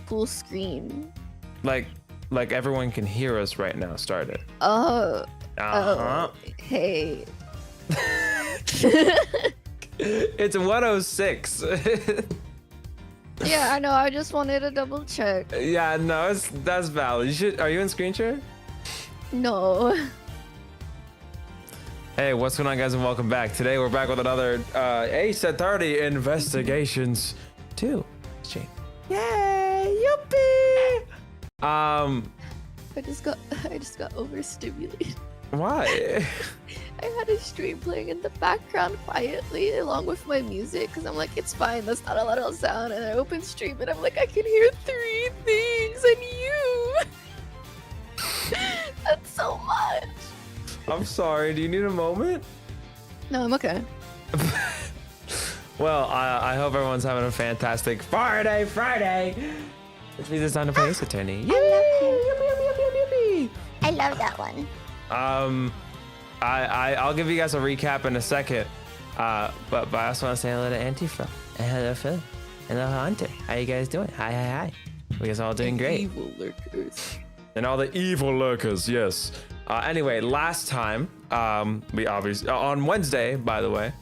full screen. Like everyone can hear us right now. Start it. Oh. Uh-huh. Oh. Hey. It's 106. Yeah, I know. I just wanted to double check. Yeah, no, that's valid. Are you in screen share? No. Hey, what's going on, guys, and welcome back. Today we're back with another Ace at 30 Investigations 2. Shane. Yay! Yuppie! I just got overstimulated. Why? I had a stream playing in the background quietly along with my music because I'm like, it's fine, that's not a lot of sound. And I open stream and I'm like, I can hear 3 things and you. That's so much. I'm sorry. Do you need a moment? No, I'm okay. Well, I hope everyone's having a fantastic Friday. Which means it's time to play Ace Attorney. I love that one. I'll give you guys a recap in a second. But I also want to say hello to Antifa. And hello, Phil. Hello, Hunter. How you guys doing? Hi. You guys all doing great. Evil lurkers. And all the evil lurkers, yes. Anyway, last time, we obviously on Wednesday, by the way,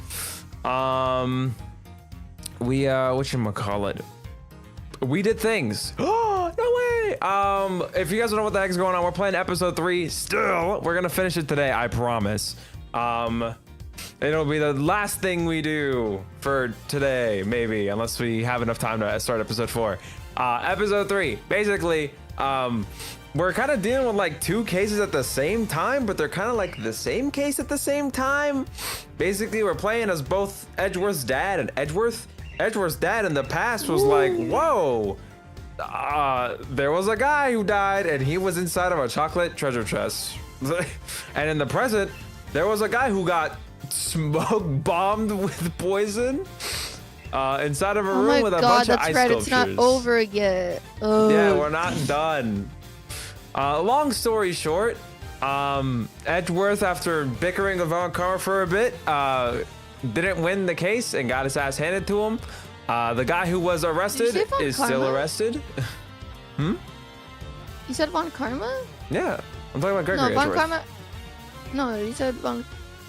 we whatchamacallit, we did things. Oh, no way. If you guys don't know what the heck's going on, we're playing episode 3 still. We're gonna finish it today, I promise. It'll be the last thing we do for today, maybe, unless we have enough time to start episode 4. Episode 3, basically, we're kind of dealing with like 2 cases at the same time, but they're kind of like the same case at the same time. Basically, we're playing as both Edgeworth's dad and Edgeworth's dad in the past was like, whoa, there was a guy who died and he was inside of a chocolate treasure chest. And in the present, there was a guy who got smoke bombed with poison inside of a room with a bunch of ice sculptures. It's not over yet. Oh. Yeah, we're not done. Long story short, Edgeworth, after bickering with Von Carr for a bit, didn't win the case and got his ass handed to him. The guy who was arrested is still arrested. You said Von Karma? Yeah, I'm talking about Gregory No, Edgeworth. Von Karma. No, you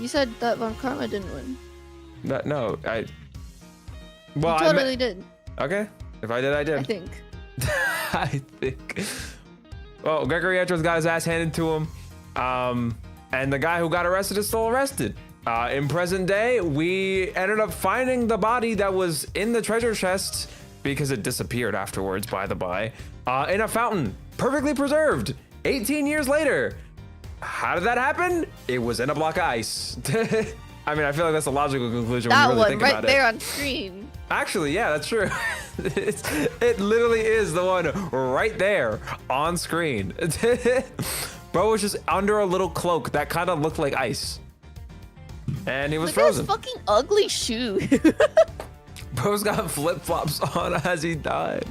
said that Von Karma didn't win. No, Well, you totally did. Okay, if I did, I did. I think. I think. Well, Gregory Edgeworth got his ass handed to him, and the guy who got arrested is still arrested. In present day, we ended up finding the body that was in the treasure chest, because it disappeared afterwards, by the by, in a fountain, perfectly preserved, 18 years later. How did that happen? It was in a block of ice. I mean, I feel like that's a logical conclusion when you really think about it. That one right there on screen. Actually, yeah, that's true. It literally is the one right there on screen. Bro was just under a little cloak that kind of looked like ice. And he was frozen. Look at his fucking ugly shoe. Bro's got flip-flops on as he died.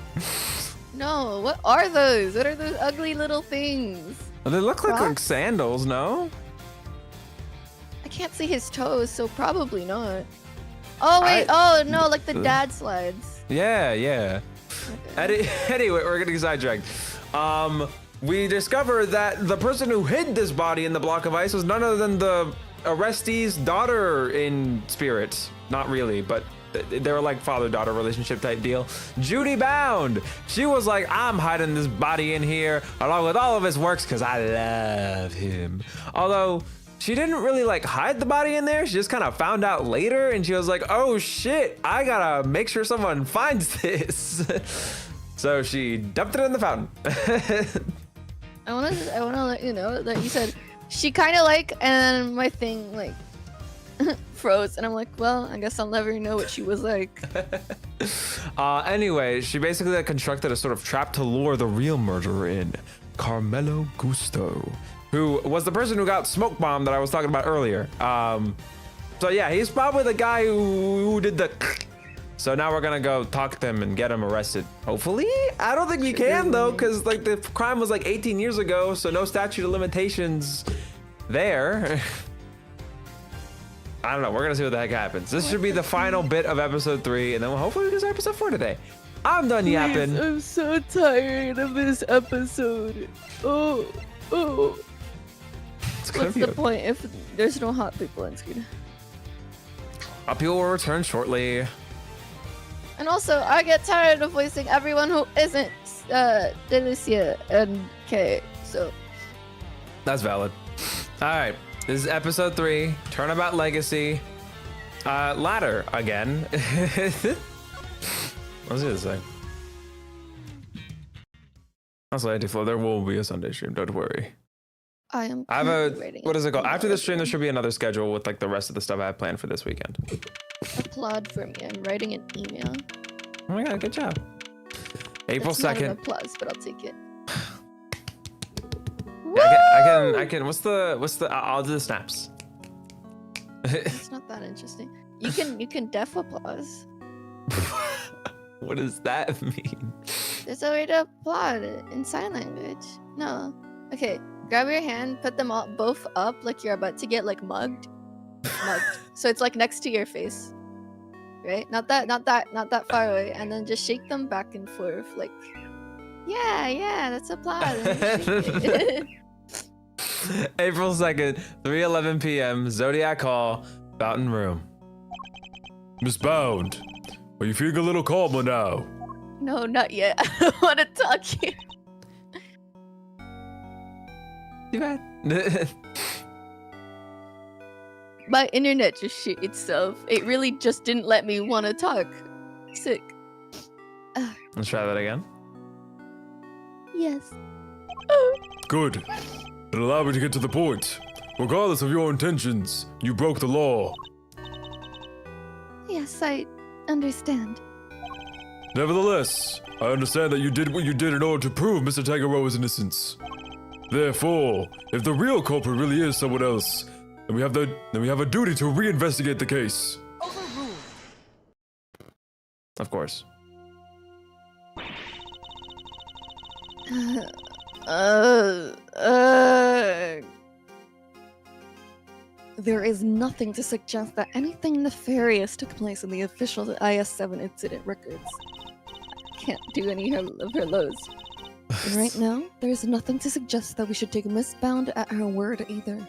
No, what are those? What are those ugly little things? They look like sandals, no? I can't see his toes, so probably not. Oh wait, oh no, like the dad slides. Yeah. Okay. Anyway, we're getting sidetracked. We discovered that the person who hid this body in the block of ice was none other than the arrestee's daughter in spirit. Not really, but they were like father-daughter relationship type deal. Judy Bound. She was like, I'm hiding this body in here along with all of his works because I love him. Although she didn't really like hide the body in there. She just kind of found out later and she was like, oh shit, I gotta make sure someone finds this. So she dumped it in the fountain. I wanna let you know that you said she kind of like, and my thing like froze, and I'm like, well, I guess I'll never know what she was like. Anyway, she basically like, constructed a sort of trap to lure the real murderer in, Carmelo Gusto, who was the person who got smoke bombed that I was talking about earlier. So yeah, he's probably the guy who did the. So now we're gonna go talk to him and get him arrested. Hopefully, I don't think we can though, because like the crime was like 18 years ago, so no statute of limitations there. I don't know. We're gonna see what the heck happens. This should be the final bit of episode 3, and then hopefully we can start episode 4 today. I'm done yapping. I'm so tired of this episode. Oh. What's the point if there's no hot people on screen? Hot people will return shortly. And also, I get tired of voicing everyone who isn't Delicia and Kay, so. That's valid. All right, this is episode 3, Turnabout Legacy. Ladder again. What was I gonna say? Also, there will be a Sunday stream, don't worry. I am. I have what is it called? After the stream, there should be another schedule with like the rest of the stuff I have planned for this weekend. Applaud for me. I'm writing an email. Oh my god, good job. April 2nd. Not an applause, but I'll take it. I can. What's the? I'll do the snaps. It's not that interesting. You can def applause. What does that mean? There's a way to applaud in sign language. No. Okay. Grab your hand, put them all both up like you're about to get like mugged. So it's like next to your face. Right? Not that far away. And then just shake them back and forth like, yeah, that's applaud. April 2nd, 3:11 p.m. Zodiac Hall, Fountain Room. Miss Bound, are you feeling a little calmer now? No, not yet. I don't want to talk here. Too bad. My internet just shit itself. It really just didn't let me want to talk. Sick. Let's try that again. Yes. Good. Then allow me to get to the point. Regardless of your intentions, you broke the law. Yes, I understand. Nevertheless, I understand that you did what you did in order to prove Mr. Tangaroa's innocence. Therefore, if the real culprit really is someone else, then we have a duty to reinvestigate the case. Overruled. Of course. There is nothing to suggest that anything nefarious took place in the official IS-7 incident records. I can't do any of her lows. And right now, there is nothing to suggest that we should take Miss Bound at her word either.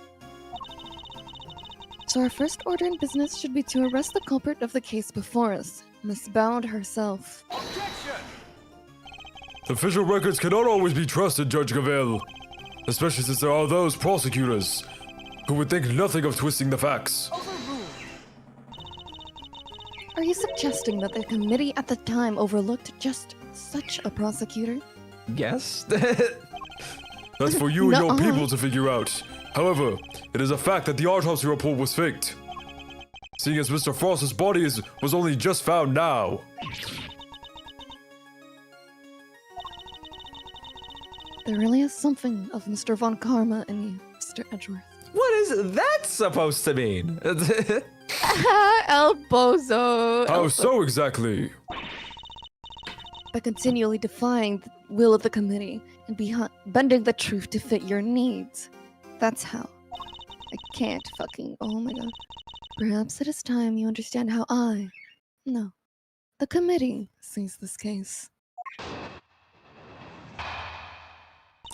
So our first order in business should be to arrest the culprit of the case before us, Miss Bound herself. Objection! Official records cannot always be trusted, Judge Gavelle. Especially since there are those prosecutors who would think nothing of twisting the facts. Overruled. Are you suggesting that the committee at the time overlooked just such a prosecutor? Yes. That's for you and your Nuh-uh. people to figure out. However, it is a fact that the autopsy report was faked. Seeing as Mr. Frost's body was only just found now. There really is something of Mr. Von Karma in you, Mr. Edgeworth. What is that supposed to mean? El Bozo. How so exactly? By continually defying the will of the committee and bending the truth to fit your needs. That's how. I can't fucking. Oh my god. Perhaps it is time you understand how the committee sees this case.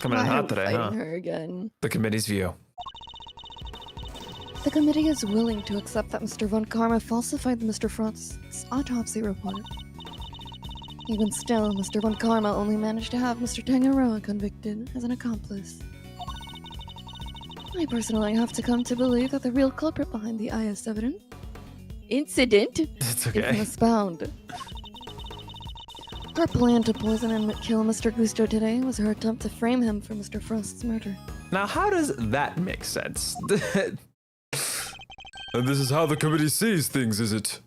Coming in Why are hot we today, huh? fighting her again? The committee's view. The committee is willing to accept that Mr. Von Karma falsified Mr. Frost's autopsy report. Even still, Mr. Von Karma only managed to have Mr. Tangaroa convicted as an accomplice. I personally have to come to believe that the real culprit behind the IS-7 incident It's is okay. Miss Bound. Her plan to poison and kill Mr. Gusto today was her attempt to frame him for Mr. Frost's murder. Now, how does that make sense? And this is how the committee sees things, is it?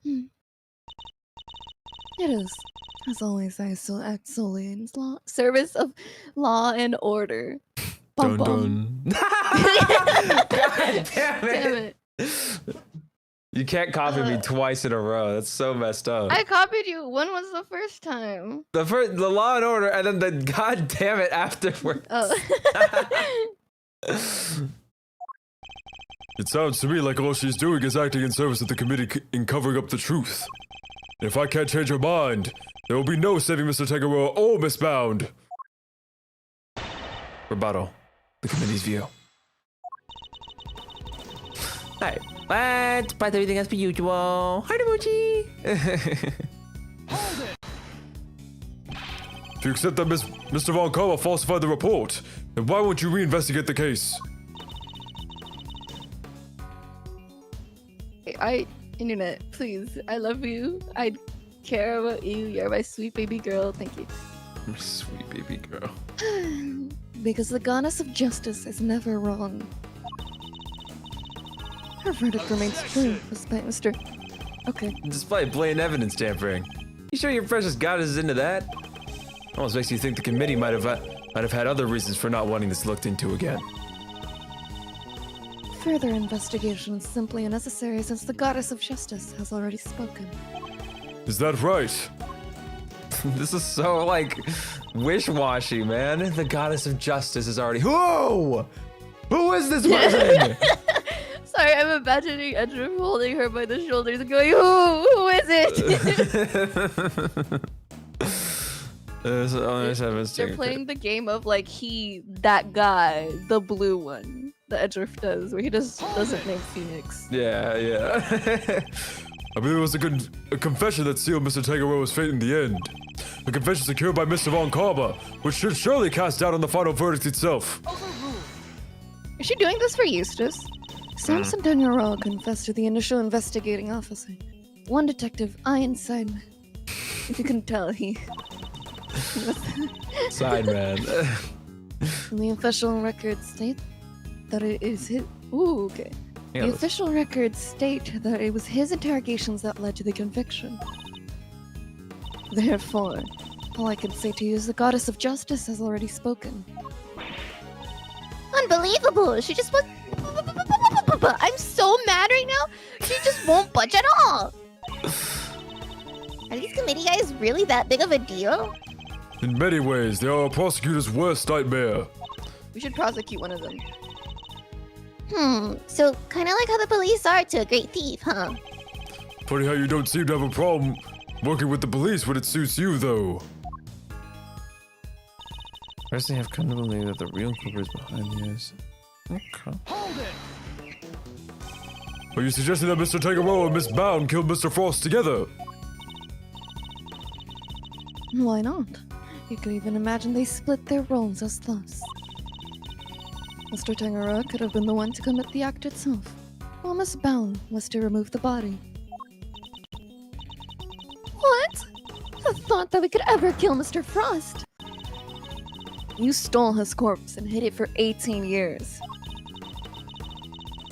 It is. As always, I still act solely in service of law and order. Bum, Dun bum. dun. God damn Damn it. it. You can't copy me twice in a row. That's so messed up. I copied you. When was the first time? The Law and Order, and then the God damn it afterwards. Oh. It sounds to me like all she's doing is acting in service of the committee in covering up the truth. If I can't change her mind, there will be no saving Mr. Tangaroa or Miss Bound. Rebuttal. The committee's view. Alright, let's buy everything as per usual. Hardemuchi! If you accept that Mr. Von Karma falsified the report, then why won't you reinvestigate the case? Internet, please. I love you. I care about you. You're my sweet baby girl. Thank you. Sweet baby girl. Because the goddess of justice is never wrong. Her verdict remains true, despite Mr. Okay. Despite blatant evidence tampering. You sure your precious goddess is into that? Almost makes you think the committee might have had other reasons for not wanting this looked into again. Further investigation is simply unnecessary since the goddess of justice has already spoken. Is that right? This is so, like, wish-washy, man. The goddess of justice is already— Whoa! Who is this person? Sorry, I'm imagining Edgeworth holding her by the shoulders and going, Who is it? They're playing the game of, like, that guy, the blue one. The Edgeworth does, where he just doesn't name Phoenix. Yeah. I believe it was a confession that sealed Mr. Tangaroa's fate in the end. A confession secured by Mr. Von Karma, which should surely cast doubt on the final verdict itself. Is she doing this for Eustace? Samson Tangaroa confessed to the initial investigating officer. One detective, Ironside. If you couldn't tell, he... Sideman. The official records state that it is his... Ooh, okay. Yeah, The official records state that it was his interrogations that led to the conviction. Therefore, all I can say to you is the goddess of justice has already spoken. Unbelievable! She just was... I'm so mad right now! She just won't budge at all! Are these committee guys really that big of a deal? In many ways, they are a prosecutor's worst nightmare. We should prosecute one of them. So kind of like how the police are to a great thief, huh? Funny how you don't seem to have a problem working with the police when it suits you, though. First, they have come to believe that the real culprit is behind this. Okay. Are you suggesting that Mr. Tangaroa and Miss Bound killed Mr. Frost together? Why not? You could even imagine they split their roles as thus. Mr. Tangaroa could have been the one to commit the act itself, while Miss Bound was to remove the body. What? The thought that we could ever kill Mr. Frost! You stole his corpse and hid it for 18 years.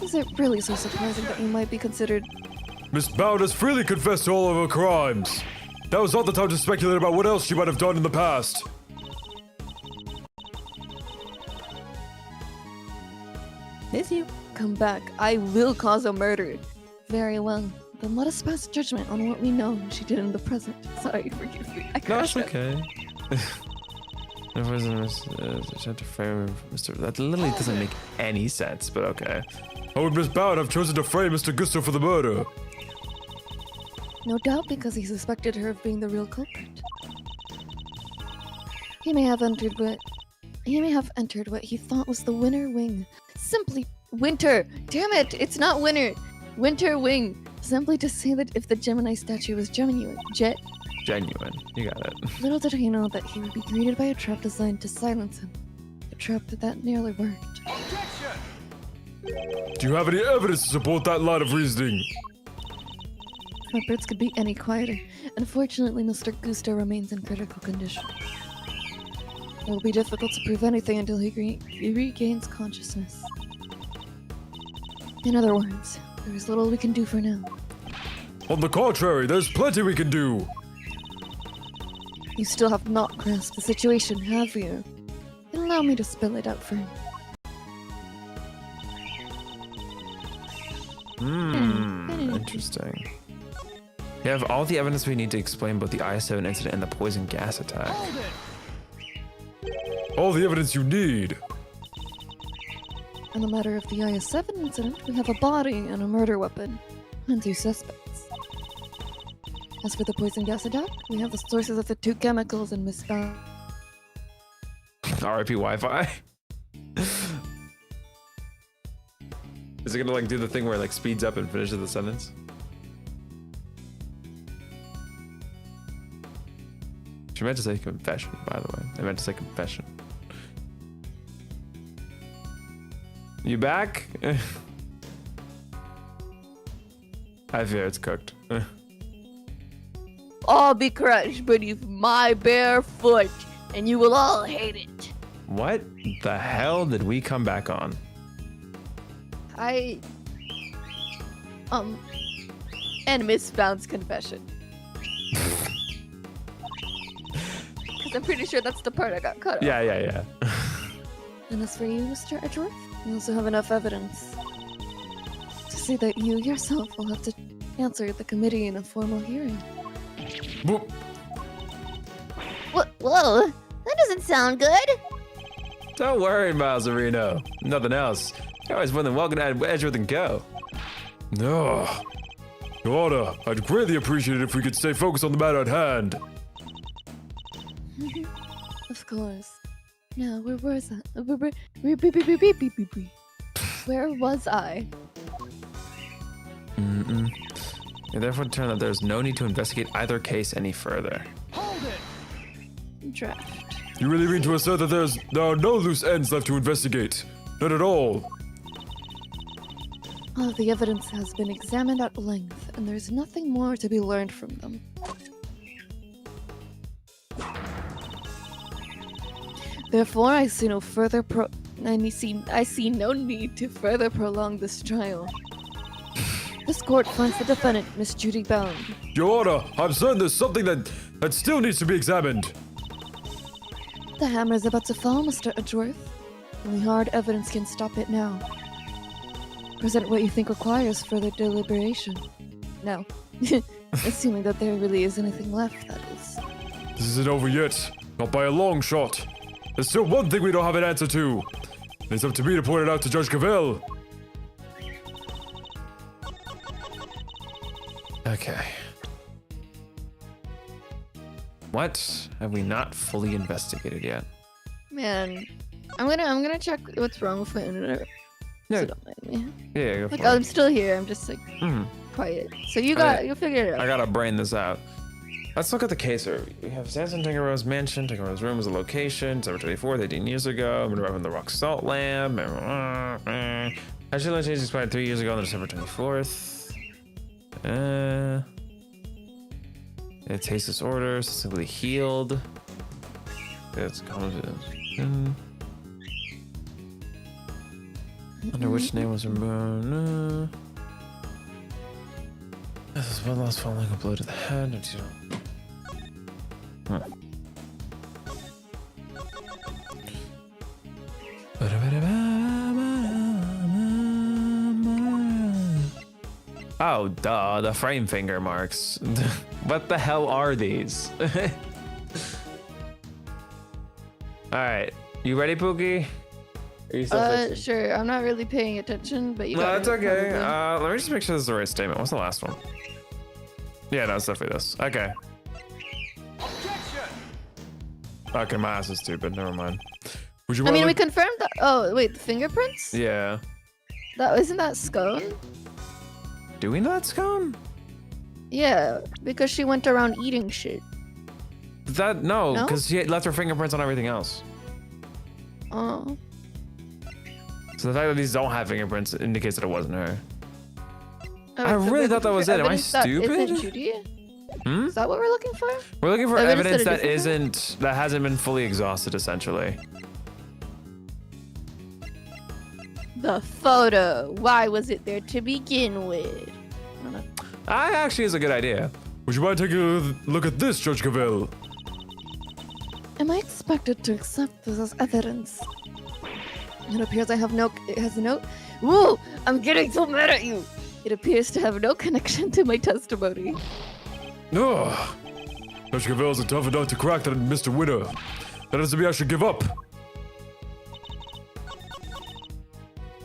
Is it really so surprising that you might be considered... Miss Bound has freely confessed to all of her crimes. That was not the time to speculate about what else she might have done in the past. Miss you. Come back. I will cause a murder. Very well. Then let us pass judgment on what we know she did in the present. Sorry, forgive me. I That's crashed it. okay. That literally doesn't make any sense, but okay. How would Miss Bound have chosen to frame Mr. Gusto for the murder? No doubt because he suspected her of being the real culprit. He may have entered what he thought was the winter wing. Simply winter. Damn it! It's not winter. Winter wing. Simply to say that if the Gemini statue was genuine, Genuine. You got it. little did he know that he would be greeted by a trap designed to silence him. A trap that nearly worked. Do you have any evidence to support that line of reasoning? Culprits could be any quieter. Unfortunately, Mr. Gusto remains in critical condition. It will be difficult to prove anything until he regains consciousness. In other words, there is little we can do for now. On the contrary, there's plenty we can do. You still have not grasped the situation, have you? Then allow me to spill it out for you. Interesting. We have all the evidence we need to explain both the I-7 incident and the poison gas attack. All the evidence you need. On the matter of the IS-7 incident, we have a body and a murder weapon, and 2 suspects. As for the poison gas attack, we have the sources of the two chemicals in Miss Brown. RIP Wi-Fi. Is it gonna like do the thing where it like speeds up and finishes the sentence? She meant to say confession, by the way. I meant to say confession. You back? I fear it's cooked. I'll be crushed beneath my bare foot, and you will all hate it. What the hell did we come back on? And Miss Brown's confession. Because I'm pretty sure that's the part I got cut off. Yeah. And as for you, Mr. Edgeworth, we also have enough evidence to say that you yourself will have to answer the committee in a formal hearing. Boop. Whoa, that doesn't sound good. Don't worry, Mazarino. Nothing else. You're always more than welcome to Edgeworth and go. No. Your Honor, I'd greatly appreciate it if we could stay focused on the matter at hand. Of course. Now, where was I? Where was I? You therefore determine that there's no need to investigate either case any further. Draft. You really mean to assert that there are no loose ends left to investigate? Not at all. All of the evidence has been examined at length, and there's nothing more to be learned from them. Therefore, I see no need to further prolong this trial. This court finds the defendant, Miss Judy Bound. Your Honor, I'm certain there's something that still needs to be examined. The hammer is about to fall, Mr. Edgeworth. Only hard evidence can stop it now. Present what you think requires further deliberation. No. Assuming that there really is anything left, that is. This isn't over yet. Not by a long shot. There's still one thing we don't have an answer to. And it's up to me to point it out to Judge Cavell. Okay. What have we not fully investigated yet? Man, I'm gonna check what's wrong with my internet. No. So don't mind me. Yeah, go for Like, it. I'm still here. I'm just like Mhm. quiet. So you'll figure it out. I gotta brain this out. Let's look at the case overview. We have Samson Tangaroa's mansion. Tangaroa's room is a location. December 24th, 18 years ago. I'm arriving the rock salt lamp. Actually, change expired 3 years ago on December 24th. It tastes disorder, simply healed. It's common. Under which name was removed? This is one last falling a blow to the head. Oh, duh, the frame finger marks. What the hell are these? Alright, you ready, Pookie? Are you still fixing? Sure. I'm not really paying attention, but you got No, it, it's okay. probably. Let me just make sure this is the right statement. What's the last one? Yeah, no, it's definitely this. Okay. Okay, my ass is stupid. Never mind. Would you I mean, rather- we confirmed that. Oh, wait, the fingerprints? Yeah. That isn't that Scone? Do we know that's Scone? Yeah, because she went around eating shit. That no, No? because she left her fingerprints on everything else. Oh. So the fact that these don't have fingerprints indicates that it wasn't her. Oh, I so really we're thought that looking was for it. Am I evidence that stupid? isn't Judy? Hmm? Is that what we're looking for? We're looking for Evidence evidence that that it isn't that hasn't been fully exhausted, essentially. The photo. Why was it there to begin with? I don't know. Actually is a good idea. Would you mind taking a look at this, Judge Cavell? Am I expected to accept this as evidence? It appears I have no. It has no. Woo! I'm getting so mad at you. It appears to have no connection to my testimony. Ugh. Judge Cavell's a tough enough to crack than Mr. Winner. That doesn't mean I should give up.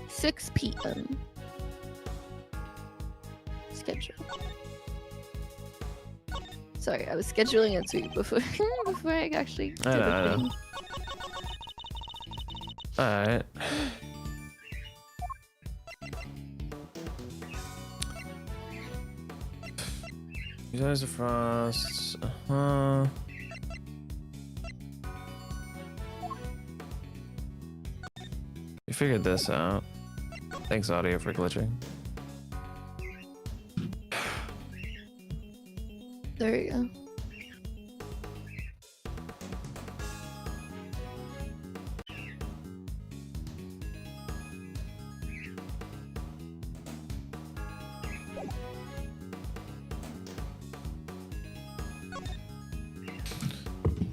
6 p.m. Schedule. Sorry, I was scheduling a tweet before before I actually did I the know. thing. Alright. These guys are frost. We figured this out. Thanks, audio, for glitching. There you go.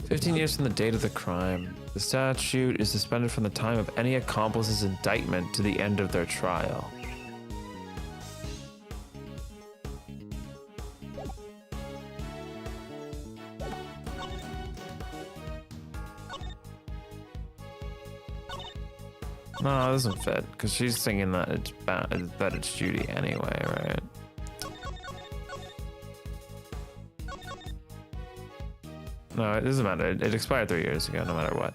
"15 years from the date of the crime. The statute is suspended from the time of any accomplice's indictment to the end of their trial." No, that doesn't fit, because she's thinking that it's Judy anyway, right? No, it doesn't matter. It expired 3 years ago, no matter what.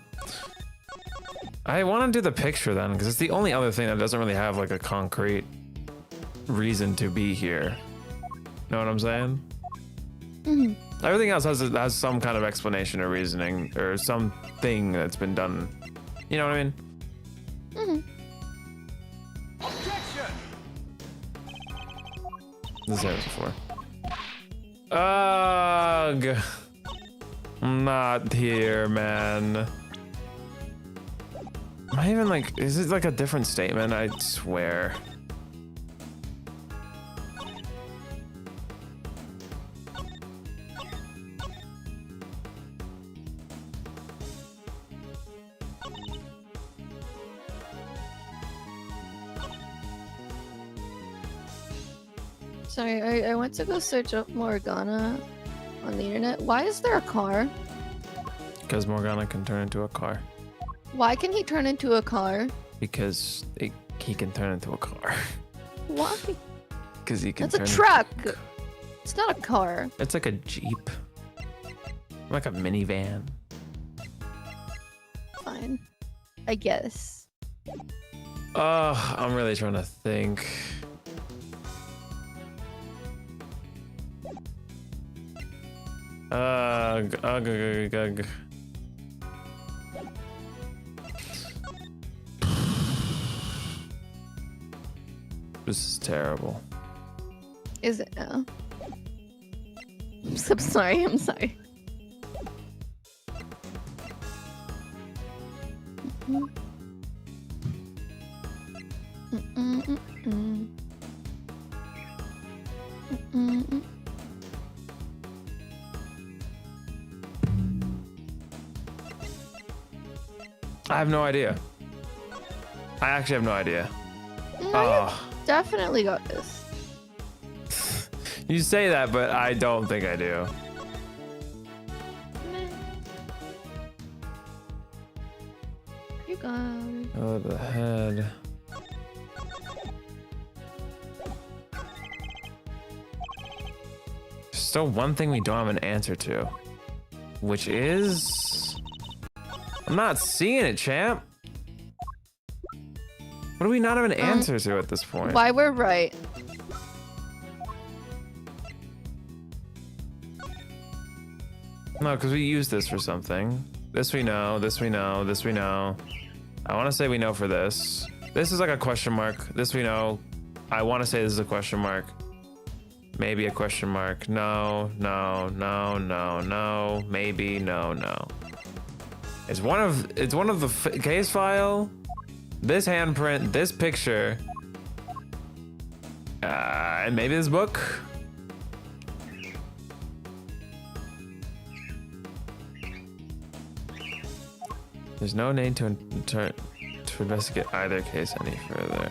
I want to do the picture then, because it's the only other thing that doesn't really have like a concrete reason to be here. Know what I'm saying? Mm-hmm. Everything else has some kind of explanation or reasoning or something that's been done. You know what I mean? Mm-hmm. This is before. Ugh. I'm not here, man. Am I even like, is it like a different statement? I swear. Sorry, I went to go search up Morgana on the internet. Why is there a car? Because Morgana can turn into a car. Why can he turn into a car? Because he can turn into a car. Why? Because he can That's turn. a truck. It's not a car. It's like a Jeep. Like a minivan. Fine. I guess. Oh, I'm really trying to think. Ugh. This is terrible. Is it now? I'm so sorry, I'm sorry. I have no idea. I actually have no idea. I definitely got this. You say that, but I don't think I do. You got it. Oh, the head. Still one thing we don't have an answer to, which is... I'm not seeing it, champ. What do we not have an answer to at this point? Why we're right. No, because we use this for something. This we know, this we know, this we know. I want to say we know for this. This is like a question mark. This we know. I want to say this is a question mark. Maybe a question mark. No, no, no, no, no. Maybe, no, no. It's one of the case file, this handprint, this picture, and maybe this book. There's no need to investigate either case any further.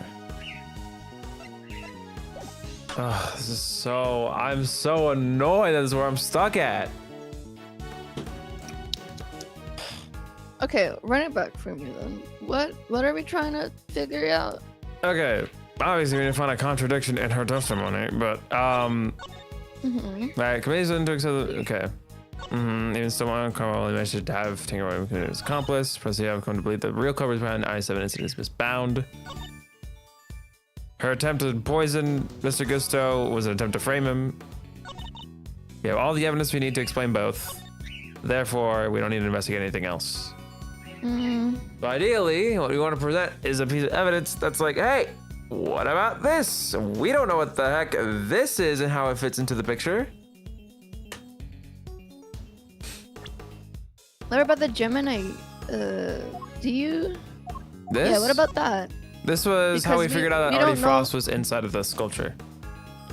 Oh, this is so... I'm so annoyed that this is where I'm stuck at. Okay, run it back for me then. What are we trying to figure out? Okay, obviously we didn't find a contradiction in her testimony, but Mm-hmm. Alright, committee's into accept. Okay. Even still on Carmelo only managed to have Tango committed as accomplice. Press have come to believe the real culprit behind I-7 incident is misbound. Her attempt to poison Mr. Gusto was an attempt to frame him. We have all the evidence we need to explain both. Therefore, we don't need to investigate anything else. So ideally, what we want to present is a piece of evidence that's like, hey, what about this? We don't know what the heck this is and how it fits into the picture. What about the Gemini? Do you? This? Yeah, what about that? This was how Because we figured out we that Artie don't know- Frost was inside of the sculpture.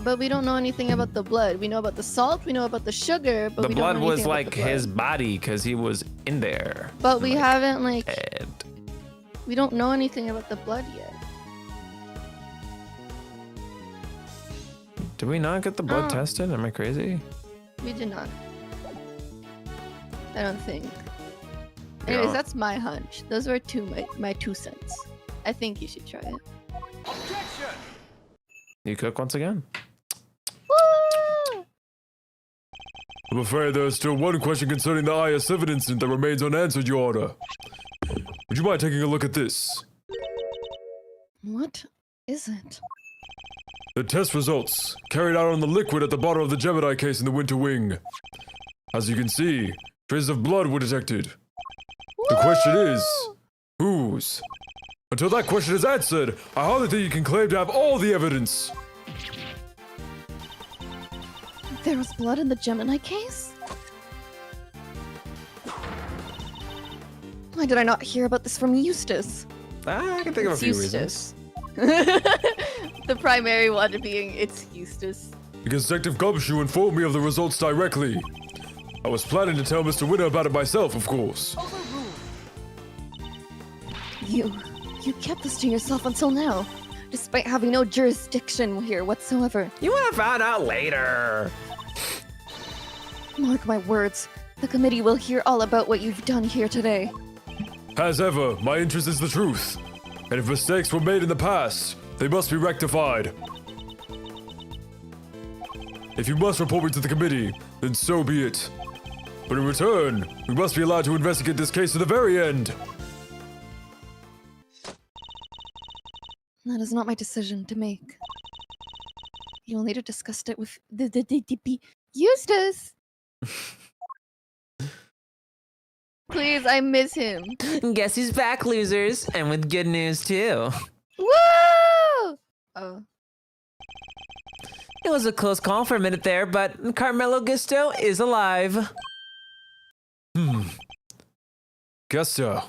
But we don't know anything about the blood. We know about the salt, we know about the sugar, but The we blood don't know was anything about like the blood. his body because he was in there. But we Like, haven't like dead. we don't know anything about the blood yet. Did we not get the blood Oh. tested? Am I crazy? We did not. I don't think. Anyways, Yeah. that's my hunch. Those were my 2 cents. I think you should try it. You cook once again? Woo! I'm afraid there is still one question concerning the IS-7 incident that remains unanswered, Your Honor. Would you mind taking a look at this? What is it? The test results, carried out on the liquid at the bottom of the Gemini case in the winter wing. As you can see, traces of blood were detected. The question is, whose? Until that question is answered, I hardly think you can claim to have all the evidence. There was blood in the Gemini case? Why did I not hear about this from Eustace? I can think of a It's few Eustace. reasons. The primary one being it's Eustace. Because Detective Gumshoe informed me of the results directly. I was planning to tell Mr. Winner about it myself, of course. You kept this to yourself until now, despite having no jurisdiction here whatsoever. You would have found out later. Mark my words, the committee will hear all about what you've done here today. As ever, my interest is the truth. And if mistakes were made in the past, they must be rectified. If you must report me to the committee, then so be it. But in return, we must be allowed to investigate this case to the very end. That is not my decision to make. You'll need to discuss it with the Eustace! Please, I miss him. Guess who's back, losers? And with good news, too. Woo! Oh. It was a close call for a minute there, but Carmelo Gusto is alive. Gusto.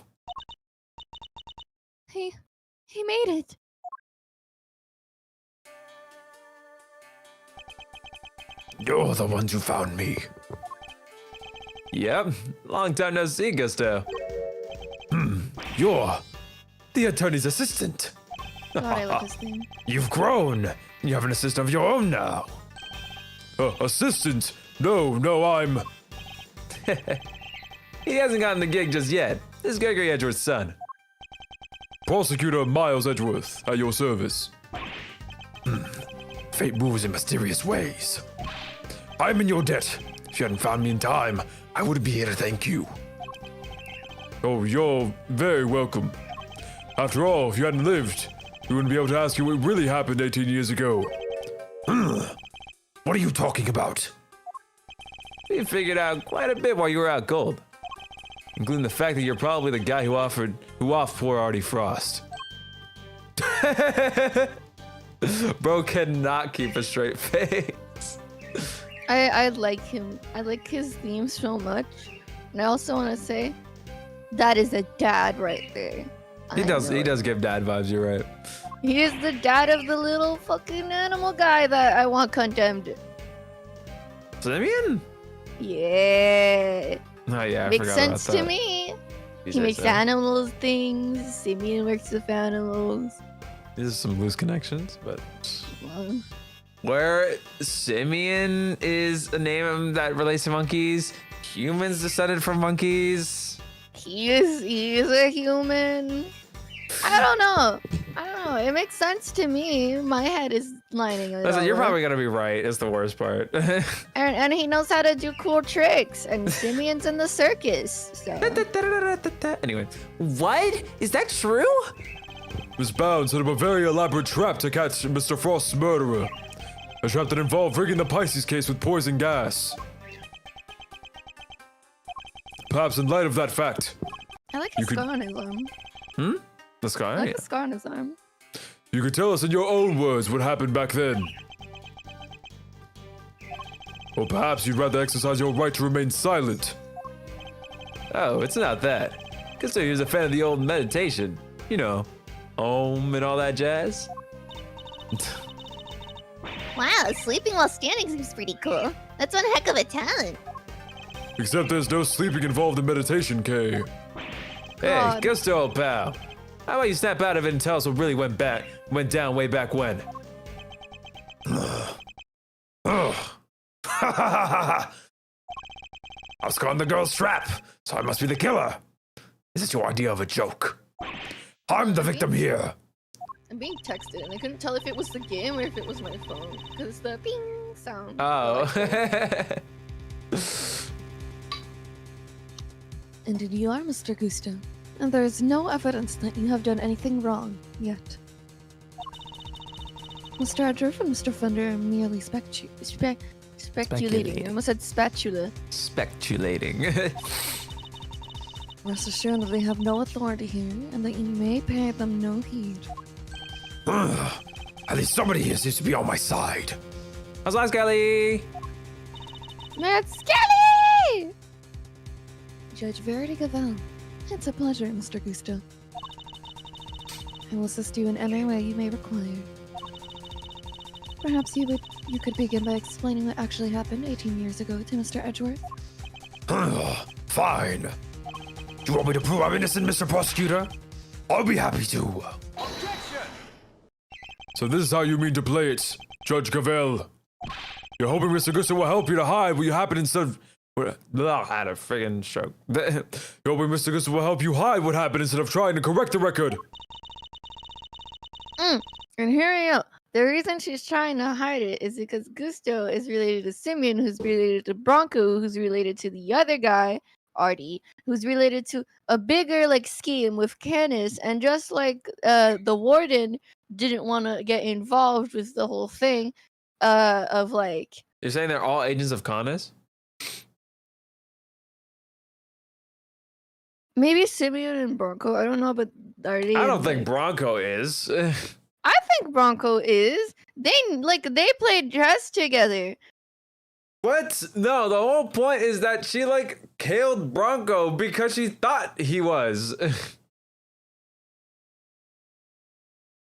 He made it. You're the ones who found me. Yep, long time no see, Gusto. You're the attorney's assistant. God, I love this thing. You've grown. You have an assistant of your own now. Assistant? No, I'm... He hasn't gotten the gig just yet. This is Gregory Edgeworth's son. Prosecutor Miles Edgeworth, at your service. Fate moves in mysterious ways. I'm in your debt. If you hadn't found me in time, I wouldn't be here to thank you. Oh, you're very welcome. After all, if you hadn't lived, we wouldn't be able to ask you what really happened 18 years ago. What are you talking about? We figured out quite a bit while you were out cold. Including the fact that you're probably the guy who offed poor Artie Frost. Bro cannot keep a straight face. I like him. I like his theme so much. And I also want to say, that is a dad right there. He I does know it. give dad vibes, you're right. He is the dad of the little fucking animal guy that I want condemned. Simeon? Yeah. Oh yeah, I Makes forgot about sense that. to me. You He said makes so. animals things. Simeon works with animals. These are some loose connections, but Well, where Simeon is a name that relates to monkeys, humans descended from monkeys. he is a human. I don't know. I don't know. It makes sense to me. My head is lining it Listen, all you're up. probably gonna be right. It's the worst part. And he knows how to do cool tricks. And Simeon's in the circus. So. Anyway, what? Is that true? Miss Bound set up a very elaborate trap to catch Mr. Frost's murderer. A trap that involved rigging the Pisces case with poison gas. Perhaps in light of that fact, I like his You could- scar on his arm. The sky. I like the scar on his arm. you could tell us in your own words what happened back then. Or perhaps you'd rather exercise your right to remain silent. Oh, it's not that. Cause he was a fan of the old meditation. You know, Om and all that jazz. Wow, sleeping while standing seems pretty cool. That's one heck of a talent. Except there's no sleeping involved in meditation, Kay. Hey, God. Gusto, old pal. How about you snap out of it and tell us what really went down way back when? I was caught in the girl's trap, so I must be the killer. Is it your idea of a joke? I'm the victim here. I'm being texted, and I couldn't tell if it was the game or if it was my phone. Because the ping sound. Oh. Indeed you are, Mr. Gusto. And there is no evidence that you have done anything wrong, yet. Mr. Edgeworth and Mr. Fender are merely speculating. I almost said spatula. Speculating. Rest assured that they have no authority here, and that you may pay them no heed. At least somebody here seems to be on my side. How's life, Skelly? Matt Skelly! Judge Verity Gavel. It's a pleasure, Mr. Gusto. I will assist you in any way you may require. Perhaps you could begin by explaining what actually happened 18 years ago to Mr. Edgeworth. Fine. Do you want me to prove I'm innocent, Mr. Prosecutor? I'll be happy to. Objection! So this is how you mean to play it, Judge Gavel. You're hoping Mr. Gusto will help you to hide what you happened instead of... I had a friggin' stroke. You're hoping Mr. Gusto will help you hide what happened instead of trying to correct the record. And hear me out. The reason she's trying to hide it is because Gusto is related to Simeon, who's related to Bronco, who's related to the other guy, Artie, who's related to a bigger scheme with Canis, and just like the warden didn't want to get involved with the whole thing, of You're saying they're all agents of Canis? maybe Simeon and Bronco. I don't know, but are they? I don't think Bronco is. I think Bronco is. They played chess together. What? No, the whole point is that she killed Bronco because she thought he was.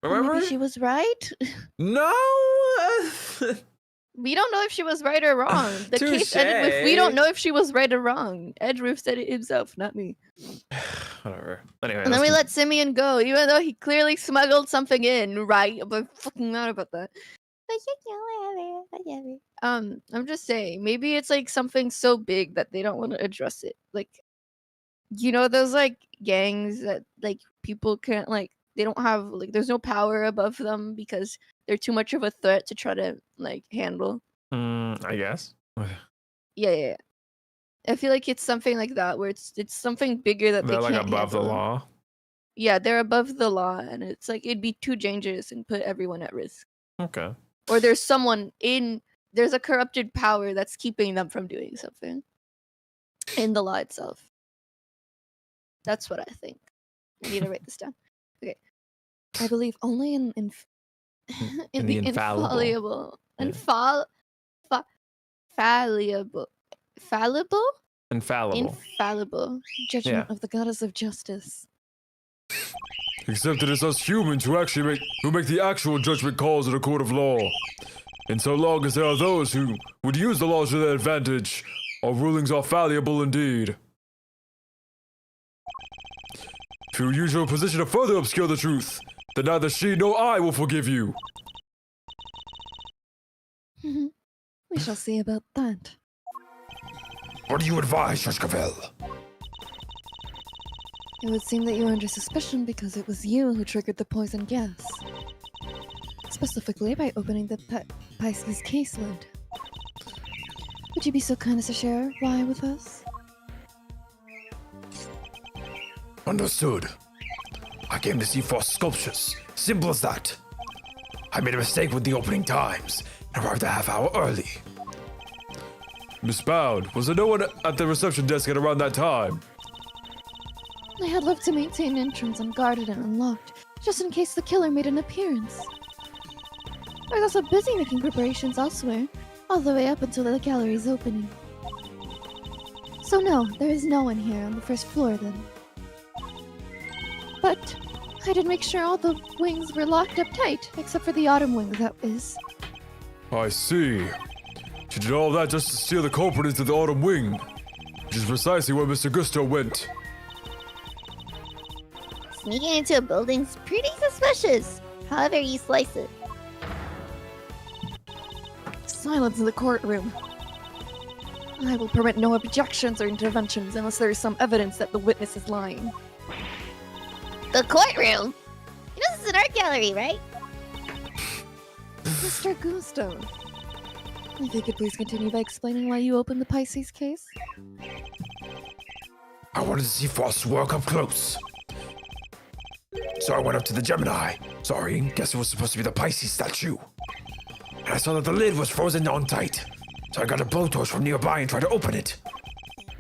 Remember? Maybe she was right. No. We don't know if she was right or wrong. The case ended with we don't know if she was right or wrong. Edgeworth said it himself, not me. Whatever. Anyway. And then we let Simeon go, even though he clearly smuggled something in, right? But fucking mad about that. I'm just saying, maybe it's something so big that they don't want to address it. Those gangs that people can't they don't have there's no power above them because they're too much of a threat to try to handle. I guess. Yeah. I feel like it's something like that where it's something bigger that They're they can't above the handle. law. Yeah, they're above the law, and it's it'd be too dangerous and put everyone at risk. Okay. Or there's a corrupted power that's keeping them from doing something in the law itself. That's what I think. I need to write this down. Okay. I believe only in In the the infallible. infallible, infallible judgment of the goddess of justice. Except it is us humans who make the actual judgment calls in a court of law. And so long as there are those who would use the laws to their advantage, our rulings are fallible indeed. If you use your position to further obscure the truth, then neither she nor I will forgive you. We shall see about that. What do you advise, Judge Cavell? It would seem that you are under suspicion because it was you who triggered the poison gas. Specifically by opening the Pisces case lid. Would you be so kind as to share why with us? Understood. I came to see Frost sculptures. Simple as that. I made a mistake with the opening times and arrived a half hour early. Miss Bound, was there no one at the reception desk at around that time? I had left to maintain entrance unguarded and unlocked, just in case the killer made an appearance. I was also busy making preparations elsewhere, all the way up until the gallery's opening. So no, there is no one here on the first floor then. But I did make sure all the wings were locked up tight, except for the autumn wing, that is. I see. She did all that just to steal the culprit into the autumn wing, which is precisely where Mr. Gusto went. Sneaking into a building's pretty suspicious, however you slice it. Silence in the courtroom. I will permit no objections or interventions unless there is some evidence that the witness is lying. The courtroom? You know this is an art gallery, right? Mr. Gusto, if you could please continue by explaining why you opened the Pisces case? I wanted to see Frost's work up close. So I went up to the Gemini. Sorry, guess it was supposed to be the Pisces statue. And I saw that the lid was frozen on tight. So I got a blowtorch from nearby and tried to open it.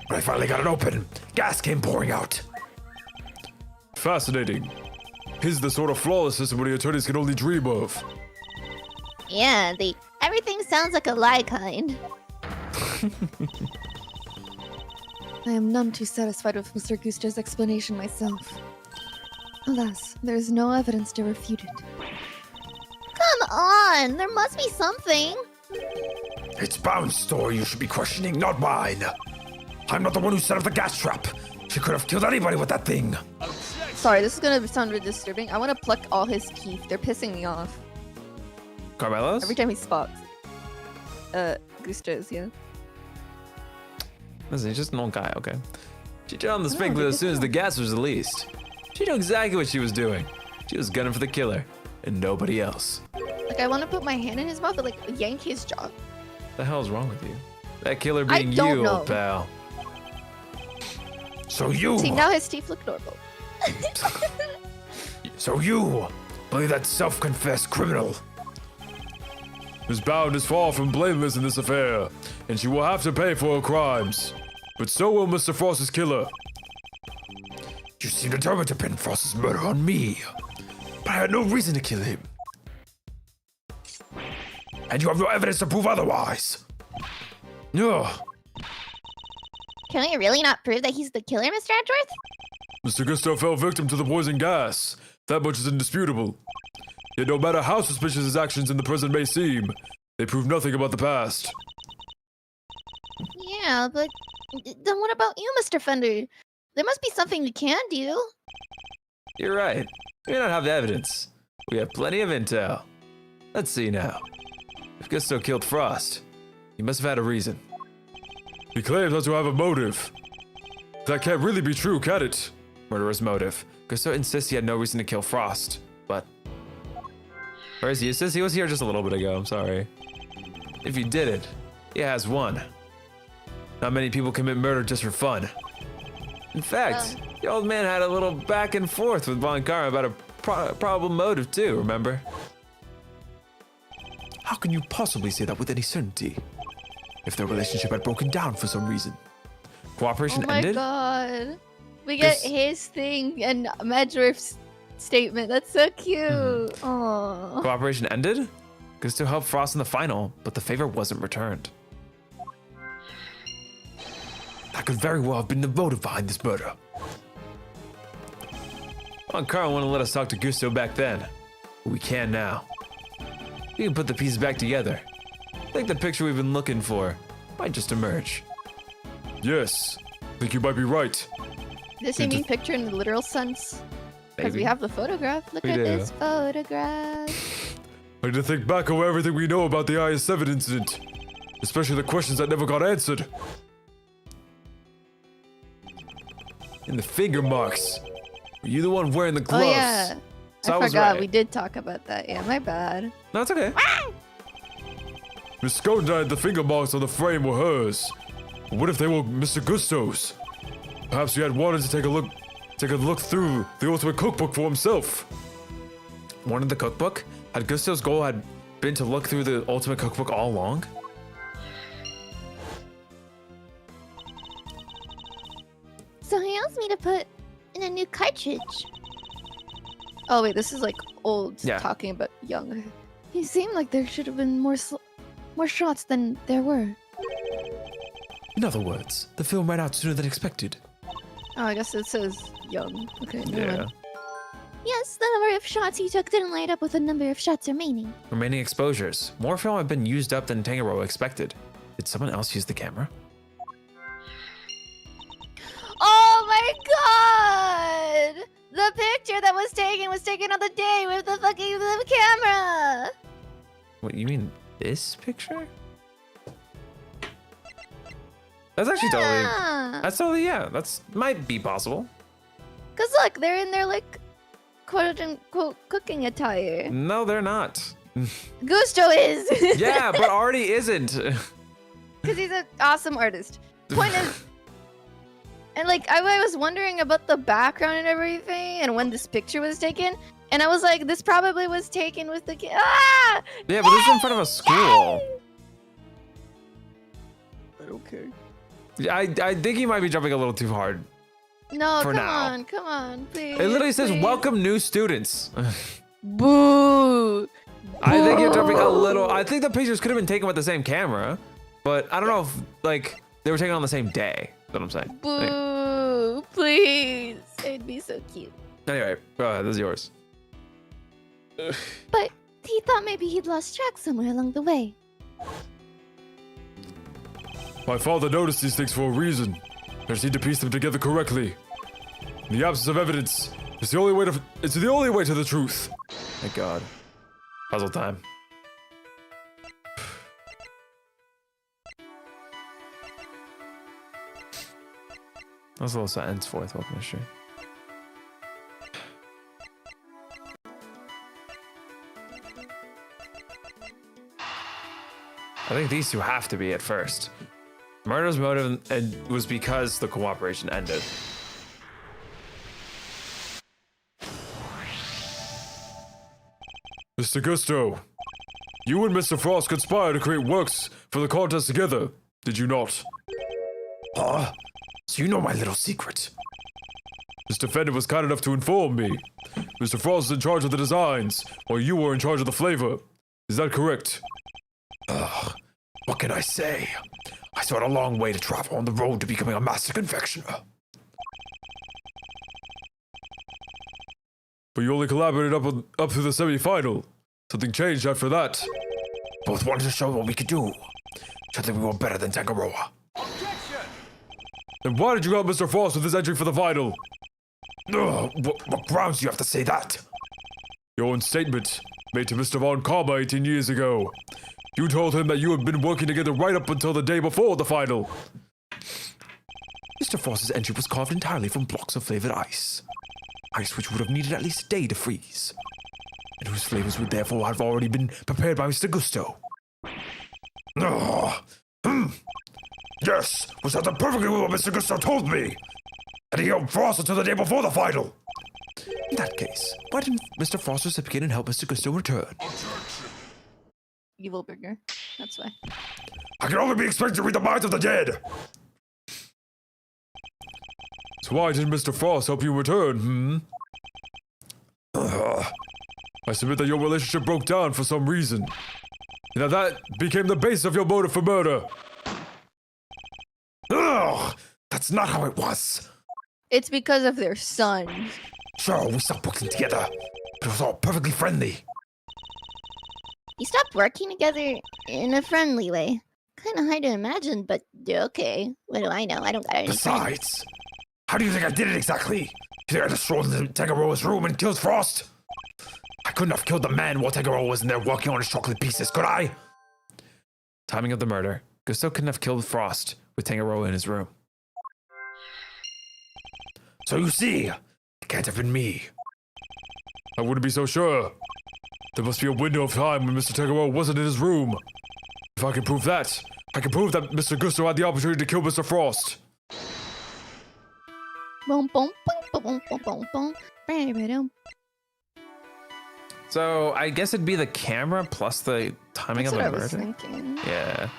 When I finally got it open, gas came pouring out. Fascinating. His the sort of flawless system what the attorneys can only dream of. Yeah, everything sounds like a lie kind. I am none too satisfied with Mr. Gusto's explanation myself. Alas, there is no evidence to refute it. Come on, there must be something. It's Bound's story you should be questioning, not mine. I'm not the one who set up the gas trap. She could have killed anybody with that thing. Sorry, this is gonna sound really disturbing. I want to pluck all his teeth. They're pissing me off. Carmelo's? Every time he spots. Gusto's, yeah. Listen, he's just an old guy, okay? She turned on the Oh, sprinkler they as did soon as that. the gas was released. She knew exactly what she was doing. She was gunning for the killer, and nobody else. Like, I want to put my hand in his mouth and, like, yank his jaw. What the hell is wrong with you? That killer I being don't you, know. old pal. So you... See, now his teeth look normal. So you believe that self-confessed criminal? Miss Bound is far from blameless in this affair, and she will have to pay for her crimes. But so will Mr. Frost's killer. You seem determined to pin Frost's murder on me, but I had no reason to kill him. And you have no evidence to prove otherwise. Ugh. Can we really not prove that he's the killer, Mr. Edgeworth? Mr. Gusto fell victim to the poison gas. That much is indisputable. Yet no matter how suspicious his actions in the present may seem, they prove nothing about the past. Yeah, but then what about you, Mr. Fender? There must be something we can do. You're right. We don't have the evidence. We have plenty of intel. Let's see now. If Gusto killed Frost, he must have had a reason. He claims not to have a motive. That can't really be true, can it? Murderous motive. Gusto insists he had no reason to kill Frost, but... Where is he? He says he was here just a little bit ago, I'm sorry. If he did it, he has one. Not many people commit murder just for fun. In fact, the old man had a little back and forth with Von Karma about a probable motive too, remember? How can you possibly say that with any certainty? If their relationship had broken down for some reason. Cooperation Oh my ended? god. We get This- his thing and Edgeworth's statement. That's so cute. Aww. Cooperation ended? Gusto helped Frost in the final, but the favor wasn't returned. That could very well have been the motive behind this murder. Von Karma wouldn't let us talk to Gusto back then, but we can now. We can put the pieces back together. I think the picture we've been looking for might just emerge. Yes, I think you might be right. Does he mean picture in the literal sense? Because we Maybe. have the photograph. Look We at do. this photograph. I need to think back over everything we know about the IS-7 incident, especially the questions that never got answered. And the finger marks. You're the one wearing the gloves. Oh yeah. So I I was forgot right. we did talk about that. Yeah, my bad. No, it's okay. Miss Scotland, the finger marks on the frame were hers. What if they were Mr. Gusto's? Perhaps he had wanted to take a look through the ultimate cookbook for himself. Wanted the cookbook? Had Gusto's goal had been to look through the ultimate cookbook all along? So he asked me to put in a new cartridge. Oh wait, this is like old Yeah. talking about young. He seemed like there should have been more shots than there were. In other words, the film ran out sooner than expected. Oh, I guess it says young. Okay, never mind. Yes, the number of shots he took didn't line up with the number of shots remaining. Remaining exposures. More film had been used up than Tangaroa expected. Did someone else use the camera? Oh my god! The picture that was taken on the day with the fucking camera! What, you mean this picture? That's actually totally... Yeah. That's totally, yeah. That's might be possible. Cause look, they're in their like quote unquote cooking attire. No, they're not. Gusto is. Yeah, but Artie isn't. Cause he's an awesome artist. Point is, and like I was wondering about the background and everything, and when this picture was taken, and I was like, this probably was taken with the ah. Yeah, but this is in front of a school. Okay. I think he might be jumping a little too hard. No, For now. come on, please. It literally says, please. welcome new students. Boo. I think you're jumping a little. I think the pictures could have been taken with the same camera, but I don't know if, like, they were taken on the same day. That's what I'm saying. Boo. Please. It'd be so cute. Anyway, go ahead. This is yours. But he thought maybe he'd lost track somewhere along the way. My father noticed these things for a reason. I just need to piece them together correctly. In the absence of evidence, it's the only way to the truth. Thank God. Puzzle time. That's a little sentence forth with mystery. I think these two have to be at first. Murder's motive was because the cooperation ended. Mr. Gusto, you and Mr. Frost conspired to create works for the contest together, did you not? So you know my little secret. Mr. Fender was kind enough to inform me. Mr. Frost is in charge of the designs, while you were in charge of the flavor. Is that correct? What can I say? I still had a long way to travel on the road to becoming a master confectioner. But you only collaborated up through the semi-final. Something changed after that. Both wanted to show what we could do. Showed that we were better than Tangaroa. Then why did you help Mr. Frost with his entry for the final? What grounds do you have to say that? Your own statement, made to Mr. Von Karma 18 years ago. You told him that you had been working together right up until the day before the final. Mr. Frost's entry was carved entirely from blocks of flavored ice. Ice which would have needed at least a day to freeze. And whose flavors would therefore have already been prepared by Mr. Gusto. Yes, was that perfectly what Mr. Gusto told me? And he helped Frost until the day before the final. In that case, why didn't Mr. Frost reciprocate and help Mr. Gusto return? Evil burger. That's why. I can only be expected to read the minds of the dead. So why didn't Mr. Frost help you return, I submit that your relationship broke down for some reason. And that became the basis of your motive for murder. That's not how it was. It's because of their son. Sure, we stopped working together, but it was all perfectly friendly. You stopped working together in a friendly way. Kind of hard to imagine, but okay. What do I know? I don't got any friends. Besides, how do you think I did it exactly? You think I just strolled into Tangaroa's room and killed Frost? I couldn't have killed the man while Tangaroa was in there working on his chocolate pieces, could I? Timing of the murder. Gusto couldn't have killed Frost with Tangaroa in his room. So you see, the can't have been me. I wouldn't be so sure. There must be a window of time when Mr. Tegaro wasn't in his room. If I can prove that, I can prove that Mr. Gusto had the opportunity to kill Mr. Frost. Boom, boom, boom, boom, boom, boom, boom. Ba-ba-dum. So I guess it'd be the camera plus the timing That's of what the I was murder. thinking. Yeah.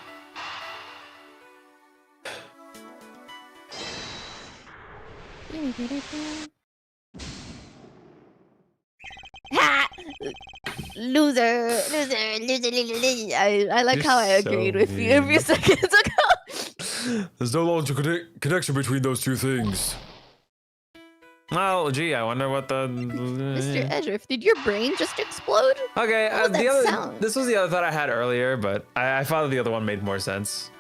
Ha! Loser, loser, loser, loser, loser. I like You're how I so agreed with you a few mean. seconds ago. There's no logical connection between those two things. Well, gee, I wonder what the. Mr. Edgeworth, did your brain just explode? Okay, What was the that other. sound? This was the other thought I had earlier, but I thought the other one made more sense.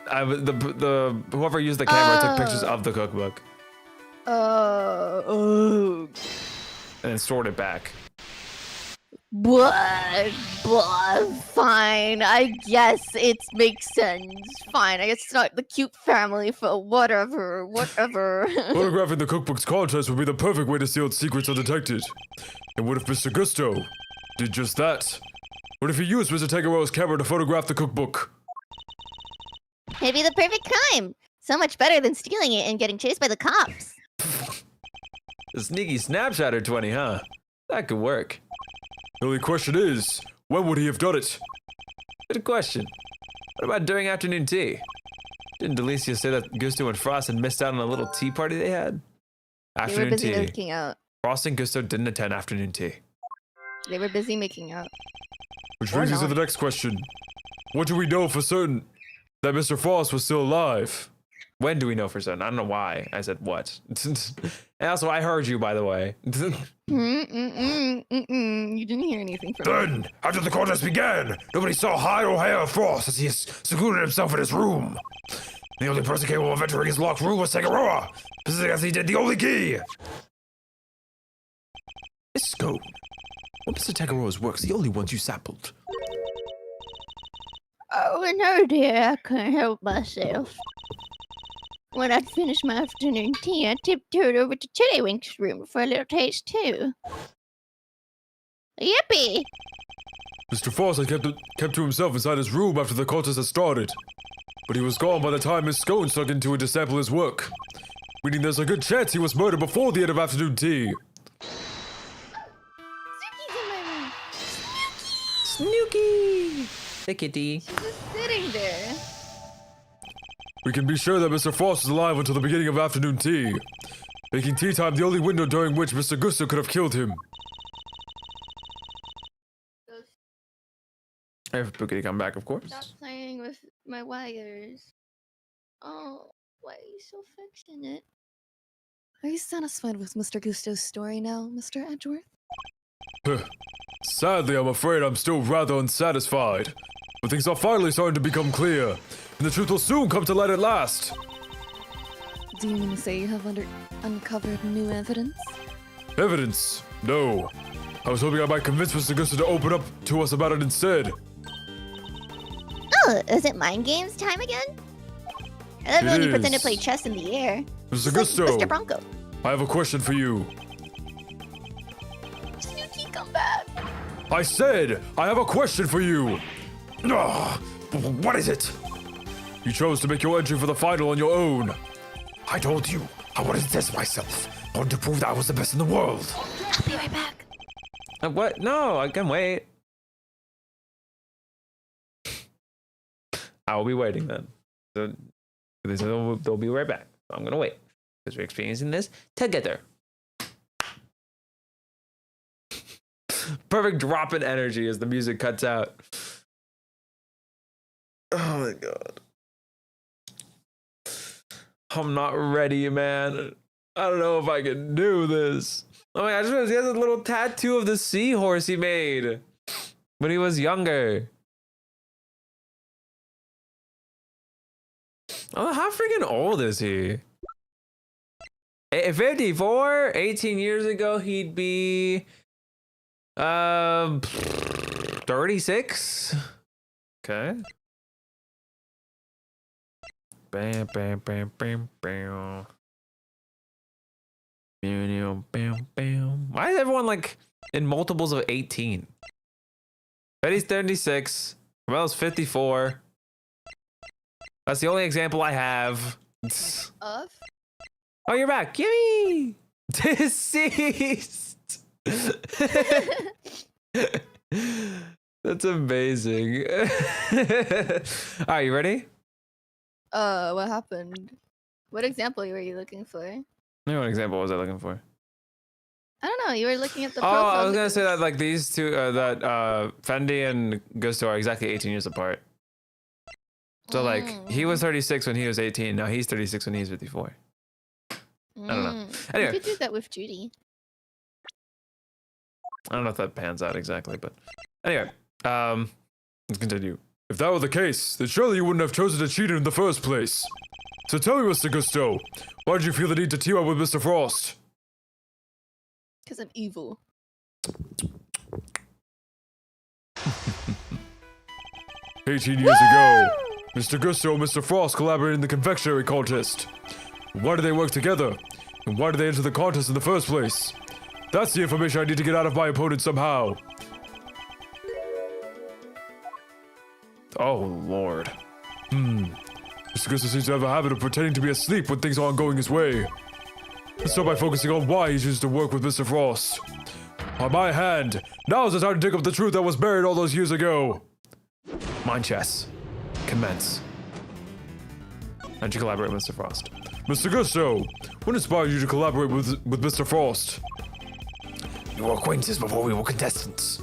The whoever used the camera took pictures Oh. of the cookbook Oh. and then stored it back. What? Fine. I guess it makes sense. Fine. I guess it's not the cute family for whatever. Whatever. Photographing the cookbook's contents would be the perfect way to see its secrets undetected. And what if Mr. Gusto did just that? What if he used Mr. Tegaro's camera to photograph the cookbook? It'd be the perfect crime. So much better than stealing it and getting chased by the cops. A sneaky snapshot or 20, huh? That could work. The only question is, when would he have done it? Good question. What about during afternoon tea? Didn't Delicia say that Gusto and Frost had missed out on a little tea party they had? They were Afternoon busy tea. making out. Frost and Gusto didn't attend afternoon tea. They were busy making out. Which Or brings us to not. the next question. What do we know for certain that Mr. Frost was still alive? When do we know for certain? I don't know why. I said what. And also, I heard you, by the way. You didn't hear anything from me. Then, after the contest began, nobody saw hide or hair of Frost as he secluded himself in his room. The only person capable of entering his locked room was Tegaroa, possessing as he did the only key. Miss Scone, what Mr. Tegaroa's works, the only ones you sampled. Oh no, dear. I couldn't help myself. When I'd finished my afternoon tea, I tiptoed over to Chillywink's room for a little taste too. Yippee! Mr. Frost had kept to himself inside his room after the contest had started. But he was gone by the time Miss Scone snuck into it to sample his work. Meaning there's a good chance he was murdered before the end of afternoon tea. Suki's in my room. Snooky! The kitty. She's just sitting there. We can be sure that Mr. Frost was alive until the beginning of afternoon tea, making tea time the only window during which Mr. Gusto could have killed him. If Bookity come back, of course. Stop playing with my wires. Oh, why are you so affectionate? Are you satisfied with Mr. Gusto's story now, Mr. Edgeworth? Sadly, I'm afraid I'm still rather unsatisfied. But things are finally starting to become clear, and the truth will soon come to light at last. Do you mean to say you have uncovered new evidence? Evidence? No. I was hoping I might convince Mr. Gusto to open up to us about it instead. Oh, is it mind games time again? I love it when you pretend to is. play chess in the air. Mr. Just Gusto, like Mr. Bronco. I have a question for you. Snooky, come back. I said, I have a question for you. What is it? You chose to make your entry for the final on your own. I told you, I wanted to test myself. I wanted to prove that I was the best in the world. I'll be right back. What? No, I can wait. I will be waiting then. So they'll be right back. I'm gonna wait because we're experiencing this together. Perfect drop in energy as the music cuts out. Oh my god. I'm not ready, man. I don't know if I can do this. Oh my god, I just realized he has a little tattoo of the seahorse he made when he was younger. Oh, how freaking old is he? 54? 18 years ago, he'd be 36? Okay. Bam, bam, bam, bam, bam. Why is everyone like in multiples of 18? Betty's 36. Carmelo's 54. That's the only example I have. Of? Oh, you're back. Yummy! Deceased! That's amazing. Alright, you ready? What happened? What example were you looking for? What example was I looking for? I don't know. You were looking at the Oh, I was profiles. gonna say that like these two, that Fendi and Gusto are exactly 18 years apart. So like he was 36 when he was 18. Now he's 36 when he's 54. I don't know. Anyway, You could do that with Judy. I don't know if that pans out exactly, but anyway, let's continue. If that were the case, then surely you wouldn't have chosen to cheat in the first place. So tell me, Mr. Gusto, why did you feel the need to team up with Mr. Frost? Because I'm evil. 18 years ago, Mr. Gusto and Mr. Frost collaborated in the confectionery contest. Why did they work together? And why did they enter the contest in the first place? That's the information I need to get out of my opponent somehow. Oh Lord. Mr. Gusto seems to have a habit of pretending to be asleep when things aren't going his way. Let's start by focusing on why he chooses to work with Mr. Frost. On my hand, now's the time to dig up the truth that was buried all those years ago. Mind chess. Commence. How'd you collaborate with Mr. Frost? Mr. Gusto, what inspired you to collaborate with Mr. Frost? We were acquaintances before we were contestants.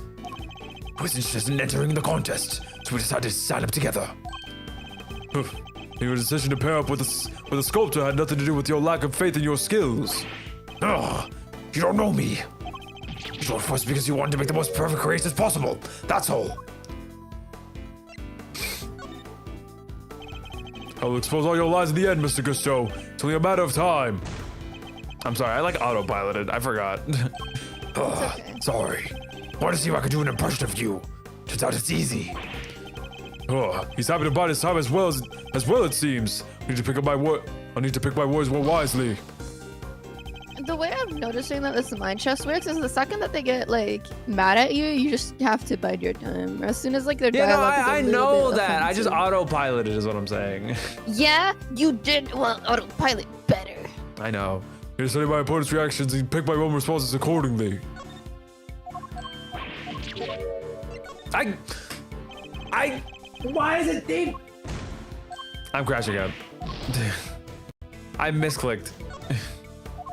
I was interested in entering the contest, so we decided to sign up together. Your decision to pair up with a sculptor had nothing to do with your lack of faith in your skills. Ugh, you don't know me. You joined for us because you wanted to make the most perfect creations possible. That's all. I will expose all your lies in the end, Mr. Gusto. It's only a matter of time. I'm sorry, I like autopiloted. I forgot. Okay. Sorry. Wanted to see if I could do an impression of you. Turns out it's easy. He's happy to bide his time as well, it seems. I need to pick my words more wisely. The way I'm noticing that this mind chess works is the second that they get like mad at you, you just have to bide your time. As soon as like their Yeah, no, dialogue is a I little know bit that. I just offensive. autopiloted is what I'm saying. Yeah, you did well autopilot better. I know. I need to study my opponent's reactions and pick my own responses accordingly. Why is it deep? I'm crashing out. I misclicked.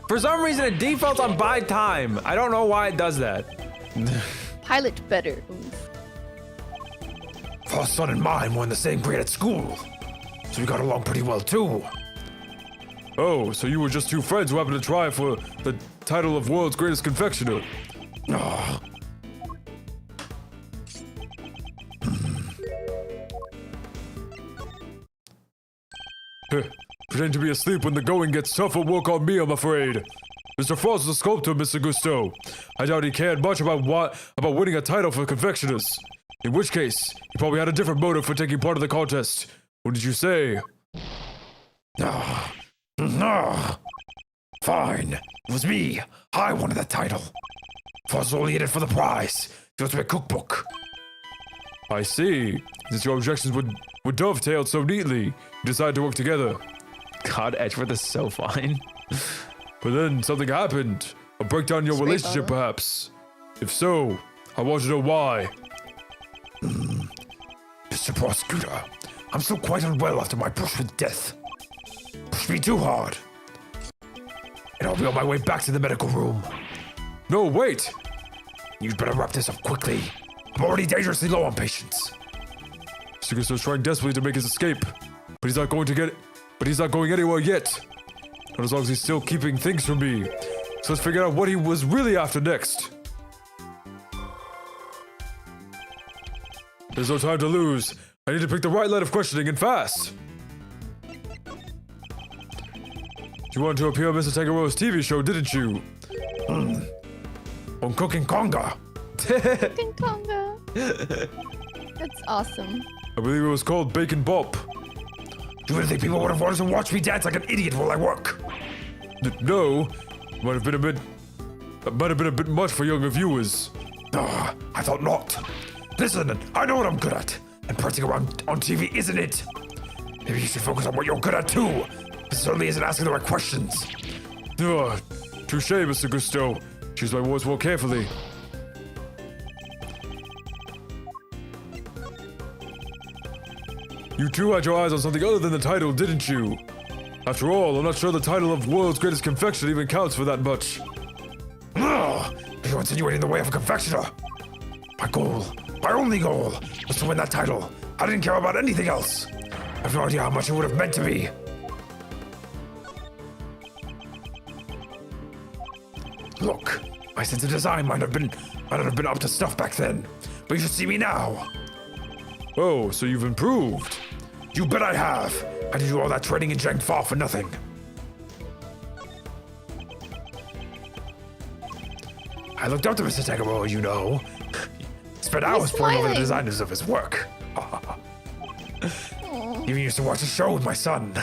For some reason, it defaults on buy time. I don't know why it does that. Pilot better. Oof. Frost's son and mine were in the same grade at school, so we got along pretty well too. Oh, so you were just two friends who happened to try for the title of world's greatest confectioner. Ugh. Pretend to be asleep when the going gets tough will work on me, I'm afraid. Mr. Frost is a sculptor, Mr. Gusto. I doubt he cared much about winning a title for confectioners. In which case, he probably had a different motive for taking part in the contest. What did you say? Ugh. Ugh. Fine. It was me. I wanted the title. Frost was only in it for the prize. It was my cookbook. I see. Since your objections would dovetail so neatly, you decided to work together. God, Edgeworth is so fine. But then something happened. A breakdown in your Sweet relationship, Baba. perhaps. If so, I want to know why. Mr. Prosecutor, I'm still quite unwell after my brush with death. Pushed me too hard. And I'll be on my way back to the medical room. No, wait! You'd better wrap this up quickly. I'm already dangerously low on patience. Mr. Gusto's trying desperately to make his escape, but he's not going anywhere yet. Not as long as he's still keeping things from me. So let's figure out what he was really after next. There's no time to lose. I need to pick the right line of questioning and fast. You wanted to appear on Mr. Tangaroa's TV show, didn't you? On cooking conga. Fucking Conga. That's awesome. I believe it was called Bacon Bop. Do you really think people would have wanted to watch me dance like an idiot while I work? No, Might have been a bit much for younger viewers. I thought not. Listen, I know what I'm good at, and prancing around on TV isn't it. Maybe you should focus on what you're good at too. This certainly isn't asking the right questions. Touche, Mr. Gusteau. Choose my words more carefully. You too had your eyes on something other than the title, didn't you? After all, I'm not sure the title of World's Greatest Confectioner even counts for that much. You're insinuating the way of a confectioner. My goal, my only goal, was to win that title. I didn't care about anything else. I have no idea how much it would have meant to me. Look, my sense of design might not have been up to snuff back then, but you should see me now. Oh, so you've improved. You bet I have. I did do all that training in Zheng Fa for nothing. I looked up to Mr. Tegaro, you know. Spent hours poring over the designers of his work. Even used to watch a show with my son.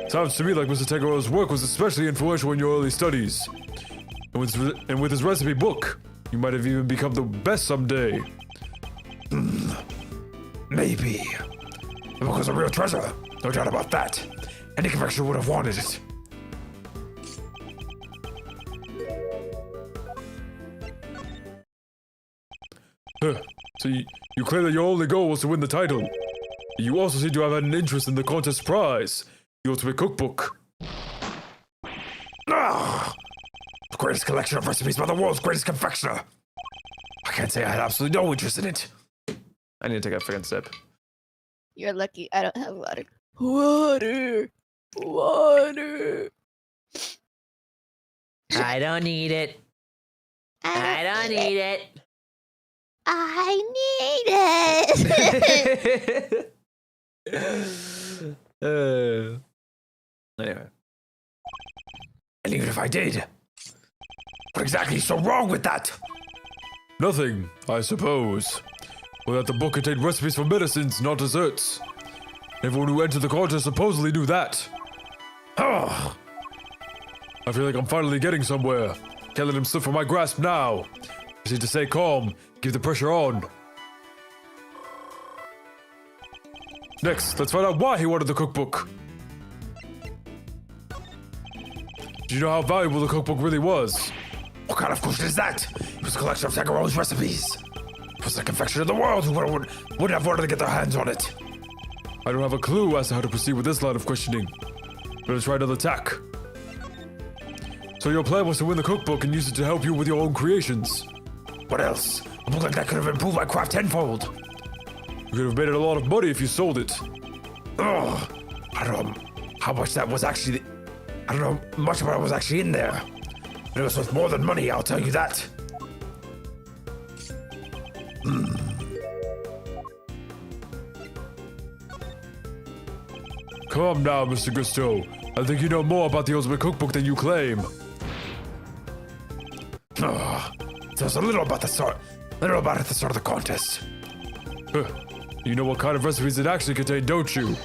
Sounds to me like Mr. Tegaro's work was especially influential in your early studies. And with his recipe book, you might have even become the best someday. Maybe. The book was a real treasure, no doubt about that. Any confectioner would have wanted it. So you claim that your only goal was to win the title. You also seem to have had an interest in the contest prize, the ultimate cookbook. The greatest collection of recipes by the world's greatest confectioner. I can't say I had absolutely no interest in it. I need to take a freaking sip. You're lucky I don't have water. Water. Water. I don't need it. I don't need it. I need it. Anyway. And even if I did, what exactly is so wrong with that? Nothing, I suppose. Well, that the book contained recipes for medicines, not desserts. Everyone who entered the contest supposedly knew that. Oh, I feel like I'm finally getting somewhere. Can't let him slip from my grasp now. Just need to stay calm, keep the pressure on. Next, let's find out why he wanted the cookbook. Do you know how valuable the cookbook really was? what kind of question is that? It was a collection of Tegaro's recipes. It was the confectioner in the world who would have wanted to get their hands on it. I don't have a clue as to how to proceed with this line of questioning. Better try another tack. So your plan was to win the cookbook and use it to help you with your own creations. What else? A book like that could have improved my craft tenfold. You could have made it a lot of money if you sold it. Ugh. I don't know how much that was actually. I don't know much about what was actually in there. But it was worth more than money, I'll tell you that. Calm now, Mr. Gusteau. I think you know more about the ultimate cookbook than you claim. There's a little about at the start of the contest. You know what kind of recipes it actually contained, don't you?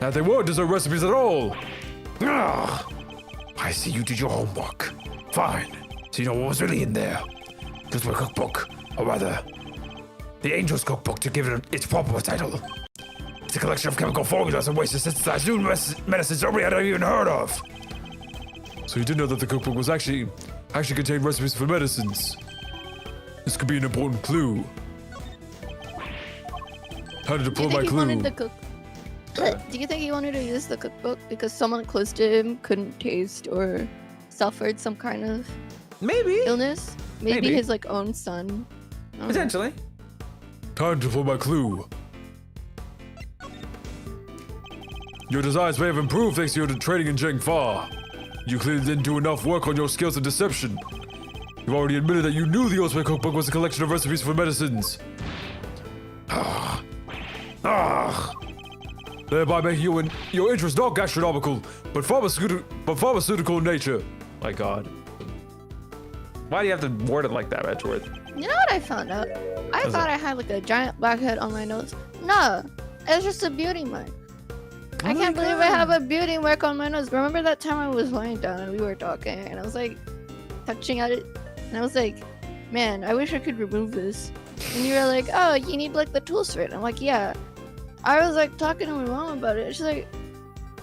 Now they weren't dessert recipes at all. I see you did your homework. Fine. So you know what was really in there. This was a cookbook, or rather, the Angel's Cookbook to give it its proper title. It's a collection of chemical formulas and ways to synthesize new medicines nobody had even heard of. So you didn't know that the cookbook was actually contained recipes for medicines. This could be an important clue. How to deploy my clue. Do you think he wanted to use the cookbook because someone close to him couldn't taste or suffered some kind of Maybe. illness? Maybe Maybe. his like own son. I don't know. Potentially. Time to deploy my clue. Your designs may have improved thanks to your training in Zheng Fa. You clearly didn't do enough work on your skills of deception. You've already admitted that you knew the ultimate cookbook was a collection of recipes for medicines. Thereby making your interest not gastronomical, but pharmaceutical in nature. My God. Why do you have to word it like that, Edgeworth? You know what I found out? I thought I had like a giant blackhead on my nose. No, it's just a beauty mark. I can't believe I have a beauty mark on my nose. Remember that time I was lying down and we were talking and I was like touching at it and I was like, man, I wish I could remove this. And you were like, oh, you need like the tools for it. I'm like, yeah. I was like talking to my mom about it. She's like,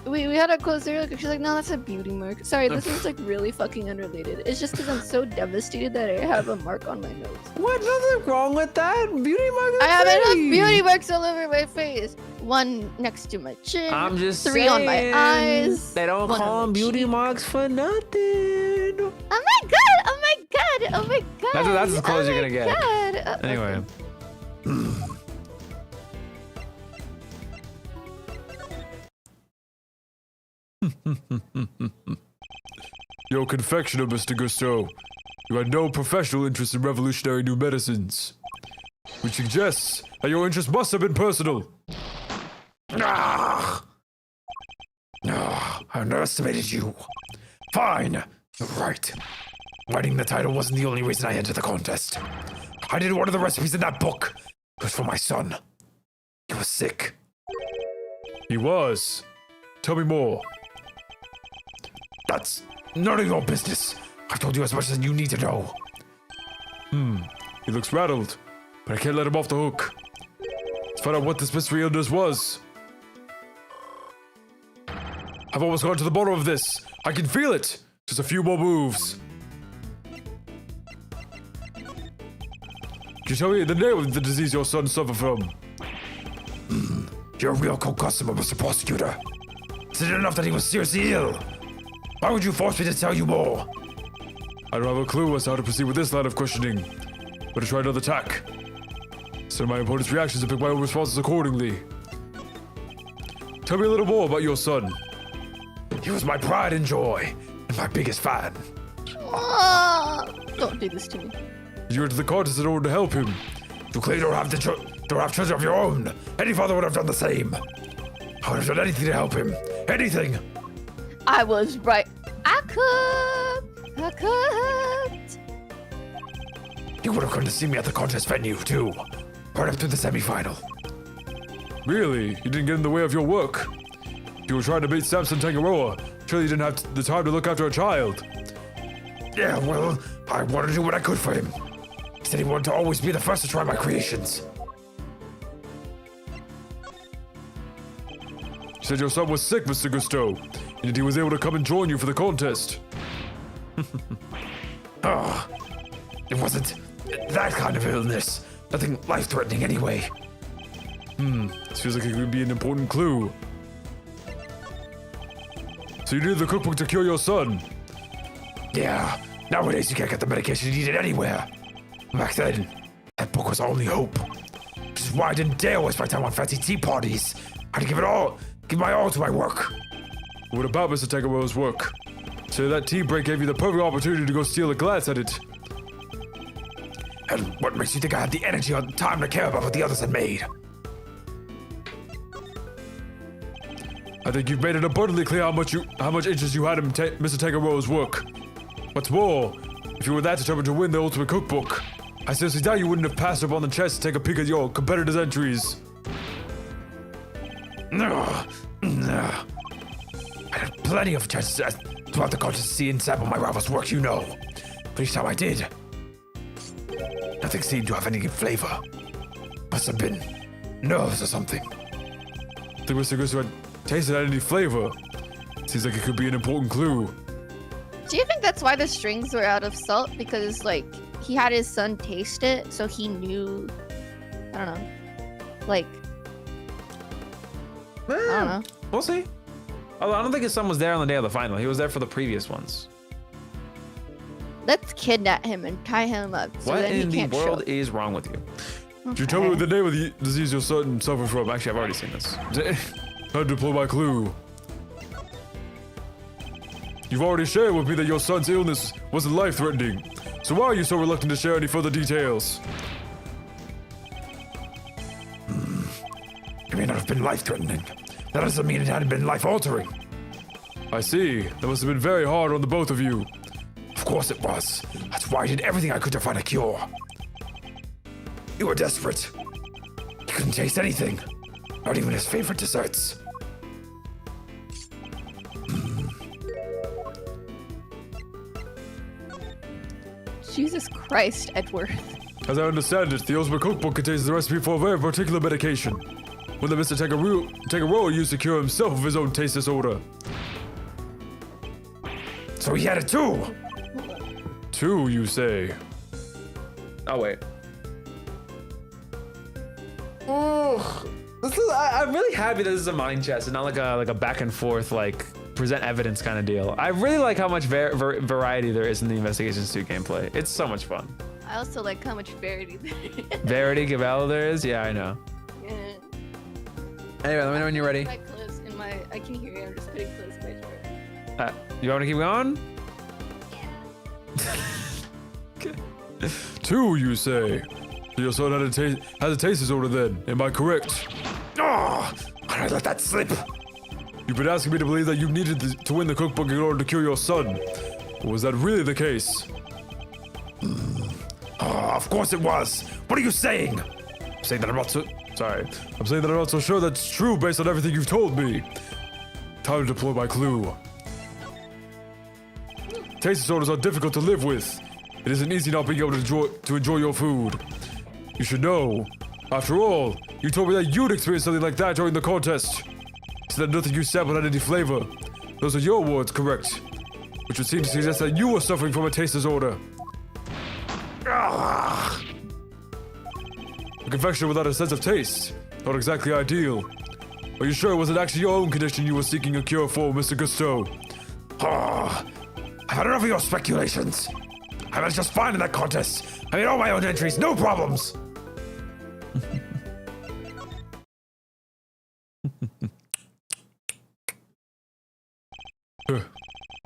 we had a close earlier. She's like, no, that's a beauty mark. Sorry, this is like really fucking unrelated. It's just because I'm so devastated that I have a mark on my nose. What? Nothing wrong with that. Beauty marks. I have enough beauty marks all over my face. One next to my chin. I'm just 3 saying, on my eyes. They don't one call on them my beauty cheek. marks for nothing. Oh my god! Oh my god! Oh my god! That's as close oh you're gonna get. God. Anyway. Your confectioner, Mr. Gusteau. You had no professional interest in revolutionary new medicines, which suggests that your interest must have been personal. Ah! Ah, I underestimated you. Fine. You're right. Writing the title wasn't the only reason I entered the contest. I did one of the recipes in that book. It was for my son. He was sick. He was. Tell me more. That's none of your business. I've told you as much as you need to know. He looks rattled, but I can't let him off the hook. Let's find out what this mystery illness was. I've almost gone to the bottom of this. I can feel it. Just a few more moves. Can you tell me the name of the disease your son suffered from? You're a real cold customer, Mr. Prosecutor. Is it enough that he was seriously ill? Why would you force me to tell you more? I don't have a clue as to how to proceed with this line of questioning, but to try another tack. Send my opponent's reactions and pick my own responses accordingly. Tell me a little more about your son. He was my pride and joy, and my biggest fan. Ah, don't do this to me. You entered the contest in order to help him. You clearly don't have children of your own. Any father would have done the same. I would have done anything to help him. Anything. I was right. I could. You would have come to see me at the contest venue, too. Right up to the semifinal. Really? You didn't get in the way of your work? You were trying to beat Samson Tangaroa. Surely you didn't have the time to look after a child. Yeah, well, I wanted to do what I could for him. He said he wanted to always be the first to try my creations. You said your son was sick, Mr. Gusteau, and yet he was able to come and join you for the contest. It wasn't that kind of illness. Nothing life-threatening anyway. This feels like it could be an important clue. So you needed the cookbook to cure your son? Yeah, nowadays you can't get the medication you needed anywhere. Back then, that book was our only hope. Which is why I didn't dare waste my time on fancy tea parties. I had to give my all to my work. What about Mr. Tangaroa's work? So that tea break gave you the perfect opportunity to go steal a glance at it. And what makes you think I had the energy or time to care about what the others had made? I think you've made it abundantly clear how much interest you had in Mr. Tangaroa's work. What's more, if you were that determined to win the ultimate cookbook, I seriously doubt you wouldn't have passed up on the chance to take a peek at your competitors' entries. No. I had plenty of chances throughout the contest to see and sample my rival's work, you know. But each time I did, nothing seemed to have any flavor. Must have been nerves or something. I think Mr. Gusteau had tasted any flavor. Seems like it could be an important clue. Do you think that's why the strings were out of salt? Because like he had his son taste it, so he knew. I don't know. Like I don't know. We'll see. Although I don't think his son was there on the day of the final. He was there for the previous ones. Let's kidnap him and tie him up so What that he in the can't world show. is wrong with you? Could you tell me the name of the disease your son suffered from? Actually, I've already seen this. How to deploy my clue. You've already shared with me that your son's illness wasn't life-threatening. So why are you so reluctant to share any further details? It may not have been life-threatening. That doesn't mean it hadn't been life-altering. I see. That must have been very hard on the both of you. Of course it was. That's why I did everything I could to find a cure. You were desperate. You couldn't taste anything. Not even his favorite desserts. Jesus Christ, Edgeworth. As I understand it, the Ultimate Cookbook contains the recipe for a very particular medication, one that Mr. Tangaroa used to cure himself of his own taste disorder. So he had it too. 2, you say? Oh wait. I'm really happy that this is a mind chess and not like a back and forth like present evidence kind of deal. I really like how much variety there is in the Investigations 2 gameplay. It's so much fun. I also like how much variety there is. Verity Gavel there is? Yeah, I know. Yeah. Anyway, let me know when you're ready. Quite close in my, I can hear you. I'm just putting close my chair. You want to keep going? 2, you say? So your son has a taste disorder then, am I correct? Oh, how did I let that slip? You've been asking me to believe that you needed to win the cookbook in order to cure your son. But was that really the case? Oh, of course it was. What are you saying? I'm saying that I'm not so sure that's true based on everything you've told me. Time to deploy my clue. Taste disorders are difficult to live with. It isn't easy not being able to enjoy your food. You should know. After all, you told me that you'd experienced something like that during the contest. So that nothing you sampled had any flavor. Those are your words, correct? Which would seem to suggest that you were suffering from a taste disorder. Ah. A confection without a sense of taste. Not exactly ideal. Are you sure it wasn't actually your own condition you were seeking a cure for, Mr. Gusteau? Oh, I've had enough of your speculations. I was just fine in that contest. I made all my own entries, no problems.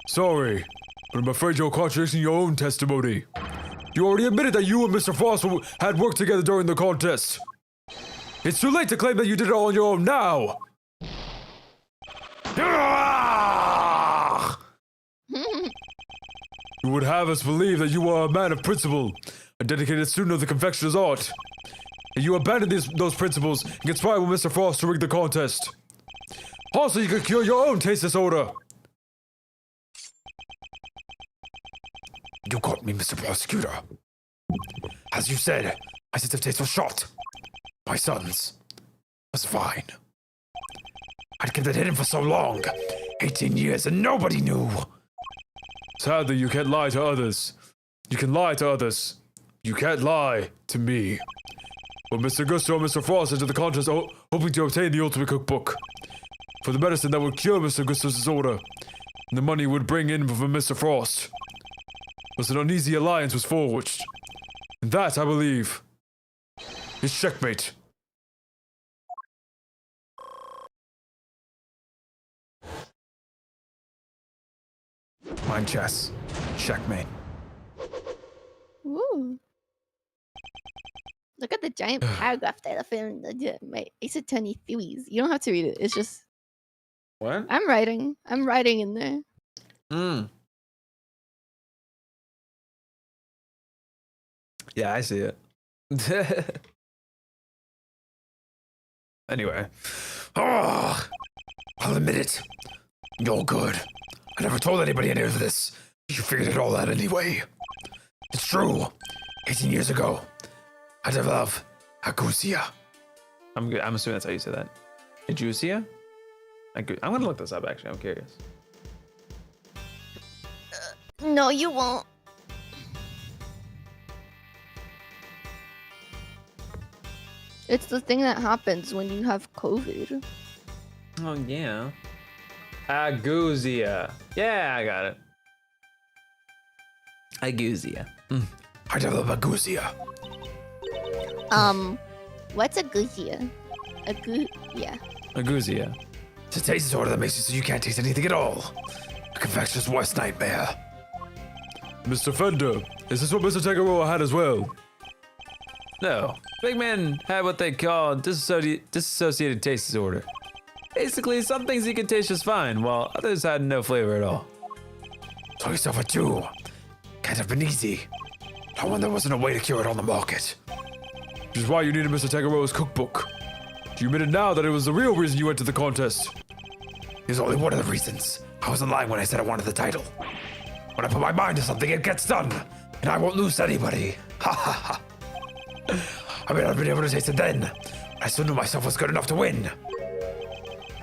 Sorry, but I'm afraid you're contradicting your own testimony. You already admitted that you and Mr. Frost had worked together during the contest. It's too late to claim that you did it all on your own now. Ah! You would have us believe that you are a man of principle, a dedicated student of the confectioner's art. And you abandoned those principles and conspired with Mr. Frost to rig the contest. Also, you could cure your own taste disorder. You caught me, Mr. Prosecutor. As you said, my sense of taste was shot. My son's was fine. I'd kept it hidden for so long, 18 years, and nobody knew. Sadly, you can't lie to others. You can lie to others. You can't lie to me. But Mr. Gusto and Mr. Frost entered the contest hoping to obtain the Ultimate Cookbook for the medicine that would cure Mr. Gusto's disorder, and the money would bring in from Mr. Frost. Thus an uneasy alliance was forged. And that, I believe, is checkmate. Mind chess. Checkmate. Ooh. Look at the giant paragraph that I found in my Ace Attorney theories. You don't have to read it. It's just What? I'm writing in there. Yeah, I see it. Anyway. Oh, I'll admit it. You're good. I never told anybody any of this. You figured it all out anyway. It's true. 18 years ago, I developed Agusia. I'm assuming that's how you say that. Ajusia? I'm gonna look this up actually. I'm curious. No, you won't. It's the thing that happens when you have COVID. Oh yeah. Aguzia. Yeah, I got it. Aguzia. I developed Agusia. What's a guzia? Yeah. Aguzia. It's a taste disorder that makes you so you can't taste anything at all. A confectioner's worst nightmare. Mr. Fender, is this what Mr. Tangaroa had as well? No. Big Man had what they call dissociated taste disorder. Basically, some things he could taste just fine, while others had no flavor at all. So you suffered too. Can't have been easy. No wonder there wasn't a way to cure it on the market. Which is why you needed Mr. Tangaroa's cookbook. You admitted now that it was the real reason you entered the contest. There's only one of the reasons. I wasn't lying when I said I wanted the title. When I put my mind to something, it gets done. and I won't lose to anybody. Ha ha ha. I may not have been able to taste it then. I still knew myself was good enough to win.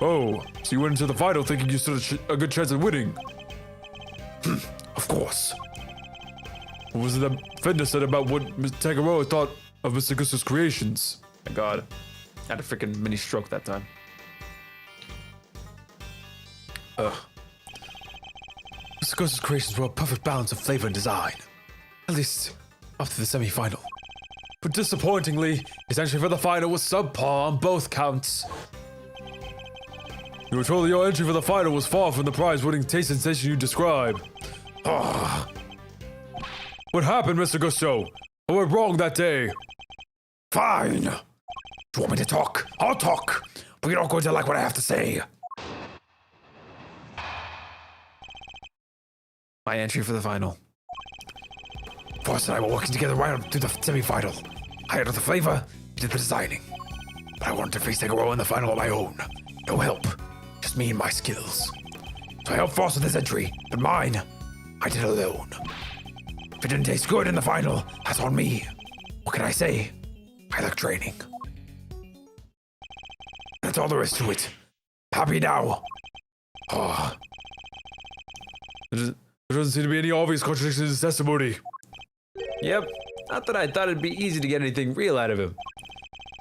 Oh, so you went into the final thinking you stood a good chance at winning? Of course. What was it that Fender said about what Mr. Tangaroa thought of Mr. Gusto's creations? My God. Had a freaking mini stroke that time. Mr. Gusto's creations were a perfect balance of flavor and design. At least, up to the semi-final. But disappointingly, his entry for the final was subpar on both counts. You were told that your entry for the final was far from the prize-winning taste sensation you describe. What happened, Mr. Gusto? What went wrong that day? Fine. Do you want me to talk? I'll talk. But you're not going to like what I have to say. My entry for the final. Forrest and I were working together right up to the semi-final. I had the flavor, he did the designing. But I wanted to face Tangaroa in the final on my own. No help. Just me and my skills. So I helped Frost with his entry, but mine, I did alone. If it didn't taste good in the final, that's on me. What can I say? I like training. That's all there is to it. Happy now. Oh, There doesn't seem to be any obvious contradiction in his testimony. Yep. Not that I thought it'd be easy to get anything real out of him.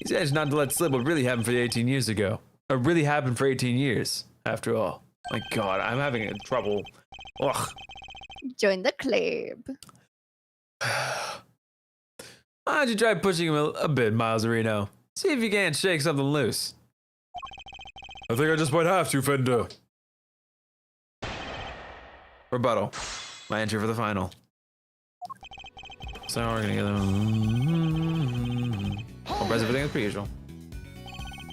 He's managed not to let slip what really happened for 18 years ago. Or really happened for 18 years, after all. My God, I'm having trouble. Ugh. Join the club. Why don't you try pushing him a bit, Miles Reno? See if you can't shake something loose. I think I just might have to, Fender. Rebuttal. My entry for the final. So we're gonna get I'll press everything as per usual.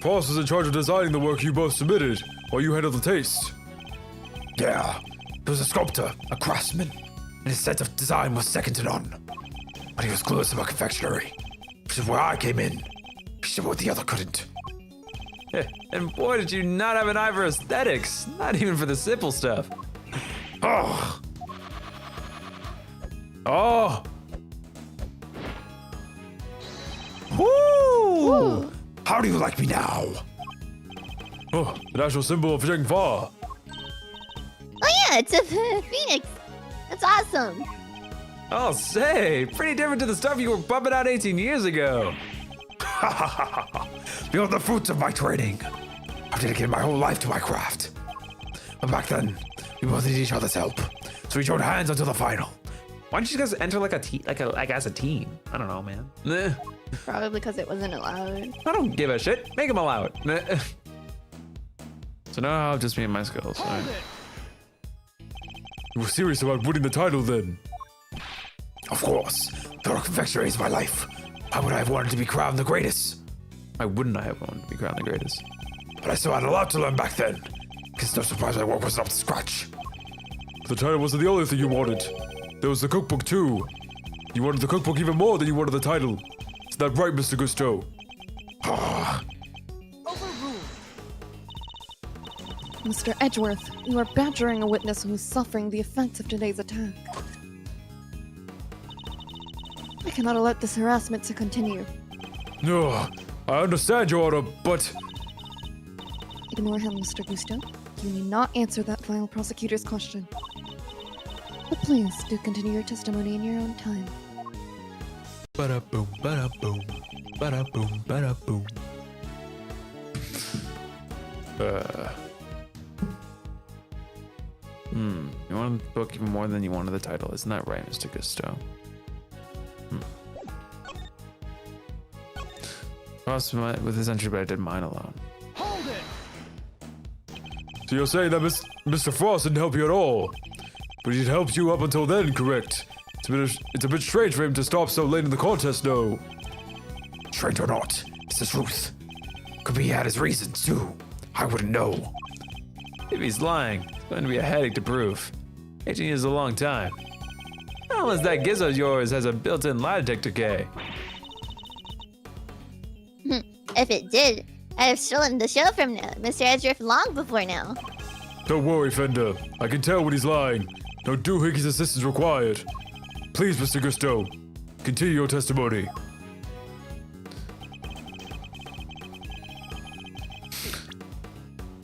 Frost was in charge of designing the work you both submitted, while you handled the taste. yeah. He was a sculptor, a craftsman, and his sense of design was second to none. But he was clueless about confectionery, which is where I came in. He did what the other couldn't. And boy, did you not have an eye for aesthetics. Not even for the simple stuff. Oh, Oh! Woo! how do you like me now? Oh, the national symbol of Zheng Fa. Oh yeah, it's a phoenix. That's awesome. I'll say, pretty different to the stuff you were bumping out 18 years ago. Behold the fruits of my training. I've dedicated my whole life to my craft. But back then, we both needed each other's help, so we joined hands until the final. Why don't you guys enter like as a team? I don't know, man. Nah, Probably because it wasn't allowed. I don't give a shit. Make them allow it. Nah. So now I'll just me and my skills. All right. You were serious about winning the title then? Of course, the confectionery is my life. Why would I have wanted to be crowned the greatest? Why wouldn't I have wanted to be crowned the greatest? But I still had a lot to learn back then. It's no surprise my work wasn't up to scratch. The title wasn't the only thing you wanted. There was the cookbook too. You wanted the cookbook even more than you wanted the title. Is that right, Mr. Gusto? Mr. Edgeworth, you are badgering a witness who is suffering the effects of today's attack. I cannot allow this harassment to continue. No, I understand, Your Honor, but... Ignore him, Mr. Gusto. You need not answer that vile prosecutor's question. But please do continue your testimony in your own time. Ba-da-boom, ba-da-boom, ba-da-boom, ba-da-boom. You wanted the book even more than you wanted the title. Isn't that right, Mr. Gusto? Lost with his entry, but I did mine alone. So you're saying that Mr. Frost didn't help you at all? But he'd helped you up until then, correct? It's a bit strange for him to stop so late in the contest, though. Strange or not, it's the truth. Could be he had his reasons too. I wouldn't know. If he's lying, it's going to be a headache to prove. 18 years is a long time. Not unless that gizmo of yours has a built-in lie detector key. If it did, I'd have stolen the show from Mr. Edgeworth long before now. Don't worry, Fender. I can tell when he's lying. No doohickeys assistance required. Please, Mr. Gusteau, continue your testimony.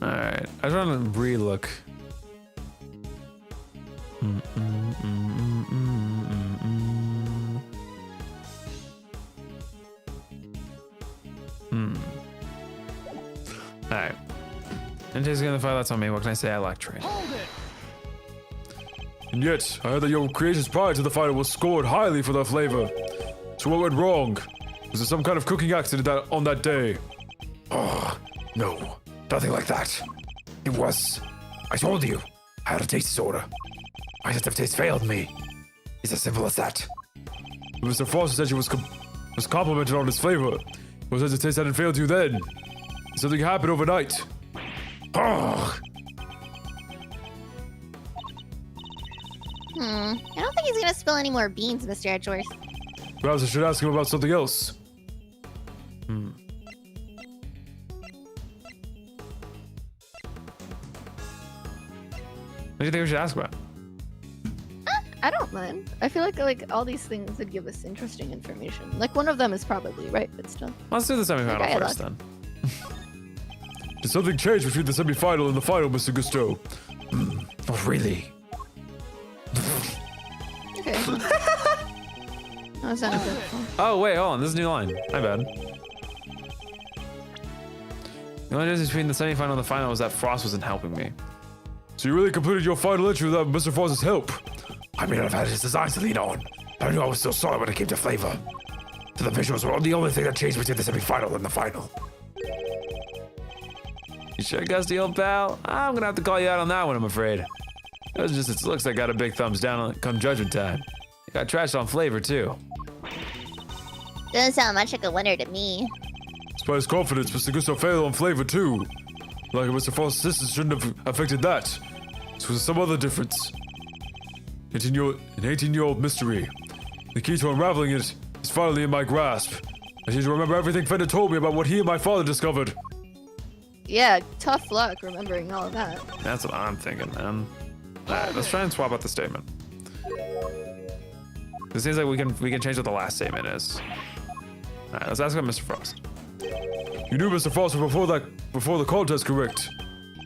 Alright, I just want to re-look. Alright. NJ's gonna file that's on me. What can I say? I lack training. And yet, I heard that your creations prior to the final was scored highly for their flavor. So what went wrong? Was there some kind of cooking accident on that day? Oh, no. Nothing like that. It was... I told you. I had a taste disorder. My sense of taste failed me. It's as simple as that. Mr. Frost said she was complimented on its flavor. Was that the taste hadn't failed you then? Something happened overnight. Oh, I don't think he's gonna spill any more beans, Mr. Edgeworth. Perhaps I should ask him about something else. What do you think we should ask about? I don't mind. I feel like all these things would give us interesting information. Like one of them is probably right, but still. Let's do the semifinal Okay, first then. Did something change between the semifinal and the final, Mr. Gusteau? not really. Okay. That was uneventful. Oh, wait, hold on. This is a new line. My bad. The only difference between the semifinal and the final was that Frost wasn't helping me. So you really completed your final entry without Mr. Frost's help? I may not have had his designs to lean on, but I knew I was still solid when it came to flavor. So the visuals were the only thing that changed between the semi-final and the final. You sure, Gusty, old pal? I'm gonna have to call you out on that one, I'm afraid. It was just its looks that got a big thumbs down on come judgment time. You got trashed on flavor, too. Doesn't sound much like a winner to me. Despite his confidence, Mr. Gusteau failed on flavor too. Like Mr. Frost's assistance shouldn't have affected that. This was some other difference. An 18-year-old mystery. The key to unraveling it is finally in my grasp. I need to remember everything Fender told me about what he and my father discovered. Yeah, tough luck remembering all of that. That's what I'm thinking, man. Alright, let's try and swap out the statement. It seems like we can change what the last statement is. Alright, let's ask about Mr. Frost. You knew Mr. Frost before the contest, correct?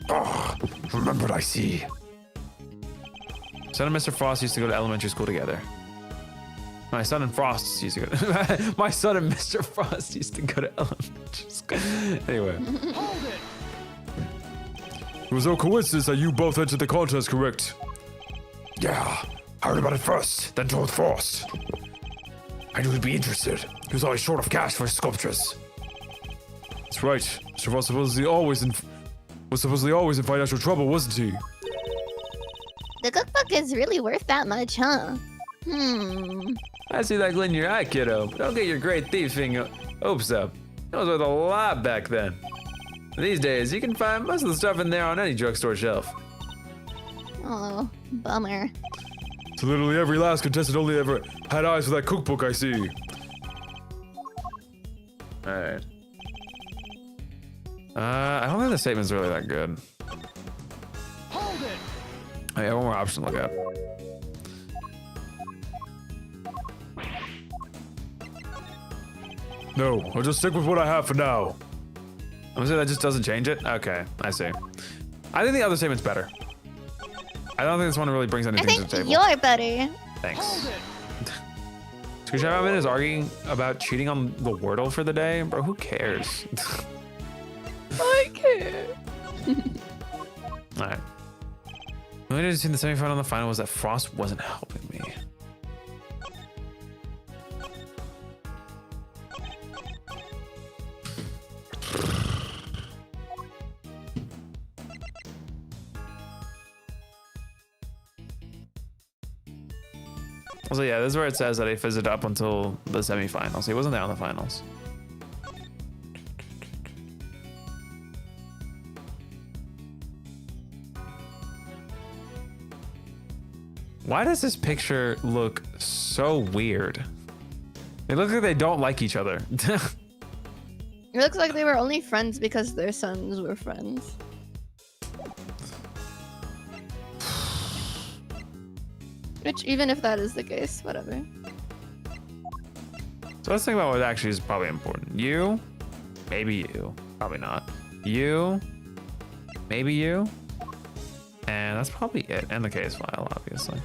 Oh, remembered I see. Son and Mr. Frost used to go to elementary school together. My son and Frost used to go. My son and Mr. Frost used to go to elementary school. Anyway. It was no coincidence that you both entered the contest, correct? Yeah, I heard about it first, then told Frost. I knew he'd be interested. He was always short of cash for his sculptures. That's right. Mr. Frost was supposedly always in financial trouble, wasn't he? The cookbook is really worth that much, huh? I see that glint in your eye, kiddo. But don't get your great thieving hopes up. It was worth a lot back then. These days, you can find most of the stuff in there on any drugstore shelf. Oh, bummer. So literally every last contestant only ever had eyes for that cookbook, I see. Alright. I don't think the statement's really that good. Hold it! Oh yeah, one more option to look at. No, I'll just stick with what I have for now. I'm gonna say that just doesn't change it? Okay, I see. I think the other statement's better. I don't think this one really brings I anything to think the table. you're better. Thanks. Screenshot is arguing about cheating on the Wordle for the day? Bro, who cares? I care. Alright. The only difference between the semifinal and the final was that Frost wasn't helping me. Also, yeah, this is where it says that he fizzed up until the semifinals. He wasn't there on the finals. Why does this picture look so weird? They look like they don't like each other. It looks like they were only friends because their sons were friends. Which, even if that is the case, whatever. So let's think about what actually is probably important. You, maybe you, probably not. You, maybe you, and that's probably it. And the case file, obviously.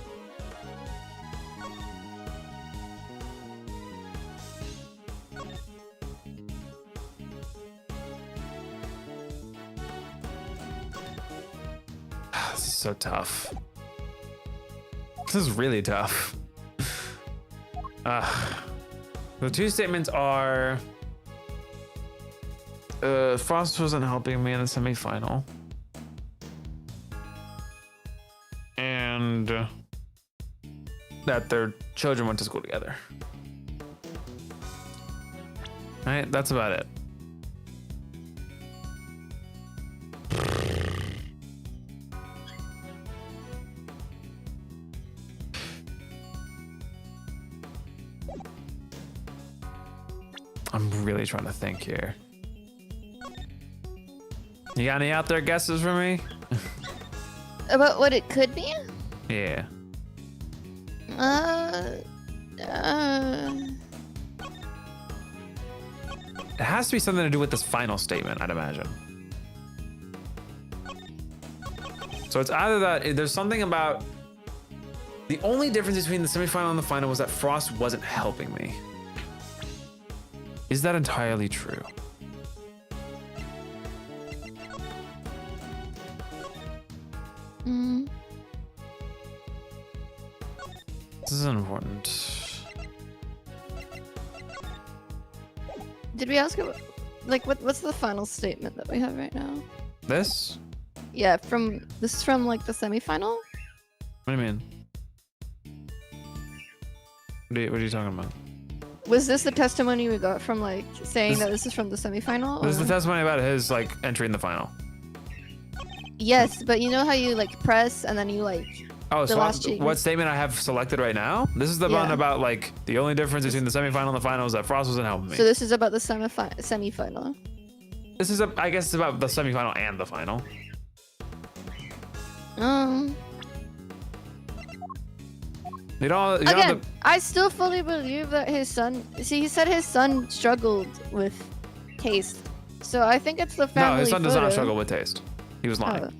This is so tough. This is really tough. The two statements are Frost wasn't helping me in the semifinal. And that their children went to school together. Right, that's about it. I'm really trying to think here. You got any out there guesses for me? About what it could be? Yeah. It has to be something to do with this final statement, I'd imagine. So it's either that there's something about the only difference between the semifinal and the final was that Frost wasn't helping me. Is that entirely true? This is important. Did we ask about, like, what's the final statement that we have right now? This? Yeah, this is from like the semifinal? What do you mean? What are you talking about? Was this the testimony we got from like saying that this is from the semifinal? This is the or- testimony about his like entry in the final. Yes, but you know how you like press and then you like Oh, the so last cheat. what statement I have selected right now? This is the one Yeah. about like the only difference between the semifinal and the final is that Frost wasn't helping me. So this is about the semifinal. This is I guess it's about the semifinal and the final. You don't Again, have to, I still fully believe that his son. See, he said his son struggled with taste, so I think it's the family. no, his son does photo. not struggle with taste. He was lying.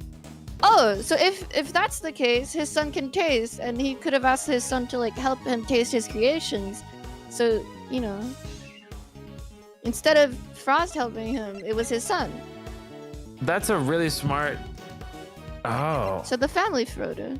Oh, so if that's the case, his son can taste, and he could have asked his son to like help him taste his creations. So you know, instead of Frost helping him, it was his son. That's a really smart. Oh. So the family photo.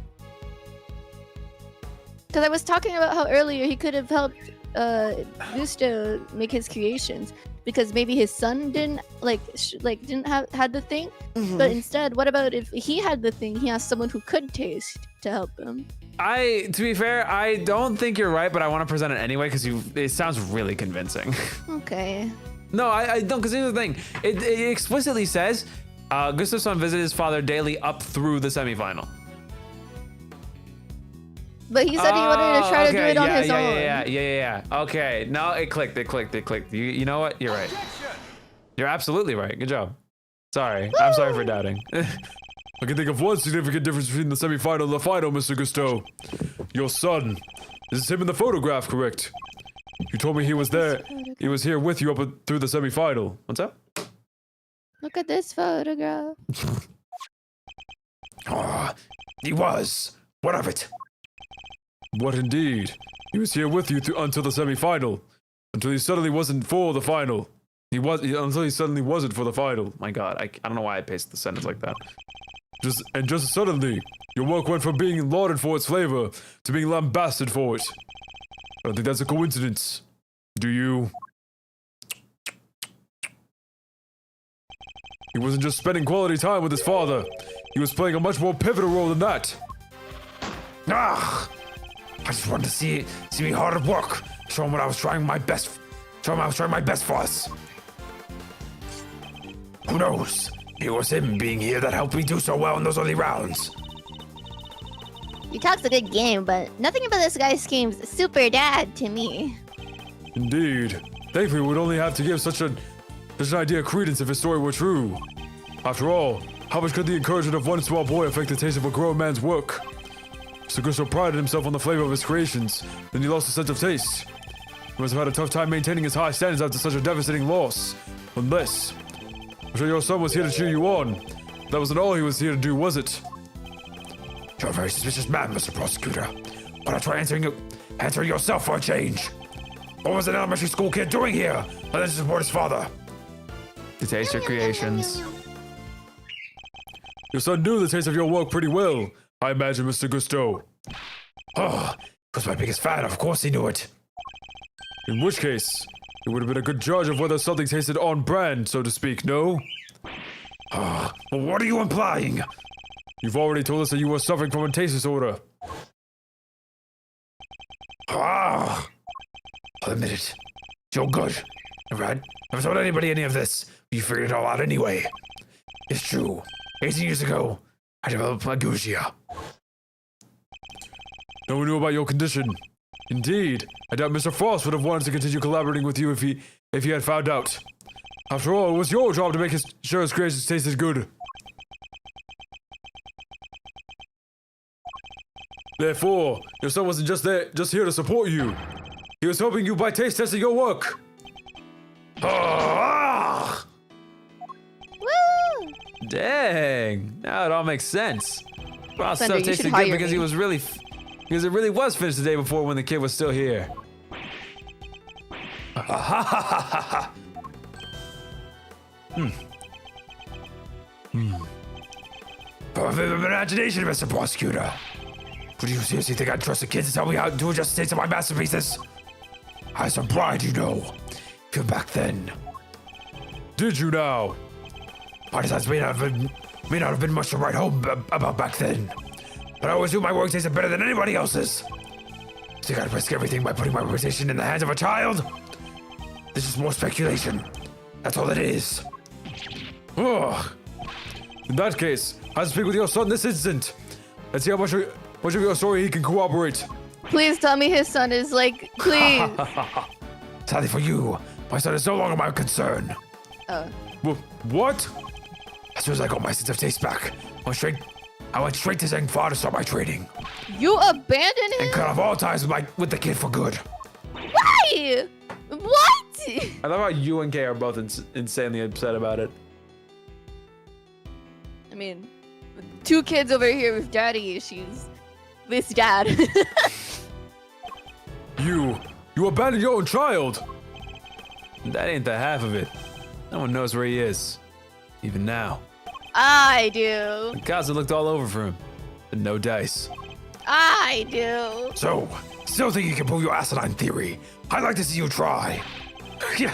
Because I was talking about how earlier he could have helped Gusto make his creations because maybe his son didn't didn't have had the thing, but instead, what about if he had the thing? He has someone who could taste to help him. To be fair, I don't think you're right, but I want to present it anyway because it sounds really convincing. Okay. No, I don't, because here's the thing. It explicitly says Gusto's son visited his father daily up through the semifinal. But he said he wanted to try to do it on his own. Yeah. Okay, no, it clicked. You know what? You're right. You're absolutely right. Good job. Sorry. I'm sorry for doubting. I can think of one significant difference between the semifinal and the final, Mr. Gusto. Your son. This is him in the photograph, correct? You told me he was there. He was here with you up through the semifinal. What's up? Look at this photograph. Ah, he was. What of it? What indeed? He was here with you until the semifinal. Until he suddenly wasn't for the final. Until he suddenly wasn't for the final. My God, I don't know why I pasted the sentence like that. Just suddenly, your work went from being lauded for its flavor to being lambasted for it. I don't think that's a coincidence. Do you? He wasn't just spending quality time with his father. He was playing a much more pivotal role than that. Ah, I just wanted to see me hard at work. Show him what I was trying my best. Show him I was trying my best for us. Who knows? It was him being here that helped me do so well in those early rounds. He talks a good game, but nothing about this guy screams super dad to me. Indeed. Thankfully, we would only have to give such an idea credence if his story were true. After all, how much could the encouragement of one small boy affect the taste of a grown man's work? Mr. Gusto prided himself on the flavor of his creations, then he lost a sense of taste. He must have had a tough time maintaining his high standards after such a devastating loss. Unless, I'm sure your son was here to cheer you on. That wasn't all he was here to do, was it? You're a very suspicious man, Mr. Prosecutor. Why not try answering yourself for a change? What was an elementary school kid doing here other than to support his father? To taste your creations. Your son knew the taste of your work pretty well, I imagine, Mr. Gusto. Oh, he was my biggest fan. Of course he knew it. In which case, it would have been a good judge of whether something tasted on brand, so to speak, no? Well, what are you implying? You've already told us that you were suffering from a taste disorder. I'll admit it. You're good. Never told anybody any of this. You figured it all out anyway. It's true. 18 years ago, I developed magousia. No one knew about your condition. Indeed, I doubt Mr. Frost would have wanted to continue collaborating with you if he had found out. After all, it was your job to make sure his creations tasted good. Therefore, your son wasn't just here to support you. He was helping you by taste testing your work. Woo! Dang. Now it all makes sense. Raw Thunder, stuff you should tasted hire good because me. it really was finished the day before when the kid was still here. Power of imagination, Mr. Prosecutor. Would you seriously think I'd trust the kids to tell me how to adjust the taste of my masterpieces? I was some pride, you know. Even back then. Did you now? My designs may not have been much to write home about back then. But I always knew my work tasted better than anybody else's. Think I'd risk everything by putting my reputation in the hands of a child? This is more speculation. That's all it is. Ugh. In that case, I'll speak with your son this instant. Let's see how much of your story he can corroborate. Please tell me his son is like, please. Sadly for you, my son is no longer my concern. What? As soon as I got my sense of taste back, I went straight to Zengfa to start my training. You abandoned him? And cut off all ties with the kid for good. Why? What? I love how you and Kay are both insanely upset about it. I mean, 2 kids over here with daddy issues. This dad. You abandoned your own child. That ain't the half of it. No one knows where he is. Even now. I do. Kaza looked all over for him. But no dice. I do. So, still think you can prove your asinine theory? I'd like to see you try. You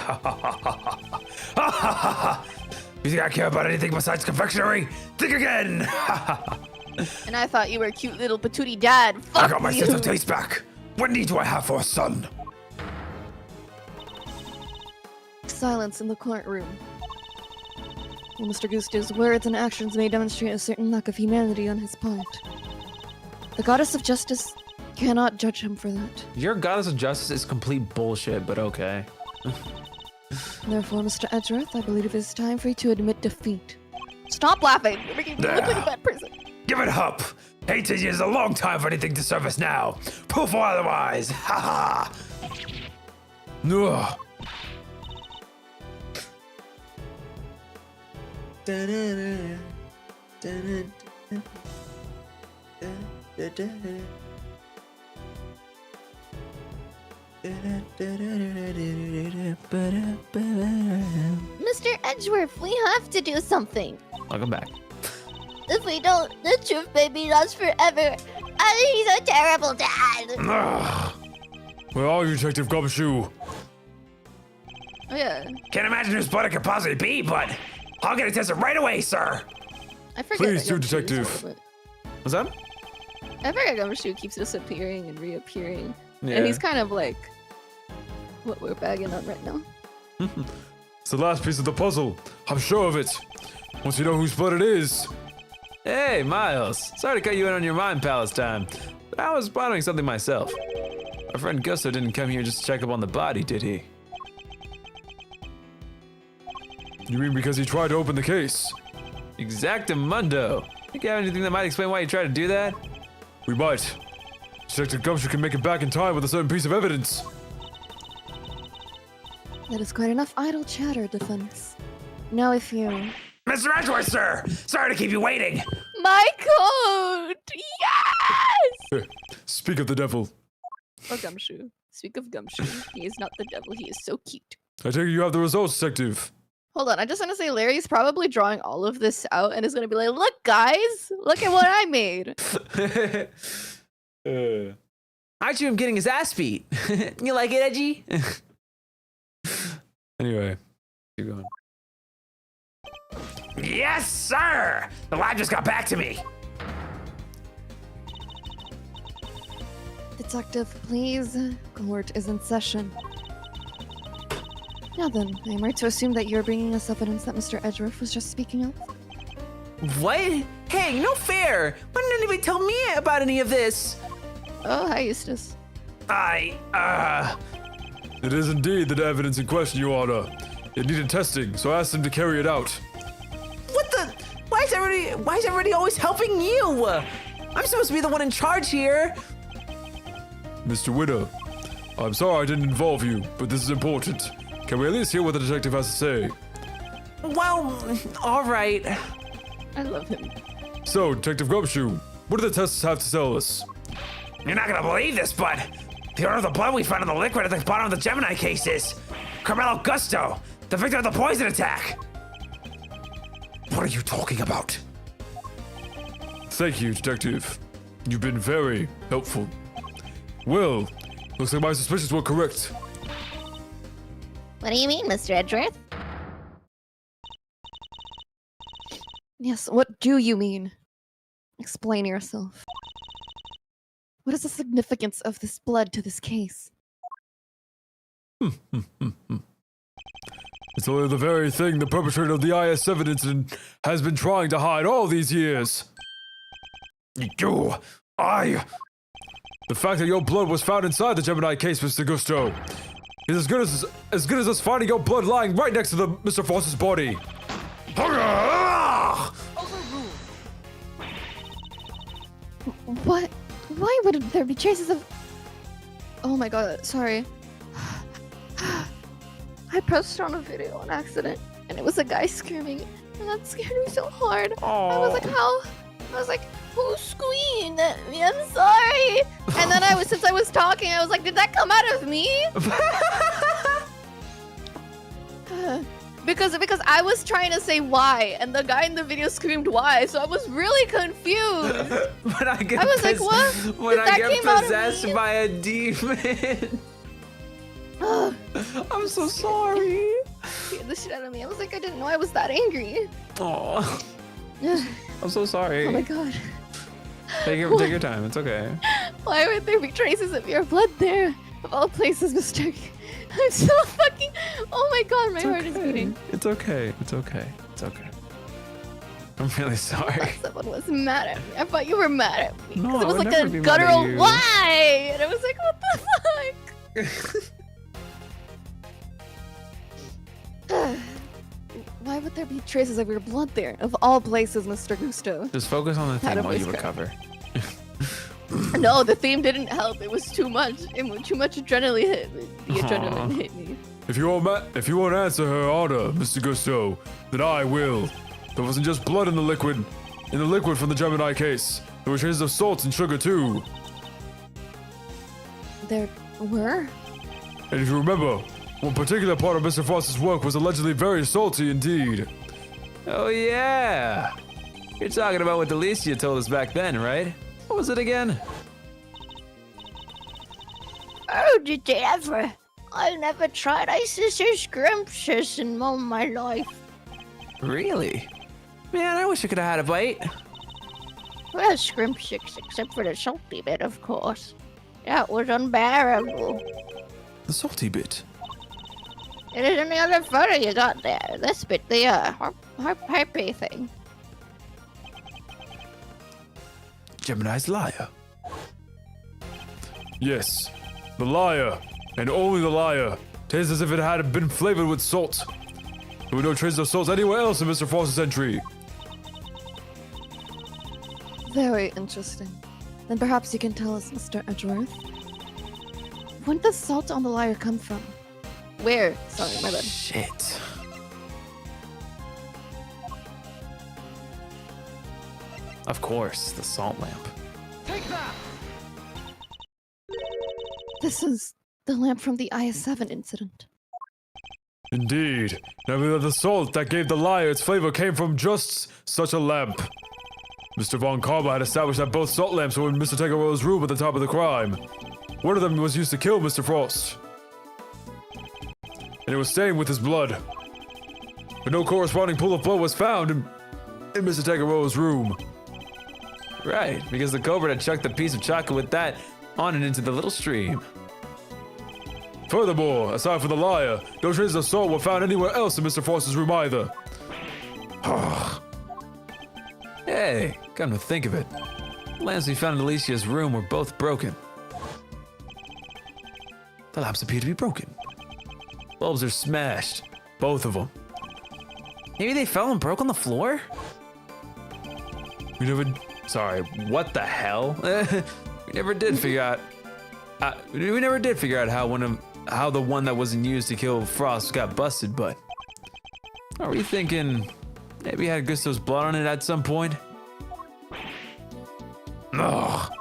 think I care about anything besides confectionery? Think again! And I thought you were a cute little patootie dad. Fuck I got my you. sense of taste back. What need do I have for a son? Silence in the courtroom. Well, Mr. Gusto's words and actions may demonstrate a certain lack of humanity on his part. The goddess of justice cannot judge him for that. Your goddess of justice is complete bullshit, but okay. Therefore, Mr. Edgeworth, I believe it is time for you to admit defeat. Stop laughing. You're making me look like a bad person. Give it up! 18 years is a long time for anything to serve us now. Proof or otherwise. Ha ha! Ugh. Mr. Edgeworth, we have to do something. Welcome back. If we don't, the truth may be lost forever. He's a terrible dad. Ugh. Where are you, Detective Gumshoe? Oh, yeah. Can't imagine whose blood it could possibly be, but I'll get it tested right away, sir. I forget. Please that do, Gumshoe is detective. relevant. What's that? I forget Gumshoe keeps disappearing and reappearing. Yeah. And he's kind of like what we're bagging on right now. It's the last piece of the puzzle. I'm sure of it. Once you know whose blood it is. Hey, Miles. Sorry to cut you in on your mind palace time, but I was pondering something myself. Our friend Gusto didn't come here just to check up on the body, did he? You mean because he tried to open the case? Exactamundo. Think you have anything that might explain why you tried to do that? We might. Detective Gumshoe can make it back in time with a certain piece of evidence. That is quite enough idle chatter, defense. Now if you... Mr. Edgeworth, sir! Sorry to keep you waiting. My coat! Yes! Here, speak of the devil. Oh, Gumshoe. Speak of Gumshoe. He is not the devil. He is so cute. I take it you have the results, Detective. Hold on. I just want to say Larry's probably drawing all of this out and is going to be like, look, guys. Look at what I made. Aren't you him getting his ass beat? You like it, Edgy? Anyway, keep going. Yes, sir! The lab just got back to me. Detective, please. Court is in session. Now then, I am right to assume that you're bringing us evidence that Mr. Edgeworth was just speaking of? What? Hey, no fair! Why didn't anybody tell me about any of this? Oh, hi, Eustace. It is indeed the evidence in question, Your Honor. It needed testing, so I asked him to carry it out. What the? Why is everybody always helping you? I'm supposed to be the one in charge here. Mr. Widow, I'm sorry I didn't involve you, but this is important. Can we at least hear what the detective has to say? Well, all right. I love him. So, Detective Gumshoe, what do the tests have to tell us? You're not gonna believe this, but the owner of the blood we found in the liquid at the bottom of the Gemini case is Carmelo Gusto, the victim of the poison attack. What are you talking about? Thank you, Detective. You've been very helpful. Well, looks like my suspicions were correct. What do you mean, Mr. Edgeworth? Yes, what do you mean? Explain yourself. What is the significance of this blood to this case? It's only the very thing the perpetrator of the IS-7 incident has been trying to hide all these years. The fact that your blood was found inside the Gemini case, Mr. Gusto, is as good as us finding your blood lying right next to the Mr. Foss's body. What? Why would there be traces of... Oh my god, sorry. I posted on a video on accident, and it was a guy screaming, and that scared me so hard. I was like, how? I was like, who screamed at me? I'm sorry. And then since I was talking, I was like, did that come out of me? Because I was trying to say why, and the guy in the video screamed why, so I was really confused. When I was like, what? When Did I that get came out of possessed me? by a demon. I'm so sorry. Scared the shit out of me. I was like, I didn't know I was that angry. Oh, I'm so sorry. Oh my god. Take your time. It's okay. Why would there be traces of your blood there? Of all places, Mr. I'm so fucking... Oh my god, my heart is beating. It's okay. It's okay. It's okay. I'm really sorry. Someone was mad at me. I thought you were mad at me. No, Because it was I would like never a be mad at guttural you. why! And I was like, what the fuck? Why would there be traces of your blood there? Of all places, Mr. Gusto. Just focus on the Had thing a while you voice crack. recover. No, the theme didn't help. It was too much. Too much adrenaline hit me. The adrenaline Aw. hit me. If you won't answer her order, Mr. Gusto, then I will. There wasn't just blood in the liquid. In the liquid from the Gemini case, there were traces of salt and sugar too. There were? And if you remember, one particular part of Mr. Frost's work was allegedly very salty indeed. Oh yeah. You're talking about what Delicia told us back then, right? What was it again? Oh, did they ever? I never tried ice so scrumptious in all my life. Really? Man, I wish I could have had a bite. Well, scrumptious, except for the salty bit, of course. That was unbearable. The salty bit. It isn't the other photo you got there. This bit, the happy thing. Gemini's liar. Yes, the liar, and only the liar, tastes as if it had been flavored with salt. There were no traces of salt anywhere else in Mr. Frost's entry. Very interesting. Then perhaps you can tell us, Mr. Edgeworth. When does salt on the lyre come from? Where? Sorry, my bad. Shit. Of course, the salt lamp. This is the lamp from the IS-7 incident. Indeed. Now we know the salt that gave the lyre its flavor came from just such a lamp. Mr. Von Karma had established that both salt lamps were in Mr. Tangaroa's room at the time of the crime. One of them was used to kill Mr. Frost. And it was stained with his blood. But no corresponding pool of blood was found in Mr. Tangaroa's room. Right, because the culprit had chucked a piece of chocolate with that on and into the little stream. Furthermore, aside from the lyre, no traces of salt were found anywhere else in Mr. Frost's room either. Hey, come to think of it, the lamps we found in Alicia's room were both broken. The lamps appear to be broken. Bulbs are smashed, both of them. Maybe they fell and broke on the floor? We never... Sorry, what the hell? We never did figure out. We never did figure out how the one that wasn't used to kill Frost got busted. But are we thinking maybe it had Gusto's blood on it at some point? Ugh.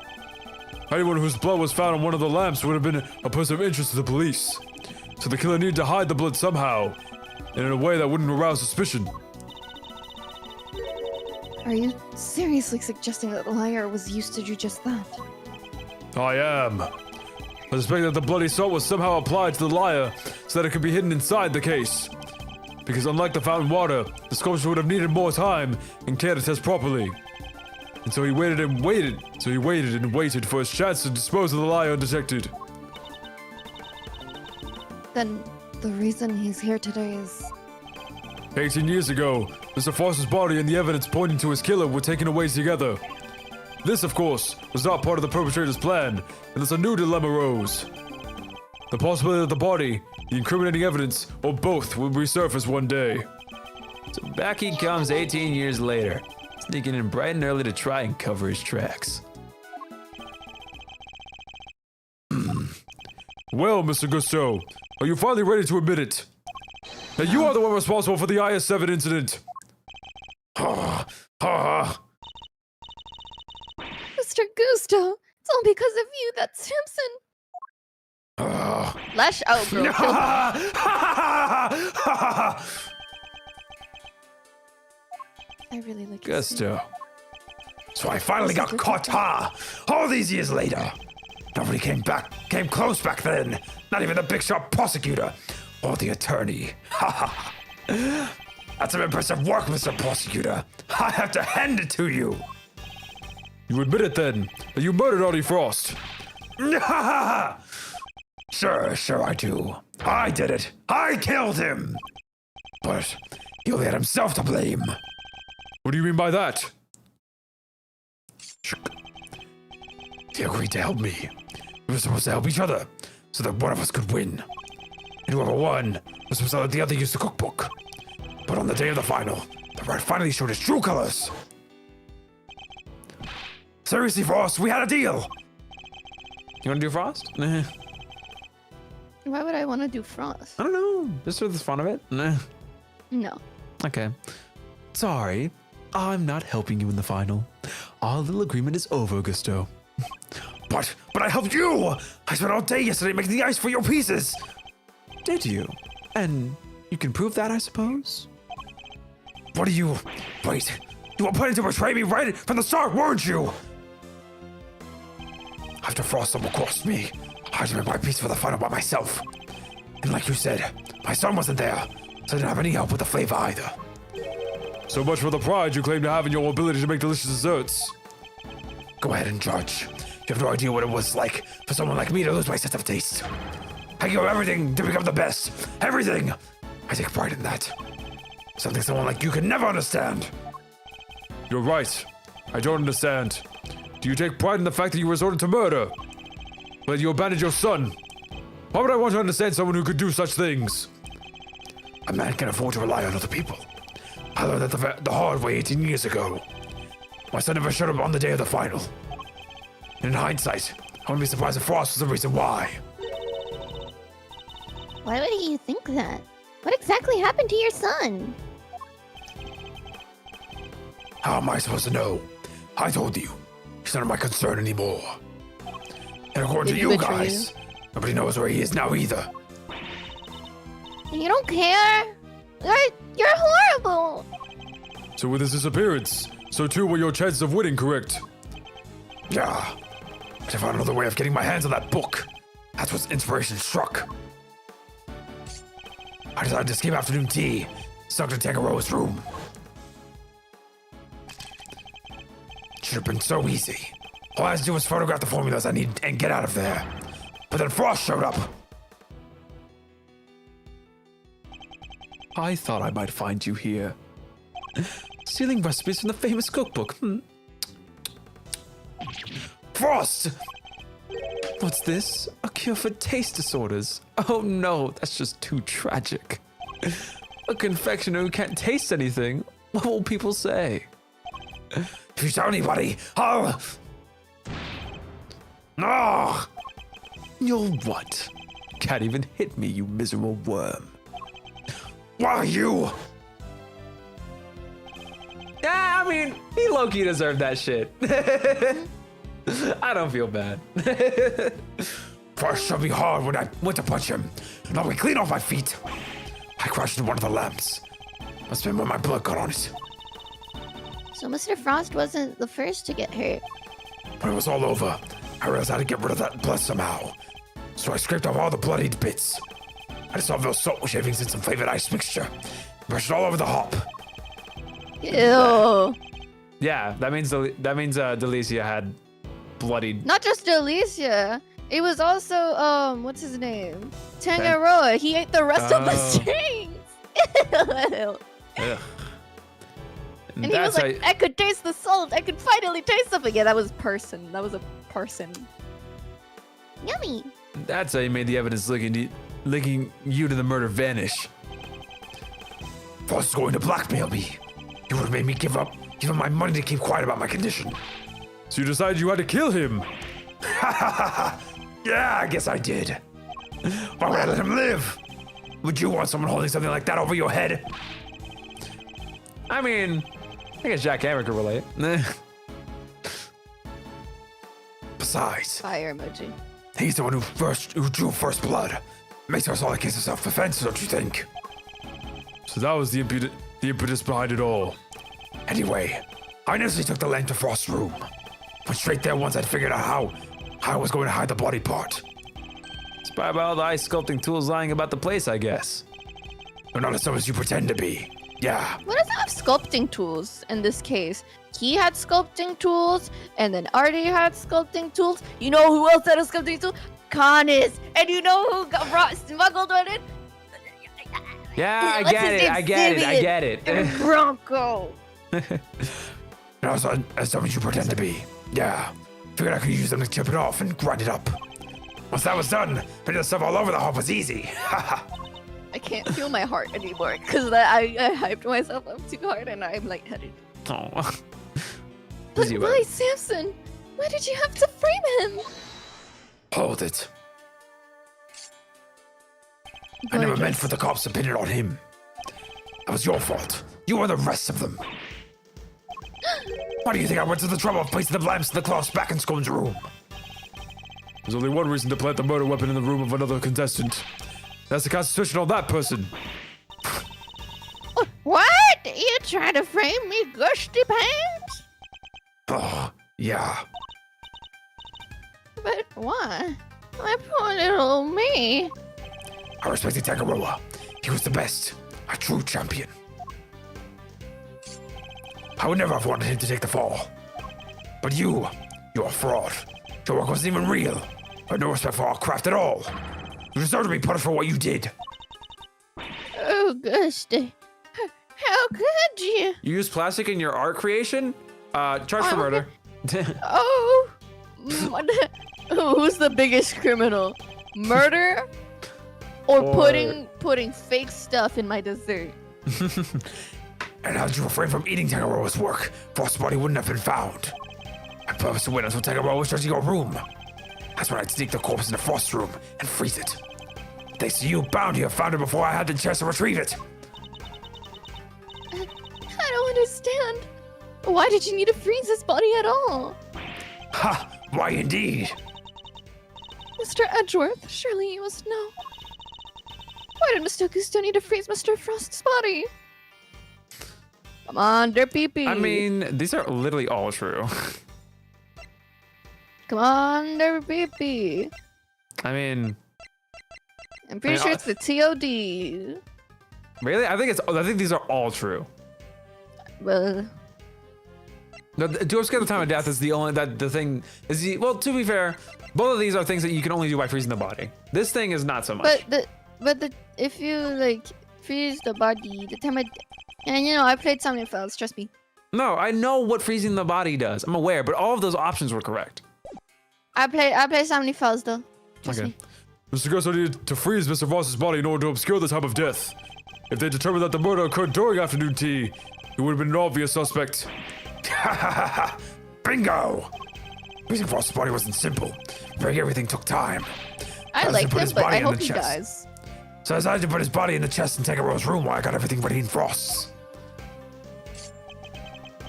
Anyone whose blood was found on one of the lamps would have been a person of interest to the police. So the killer needed to hide the blood somehow, and in a way that wouldn't arouse suspicion. Are you seriously suggesting that the lyre was used to do just that? I am. I suspect that the bloody salt was somehow applied to the lyre so that it could be hidden inside the case. Because unlike the fountain water, the sculpture would have needed more time and care to test properly. And so he waited and waited. So he waited and waited for his chance to dispose of the lyre undetected. Then the reason he's here today is... 18 years ago, Mr. Foster's body and the evidence pointing to his killer were taken away together. This, of course, was not part of the perpetrator's plan, and thus a new dilemma arose. The possibility that the body, the incriminating evidence, or both will resurface one day. So back he comes 18 years later, sneaking in bright and early to try and cover his tracks. Well, Mr. Gusto, are you finally ready to admit it? That you are the one responsible for the IS-7 incident? Mr. Gusto, it's all because of you that Simpson... Lash out, girl. Kill him. I really like Gusto. So I finally got caught, huh? All these years later. Nobody came close back then. Not even the big shot prosecutor or the attorney. That's some impressive work, Mr. Prosecutor. I have to hand it to you. You admit it then, that you murdered Artie Frost. Sure I do. I did it. I killed him. But he only had himself to blame. What do you mean by that? He agreed to help me. We were supposed to help each other, so that one of us could win. And whoever won was supposed to let the other use the cookbook. But on the day of the final, the rat finally showed his true colors. Seriously, Frost, we had a deal. You want to do Frost? I Why would I want to do Frost? don't know. Just for the fun of it. No. Okay. Sorry, I'm not helping you in the final. Our little agreement is over, Gusto. But I helped you. I spent all day yesterday making the ice for your pieces. Did you? And you can prove that, I suppose? What are you? Wait, you were planning to betray me right from the start, weren't you? After Frost double crossed me, I had to make my piece for the final by myself. And like you said, my son wasn't there, so I didn't have any help with the flavor either. So much for the pride you claim to have in your ability to make delicious desserts. Go ahead and judge. You have no idea what it was like for someone like me to lose my sense of taste. I give up everything to become the best. Everything. I take pride in that. Something someone like you can never understand. You're right. I don't understand. Do you take pride in the fact that you resorted to murder? That you abandoned your son? Why would I want to understand someone who could do such things? A man can afford to rely on other people. I learned that the hard way 18 years ago. My son never showed up on the day of the final. And in hindsight, I wouldn't be surprised if Frost was the reason why. Why would you think that? What exactly happened to your son? How am I supposed to know? I told you. He's not my concern anymore. And according Did to he you betray guys, nobody knows where he is now either. You don't care? You're horrible! So with his disappearance, so too were your chances of winning, correct? Yeah. But I found another way of getting my hands on that book. That's what inspiration struck. I decided to skip afternoon tea, snuck to Tangaroa's room. Should have been so easy. All I had to do was photograph the formulas I needed and get out of there. But then Frost showed up. I thought I might find you here. Stealing recipes from the famous cookbook. Frost! What's this? A cure for taste disorders? Oh no, that's just too tragic. A confectioner who can't taste anything? What will people say? If you tell anybody, I'll... No! You'll what? Can't even hit me, you miserable worm. Why are you? Yeah, I mean, he low-key deserved that shit. I don't feel bad. Frost shoved me hard when I went to punch him. Knocked me clean off my feet. I crashed into one of the lamps. Must have been when my blood got on it. So Mr. Frost wasn't the first to get hurt. When it was all over, I realized I had to get rid of that blood somehow. So I scraped off all the bloodied bits. I dissolved those salt shavings in some flavored ice mixture. Brushed it all over the hop. Ew. Yeah, that means Delicia had bloodied. Not just Delicia. It was also what's his name? Tangaroa. He ate the rest of the Oh. strings. Ew. Ugh. And he was like, I could taste the salt. I could finally taste something. Yeah, that was person. That was a person. Yummy! That's how you made the evidence linking you to the murder vanish. Frost is going to blackmail me. He would have made me give him my money to keep quiet about my condition. So you decided you had to kill him. Yeah, I guess I did. Why would I let him live? Would you want someone holding something like that over your head? I mean, I guess Jack Hammer could relate. Besides, Fire emoji. he's the one who drew first blood. Makes us all a case of self-defense, don't you think? So that was the impetus behind it all. Anyway, I innocently took the lamp to Frost's room. Went straight there once I'd figured out how I was going to hide the body part. Spy about all the ice sculpting tools lying about the place, I guess. But not as dumb as you pretend to be. Yeah, What does have sculpting tools in this case? He had sculpting tools, and then Artie had sculpting tools. You know who else had a sculpting tool? Canis. And you know who smuggled one in? Yeah, I What's get his it. name? I get it. I Simeon. get it. And Bronco. not as dumb as you pretend to be. Yeah, figured I could use them to chip it off and grind it up. Once that was done, putting the stuff all over the hop was easy. I can't feel my heart anymore because I hyped myself up too hard and I'm lightheaded. Oh. But Easy why, Samson? Why did you have to frame him? Hold it. I never meant for the cops to pin it on him. That was your fault. You and the rest of them. Why do you think I went to the trouble of placing the lamps and the cloths back in Scone's room? There's only one reason to plant the murder weapon in the room of another contestant. That's the concentration on that person. What? You trying to frame me, gusty pants? Oh, yeah. But why? My poor little me. I respected Tangaroa. He was the best. A true champion. I would never have wanted him to take the fall. But you're a fraud. Your work wasn't even real. You had no respect for our craft at all. You deserve to be punished for what you did. Oh, Gusty. How could you? You use plastic in your art creation? Charge for murder. Oh, who's the biggest criminal? Murder or putting fake stuff in my dessert? And how did you refrain from eating Tangaroa's work? Frost's body wouldn't have been found. I'm purpose to win until Tegaro was to your room. That's when I'd sneak the corpse in the Frost's room and freeze it. Thanks to you, bound here, found it before I had the chance to retrieve it. I don't understand. Why did you need to freeze his body at all? Ha! Why indeed? Mr. Edgeworth, surely you must know. Why did Mr. Gusto need to freeze Mr. Frost's body? Come on, der pee-pee. I mean, these are literally all true. Come on, der pee-pee. I mean, I'm pretty sure it's the TOD. really? I think these are all true. Well, No, to escape the time of death is the only the thing is well. To be fair, both of these are things that you can only do by freezing the body. This thing is not so much. but if you like freeze the body, the time and you know I played Somnium Files, trust me. No, I know what freezing the body does. I'm aware, but all of those options were correct. I play Somnium Files though. Trust me. Mr. Gusto needed to freeze Mr. Voss's body in order to obscure the time of death. If they determined that the murder occurred during afternoon tea, he would have been an obvious suspect. Ha ha ha ha! Bingo! Freezing Frost's body wasn't simple. Very everything took time. I As like to put him, his but body I in the hope he chest. dies. So I decided to put his body in the chest and take Tegaro's room while I got everything ready in Frost's.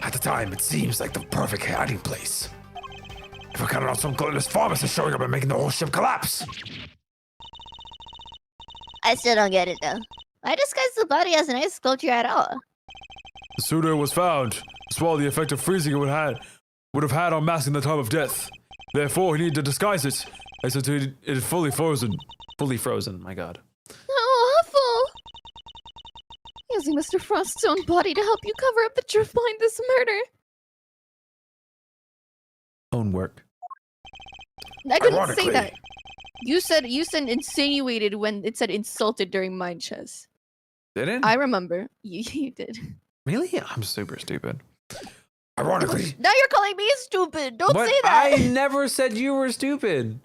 At the time, it seems like the perfect hiding place. If I counted on some gluttonous pharmacist showing up and making the whole ship collapse. I still don't get it though. Why disguise the body as an ice sculpture at all? The sooner it was found, the smaller the effect of freezing it would have had on masking the time of death. Therefore, he needed to disguise it, as until it is fully frozen. Fully frozen. My God. How awful! Using Mr. Frost's own body to help you cover up the truth behind this murder. Own work. I couldn't say Ironically- that. You said insinuated when it said insulted during Mind Chess. Did it? I remember. You did. Really? I'm super stupid. Ironically, Now you're calling me stupid. Don't But say that. I never said you were stupid.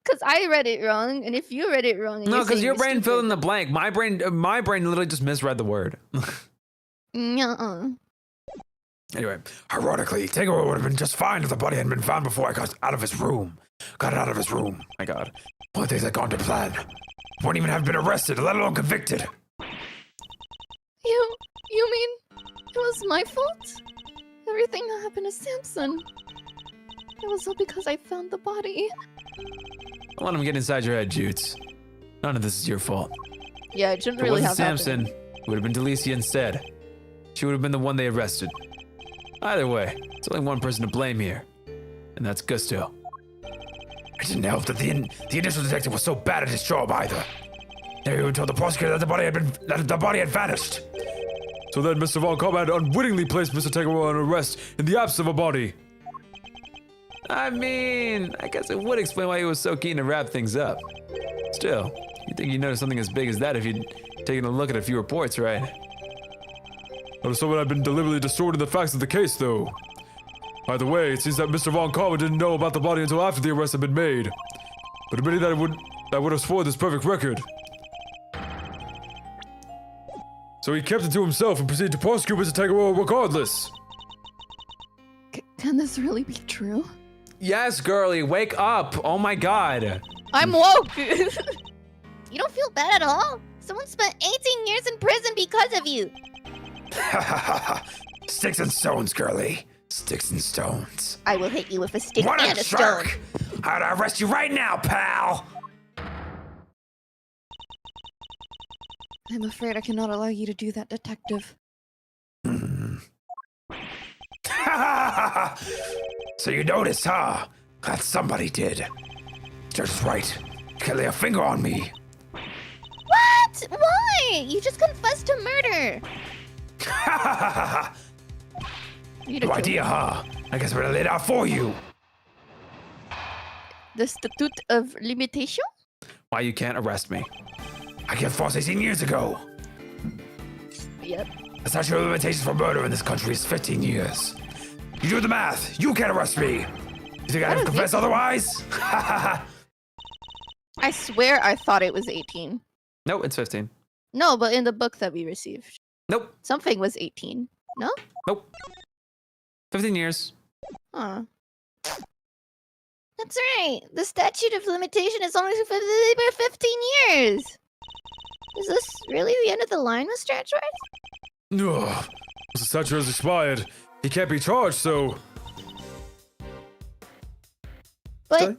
Because I read it wrong, and if you read it wrong, and No, you're because saying your you're brain filled in stupid, the blank. My brain literally just misread the word. Nuh-uh. anyway, ironically, Tegaro would have been just fine if the body hadn't been found before I got out of his room. Got it out of his room. My God. One things had gone to plan. Wouldn't even have been arrested, let alone convicted. You mean it was my fault? Everything that happened to Samson. It was all because I found the body. Don't let him get inside your head, Jutes. None of this is your fault. Yeah, it shouldn't If it really wasn't have Samson, happened. it would have been Delicia instead. She would have been the one they arrested. Either way, it's only one person to blame here, and that's Gusto. It didn't help that the initial detective was so bad at his job either. Never even told the prosecutor that the body had vanished. So then Mr. Von Karma had unwittingly placed Mr. Tegaro on arrest in the absence of a body. I mean, I guess it would explain why he was so keen to wrap things up. Still, you'd think you'd notice something as big as that if you'd taken a look at a few reports, right? But someone had been deliberately distorting the facts of the case, though. By the way, it seems that Mr. Von Karma didn't know about the body until after the arrest had been made. But admitting that would have spoiled his perfect record. So he kept it to himself and proceeded to prosecute Mr. Tegaro regardless. Can this really be true? Yes, girlie, wake up! Oh my God! I'm woke! You don't feel bad at all? Someone spent 18 years in prison because of you. Sticks and stones, girlie. Sticks and stones. I will hit you with a stick What and a a stone. shark! I'd arrest you right now, pal! I'm afraid I cannot allow you to do that, detective. So you noticed, huh? Glad somebody did. Judge is right. You can't lay a finger on me. What? Why? You just confessed to murder. No idea, huh? I guess I'm gonna lay it out for you. The statute of limitation? Why you can't arrest me? I killed Frost 18 years ago. Yep. The statute of limitations for murder in this country is 15 years. You do the math. You can't arrest me. You think I'd confess otherwise? I swear I thought it was 18. Nope, it's 15. No, but in the book that we received, Nope, something was 18. No? nope. 15 years. Huh. That's right. The statute of limitation is only for 15 years. Is this really the end of the line, Mr. Edgeworth? Ugh. The statute has expired. He can't be charged, so... But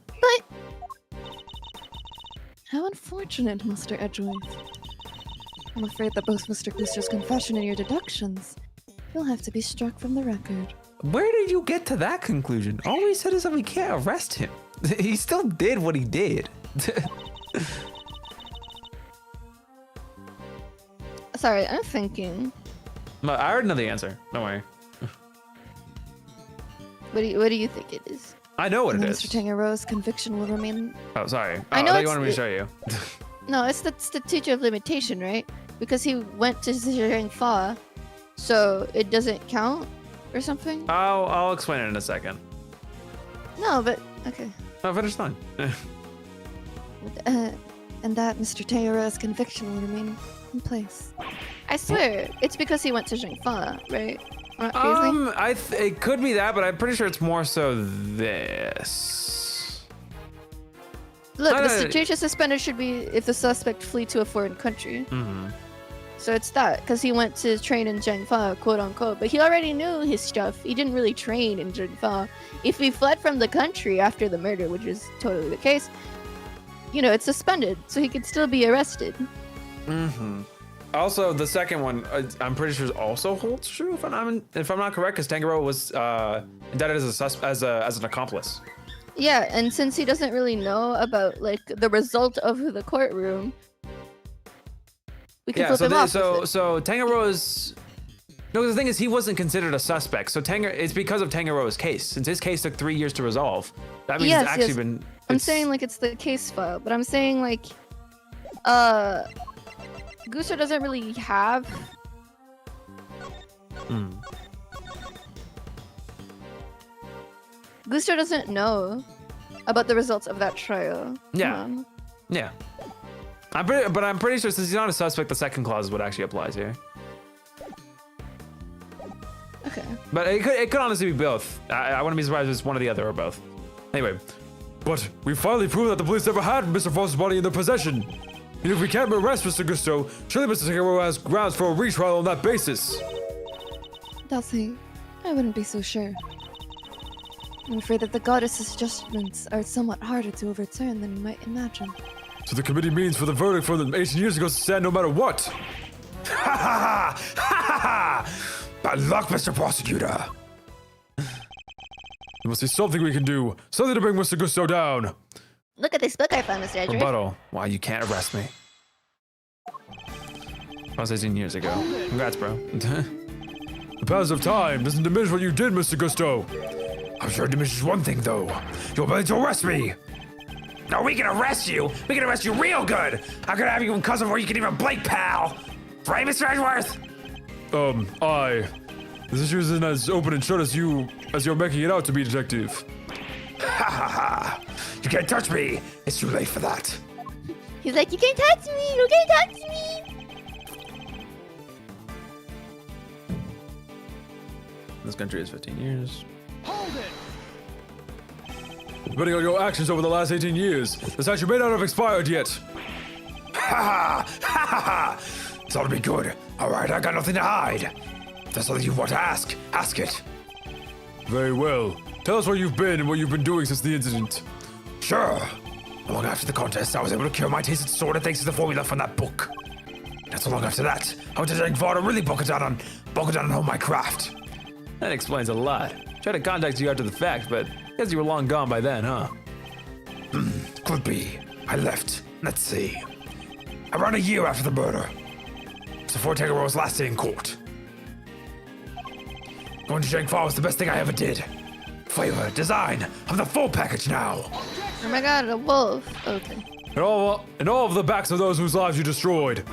How unfortunate, Mr. Edgeworth. I'm afraid that both Mr. Gooster's confession and your deductions will have to be struck from the record. Where did you get to that conclusion? All we said is that we can't arrest him. He still did what he did. sorry, I'm thinking. No, I already know the answer. Don't worry. What do you think it is? I know what And it Mr. is. Tangaroa's conviction will remain. Oh, sorry. Oh, I know thought you it's wanted me to the- show you. No, it's the statute of limitation, right? Because he went to Zhejiang Fa, so it doesn't count or something. I'll explain it in a second. No, but okay. No, finish line. And that Mr. Tangaroa's conviction will remain in place. I swear, it's because he went to Zhengfa, right? Am I crazy? It could be that, but I'm pretty sure it's more so this. Look, no, the no, no. statute of suspended should be if the suspect flee to a foreign country. Mm-hmm. So it's that, because he went to train in Zhengfa, quote unquote. But he already knew his stuff. He didn't really train in Zhengfa. If he fled from the country after the murder, which is totally the case, you know, it's suspended, so he could still be arrested. Mm-hmm. Also, the second one, I'm pretty sure also holds true if I'm not correct, because Tangaroa was indicted as an accomplice. Yeah, and since he doesn't really know about like the result of the courtroom, we can Yeah, flip him off. with it. so Tangaroa's. No, the thing is, he wasn't considered a suspect. So it's because of Tangaroa's case. Since his case took 3 years to resolve, that means Yes, it's actually yes. been. I'm it's- saying like it's the case file, but I'm saying like, Gooster doesn't really have. Hmm. Gooster doesn't know about the results of that trial. Yeah. Yeah. I'm pretty sure since he's not a suspect, the second clause is what actually applies here. Okay. But it could honestly be both. I wouldn't be surprised if it's one or the other or both. Anyway, But we finally proved that the police never had Mr. Foster's body in their possession. And if we can't arrest Mr. Gusto, surely Mr. Tangaroa has grounds for a retrial on that basis. Dulcie, I wouldn't be so sure. I'm afraid that the goddess's judgments are somewhat harder to overturn than you might imagine. So the committee means for the verdict from the 18 years ago to stand no matter what. Ha ha ha! Ha ha ha! Bad luck, Mr. Prosecutor. There must be something we can do. Something to bring Mr. Gusto down. Look at this book I found, Mr. Edgeworth. rebuttal. Why you can't arrest me? That was 18 years ago. Congrats, bro. The passage of time doesn't diminish what you did, Mr. Gusto. I'm sure it diminishes one thing, though. Your ability to arrest me. No, we can arrest you. We can arrest you real good. I could have you in custody before you can even blink, pal. Right, Mr. Edgeworth? This issue isn't as open and shut as you're making it out to be, Detective. Ha ha ha! You can't touch me. It's too late for that. He's like, you can't touch me. You can't touch me. This country is 15 years. Depending on your actions over the last 18 years, the statute may not have expired yet. Ha ha ha ha ha! It's all to be good. All right, I got nothing to hide. If there's something you want to ask, ask it. Very well. Tell us where you've been and what you've been doing since the incident. Sure. Long after the contest, I was able to cure my taste of sword thanks to the formula from that book. Not so long after that, I went to Zhengfa to really buckle down and hone my craft. That explains a lot. Tried to contact you after the fact, but guess you were long gone by then, huh? Could be. I left. Let's see. Around a year after the murder. It's before Tangaroa's last day in court. Going to Zhengfa was the best thing I ever did. Flavor, design, I'm the full package now. Oh my god, a wolf. Okay. And all of the backs of those whose lives you destroyed.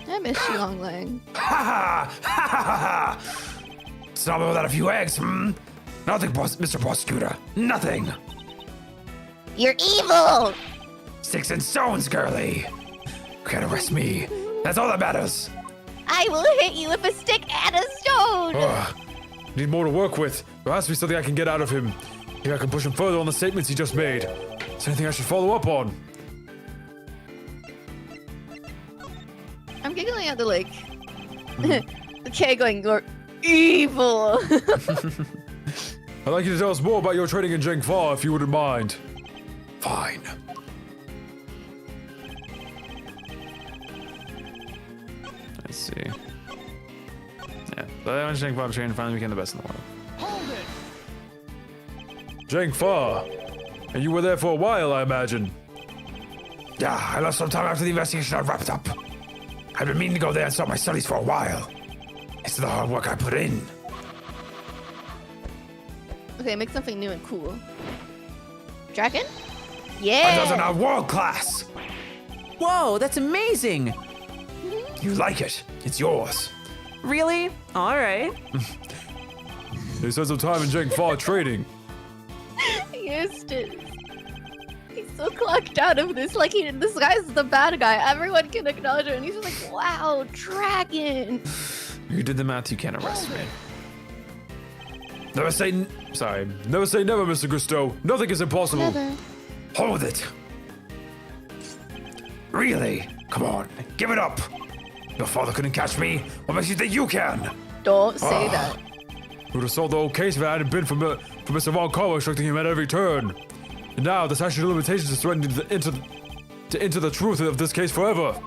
I miss you, Long Lang. Ha ha! Ha ha ha ha! Snobber without a few eggs, Nothing, Mr. Prosecutor. Nothing. You're evil! Sticks and stones, girly. You can't arrest me. That's all that matters. I will hit you with a stick and a stone! Ugh. Need more to work with. There has to be something I can get out of him. Maybe I can push him further on the statements he just made. Is there anything I should follow up on? I'm giggling at the like the K going, you're evil. I'd like you to tell us more about your training in Zheng Fa, if you wouldn't mind. Fine. Let's see. Yeah, so I went to Zheng Fa training and finally became the best in the world. Zheng Fa. And you were there for a while, I imagine. Yeah, I left sometime after the investigation had wrapped up. I've been meaning to go there and start my studies for a while. It's the hard work I put in. Okay, make something new and cool. Dragon? My Yeah. dozen are world class. Whoa, that's amazing. You like it? It's yours. Really? All right. They spent some time in Zheng Fa training. Eustace. He's so clocked out of this. Like, this guy's the bad guy. Everyone can acknowledge it. And he's like, wow, dragon. You did the math, you can't arrest me. Never say Sorry. Never say never, Mr. Gusteau. Nothing is impossible. Never. hold it. Really? Come on, give it up. Your father couldn't catch me. What makes you think you can? Don't say that. We would have solved the whole case if it hadn't been for Mr. Von Karma instructing him at every turn. And now the statute of limitations is threatening to enter the truth of this case forever.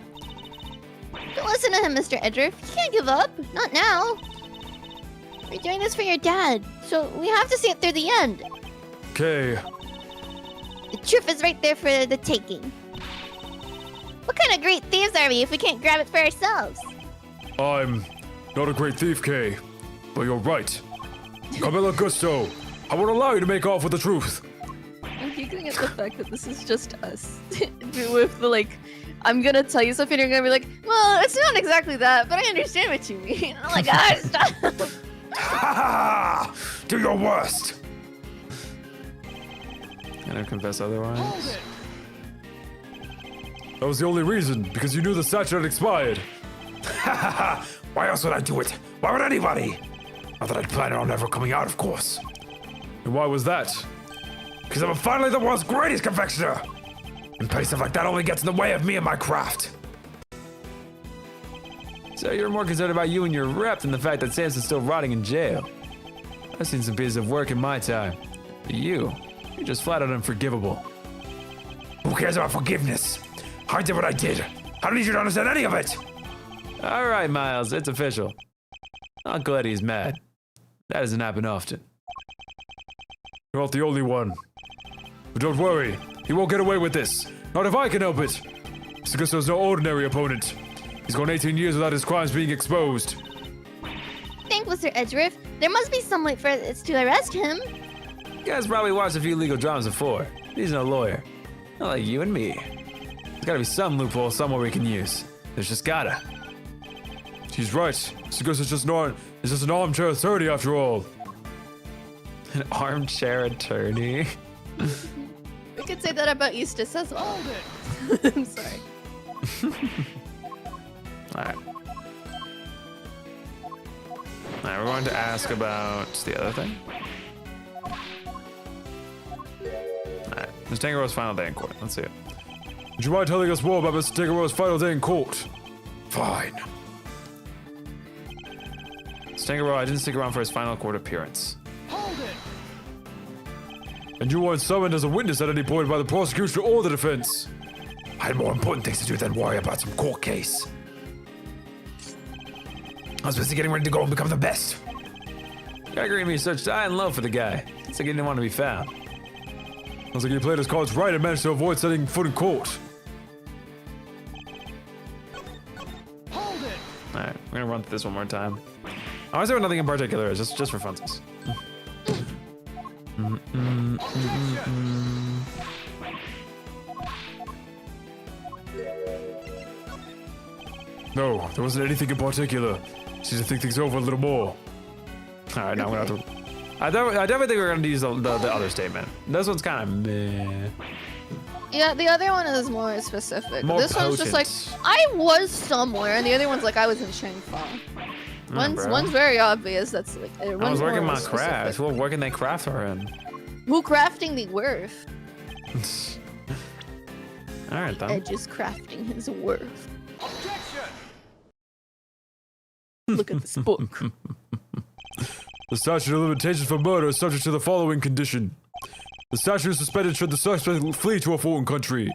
Don't listen to him, Mr. Edgeworth. You can't give up. Not now. We're doing this for your dad, so we have to see it through the end. Okay. The truth is right there for the taking. What kind of great thieves are we if we can't grab it for ourselves? I'm not a great thief, Kay, but you're right. Carmelo Gusto, I won't allow you to make off with the truth. I'm giggling at the fact that this is just us. With the like, I'm gonna tell you something, and you're gonna be like, well, it's not exactly that, but I understand what you mean. I'm like, ah, stop. Ha ha! Do your worst. Can I confess otherwise? That was the only reason, because you knew the statute had expired. Ha ha ha! Why else would I do it? Why would anybody? Not that I'd planned on ever coming out, of course. And why was that? Because I'm finally the world's greatest confectioner. And petty stuff like that only gets in the way of me and my craft. So you're more concerned about you and your rep than the fact that Samson's still rotting in jail. I've seen some pieces of work in my time. But you're just flat out unforgivable. Who cares about forgiveness? I did what I did. I don't need you to understand any of it. All right, Miles, it's official. Uncle Eddie's mad. That doesn't happen often. You're not the only one. But don't worry, he won't get away with this. Not if I can help it. Mr. Gusto's no ordinary opponent. He's gone 18 years without his crimes being exposed. Think, Mr. Edgeworth. There must be some way for us to arrest him. You guys probably watched a few legal dramas before. He's no lawyer. Not like you and me. There's gotta be some loophole somewhere we can use. There's just gotta. He's right. Mr. Gusto's just an armchair attorney after all. An armchair attorney? We could say that about Eustace as well. I'm sorry. Alright. Alright, we're going to ask about the other thing. Alright, Ms. Tangaro's final day in court. Let's see it. Would you mind telling us more about Mr. Tangaro's final day in court? Fine. Ms. Tangaro, I didn't stick around for his final court appearance. And you weren't summoned as a witness at any point by the prosecution or the defense. I had more important things to do than worry about some court case. I was busy getting ready to go and become the best. Gregory and me searched high and low for the guy. It's like he didn't want to be found. Looks like he played his cards right and managed to avoid setting foot in court. Alright, we're gonna run through this one more time. I want to say what nothing in particular is, just for funsies. No, there wasn't anything in particular. Just need to think things over a little more. Alright, now I'm gonna have to... I definitely think we're gonna use the other statement. This one's kind of meh. Yeah, the other one is more specific. More This one's just like, potent. I was somewhere, and the other one's like, I was in Shangfa. One's very obvious. That's like I was one's working more my craft. specific. What working they craft are in? Who crafting the worth? All right then. Edge is crafting his worth. Look at this book. The statute of limitations for murder is subject to the following condition. The statute is suspended should the suspect flee to a foreign country.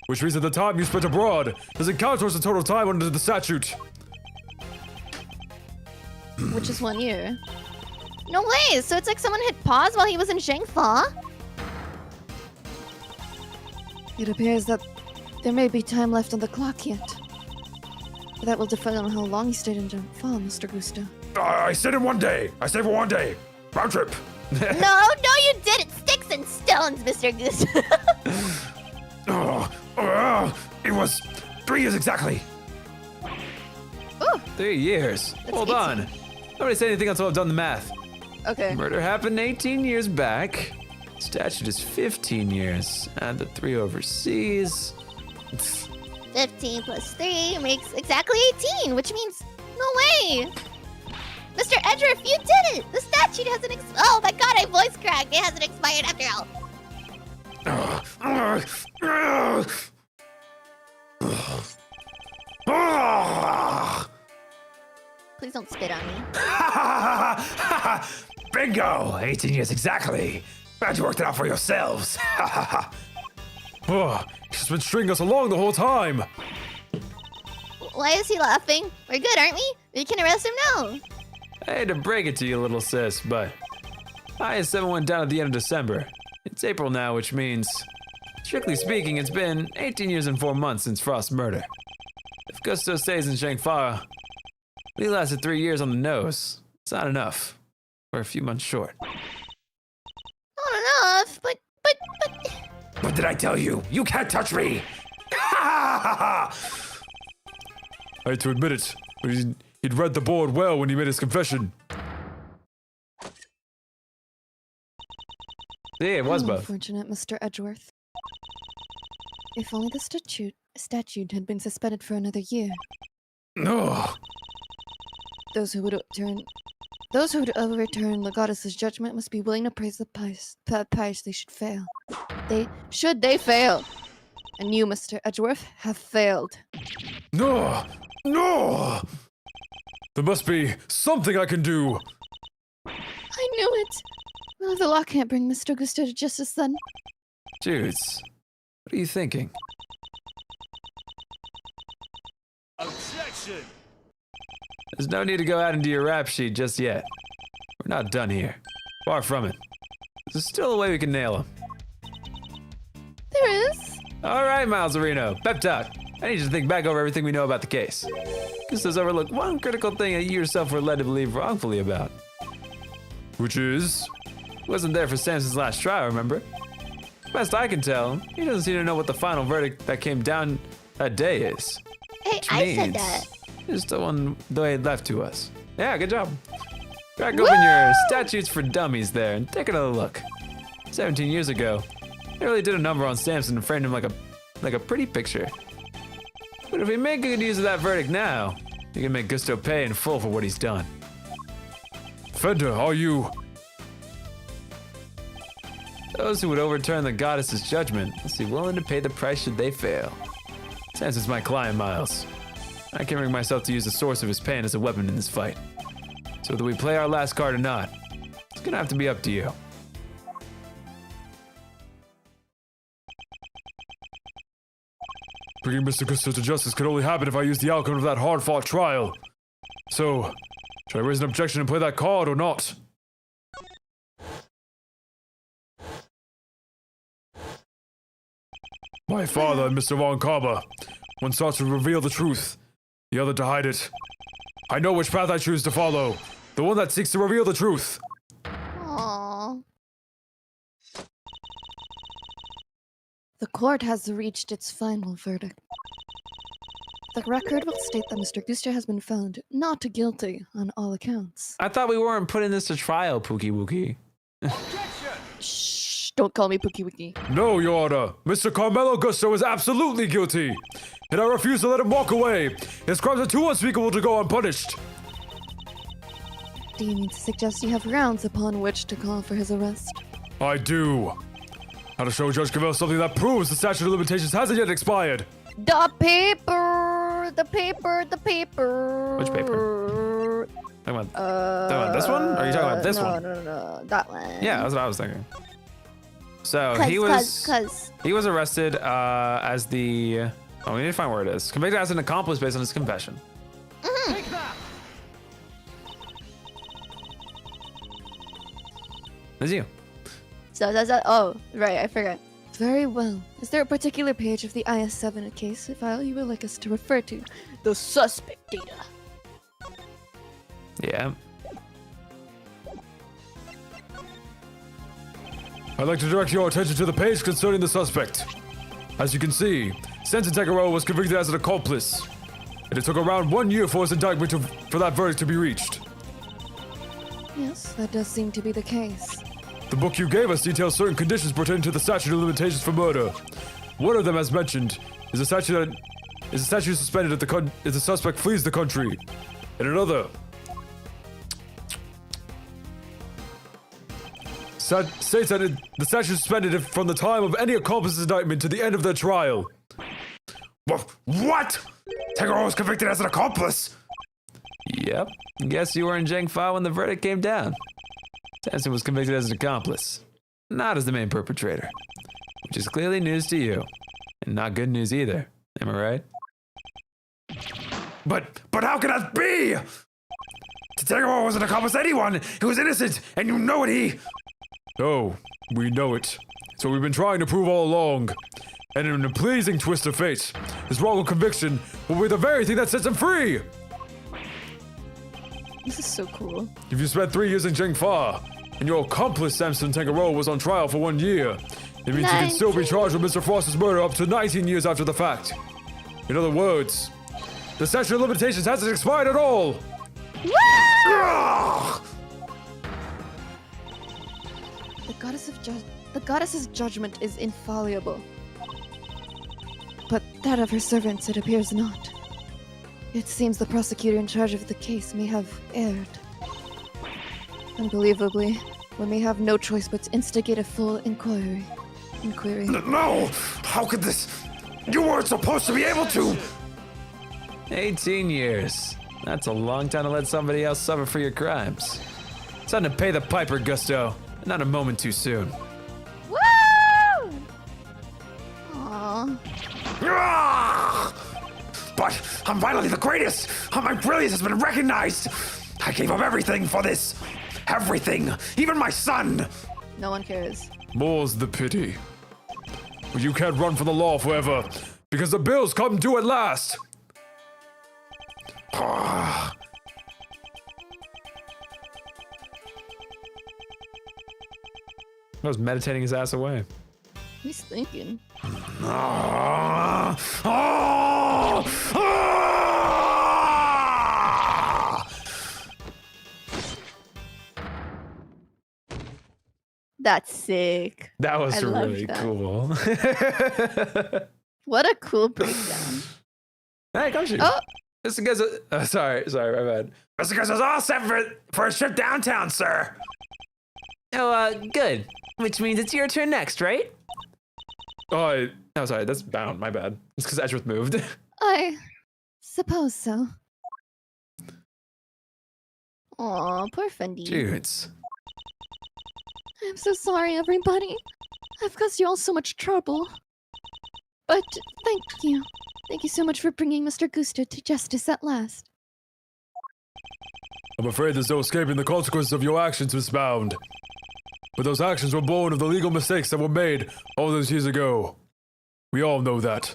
Which means that the time you spent abroad doesn't count towards the total time under the statute. Which is 1 year. No way! So it's like someone hit pause while he was in Shangfa? It appears that there may be time left on the clock yet. But that will depend on how long he stayed in Shangfa, Mr. Gusta. I stayed in 1 day. I stayed for 1 day. Round trip. No, you didn't! Sticks and stones, Mr. Goose. It was 3 years exactly. 3 years. Hold 18. on. Nobody say anything until I've done the math. Okay. Murder happened 18 years back. Statute is 15 years. Add the 3 overseas. 15 plus 3 makes exactly 18, which means no way! Mr. Edgeworth, you did it! The statute hasn't oh my god, I voice cracked! It hasn't expired after all. Please don't spit on me. Bingo! 18 years exactly. Glad you worked it out for yourselves. Oh, he's been stringing us along the whole time. Why is he laughing? We're good, aren't we? We can arrest him now. I hate to break it to you, little sis, but IS-7 went down at the end of December. It's April now, which means, strictly speaking, it's been 18 years and 4 months since Frost's murder. If Gusto stays in Shangfa, we lasted 3 years on the nose. It's not enough. We're a few months short. Not enough, but... What did I tell you? You can't touch me. I hate to admit it, but he'd read the board well when he made his confession. Yeah, it was both. Unfortunate, Mr. Edgeworth. If only the statute had been suspended for another year. No. Those who would overturn the goddess's judgment must be willing to pay the price they should fail. They fail. And you, Mr. Edgeworth, have failed. No. No. There must be something I can do. I knew it! Well, the law can't bring Mr. Gusto to justice then. Judes, what are you thinking? Objection. There's no need to go out into your rap sheet just yet. We're not done here. Far from it. There's still a way we can nail him. There is. All right, Miles Areno, pep talk. I need you to think back over everything we know about the case. Gusto's overlooked one critical thing that you yourself were led to believe wrongfully about. Which is? He wasn't there for Samson's last trial, remember? Best I can tell, he doesn't seem to know what the final verdict that came down that day is. Hey, I said that. Just the one they left to us. Yeah, good job. Crack open your statutes for dummies there and take another look. 17 years ago, they really did a number on Samson and framed him like a pretty picture. But if we make good use of that verdict now, we can make Gusto pay in full for what he's done. Fender, are you? Those who would overturn the goddess's judgment must be willing to pay the price should they fail. Samson's my client, Miles. I can't bring myself to use the source of his pain as a weapon in this fight. So whether we play our last card or not, it's gonna have to be up to you. Bringing Mr. Gusto to justice could only happen if I use the outcome of that hard-fought trial. So, should I raise an objection and play that card or not? My father and Mr. Von Karma, one sought to reveal the truth, the other to hide it. I know which path I choose to follow, the one that seeks to reveal the truth. Aww. The court has reached its final verdict. The record will state that Mr. Gusto has been found not guilty on all accounts. I thought we weren't putting this to trial, Pookie Wookie. Shh, don't call me Pookie Wiki. No, Your Honor. Mr. Carmelo Gusto is absolutely guilty, and I refuse to let him walk away. His crimes are too unspeakable to go unpunished. do you mean to suggest you have grounds upon which to call for his arrest? I do. How to show Judge Cavell something that proves the statute of limitations hasn't yet expired. The paper. Which paper? Talking about this one? Or are you talking about this one? No, that one. Yeah, that's what I was thinking. So he was arrested as the. Oh, we need to find where it is. Convicted as an accomplice based on his confession. That's you. So, oh, right, I forgot. Very well. Is there a particular page of the IS-7 case file you would like us to refer to? The suspect data. Yeah. I'd like to direct your attention to the page concerning the suspect. As you can see, Sensen Tegaro was convicted as an accomplice, and it took around 1 year for his indictment for that verdict to be reached. Yes, that does seem to be the case. The book you gave us details certain conditions pertaining to the statute of limitations for murder. One of them, as mentioned, is a statute suspended if the suspect flees the country, and another states that the statute is suspended from the time of any accomplice's indictment to the end of their trial. What? Tegaro was convicted as an accomplice. Yep. Guess you were in Zhengfa when the verdict came down. Sensen was convicted as an accomplice, not as the main perpetrator, which is clearly news to you, and not good news either. Am I right? But how can that be? Tegaro wasn't an accomplice to anyone. He was innocent, and you know it. Oh, we know it. So we've been trying to prove all along. And in a pleasing twist of fate, his wrongful conviction will be the very thing that sets him free! This is so cool. If you spent 3 years in Zhengfa, and your accomplice Samson Tengaro was on trial for 1 year, it means you can still be charged with Mr. Frost's murder up to 19 years after the fact. In other words, the statute of limitations hasn't expired at all! The goddess's judgment is infallible. But that of her servants, it appears not. It seems the prosecutor in charge of the case may have erred. Unbelievably, we may have no choice but to instigate a full inquiry. No! How could this? You weren't supposed to be able to! 18 years. That's a long time to let somebody else suffer for your crimes. It's time to pay the piper, Gusto. Not a moment too soon. Woo! Aww. But I'm finally the greatest! My brilliance has been recognized! I gave up everything for this! Everything! Even my son! No one cares. More's the pity. But you can't run from the law forever, because the bills come due at last! I was meditating his ass away. He's thinking. That's sick. That was I loved really that. cool. What a cool breakdown. Hey, come shoot. Oh, This guy's sorry, my bad. Mr. Gus is all set for a trip downtown, sir! Oh, good. Which means it's your turn next, right? Oh, sorry, that's bound, my bad. It's because Edgeworth moved. I suppose so. aw, poor Fendi. Dudes. I'm so sorry, everybody. I've caused you all so much trouble. But thank you. Thank you so much for bringing Mr. Gusto to justice at last. I'm afraid there's no escaping the consequences of your actions, Miss Bound. But those actions were born of the legal mistakes that were made all those years ago. We all know that.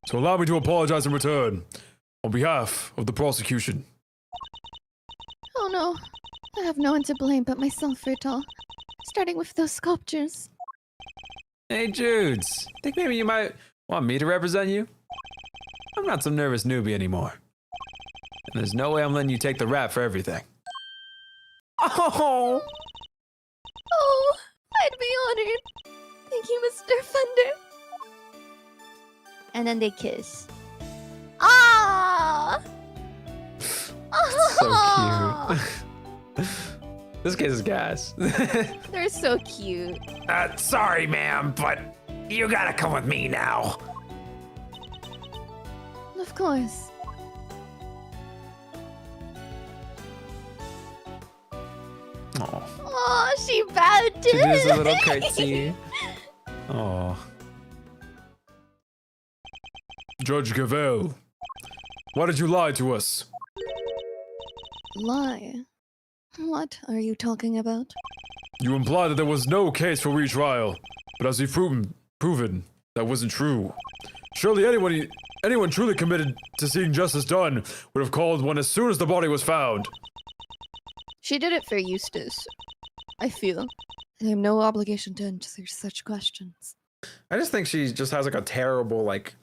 So allow me to apologize in return, on behalf of the prosecution. Oh no. I have no one to blame but myself for it all. Starting with those sculptures. Hey, Judes. Think maybe you might want me to represent you? I'm not some nervous newbie anymore. And there's no way I'm letting you take the rap for everything. Oh! Oh, I'd be honored. Thank you, Mr. Thunder. And then they kiss. Ah! So cute. This case is gas. They're so cute. Sorry, ma'am, but you gotta come with me now. Of course. Oh, Oh, she bowed she too. does a little curtsy. Oh. Judge Cavell, why did you lie to us? Lie. What are you talking about? You implied that there was no case for retrial, but as you've proven, that wasn't true. Surely anyone truly committed to seeing justice done would have called one as soon as the body was found. She did it for Eustace. I feel. I have no obligation to answer such questions. I just think she just has like a terrible like.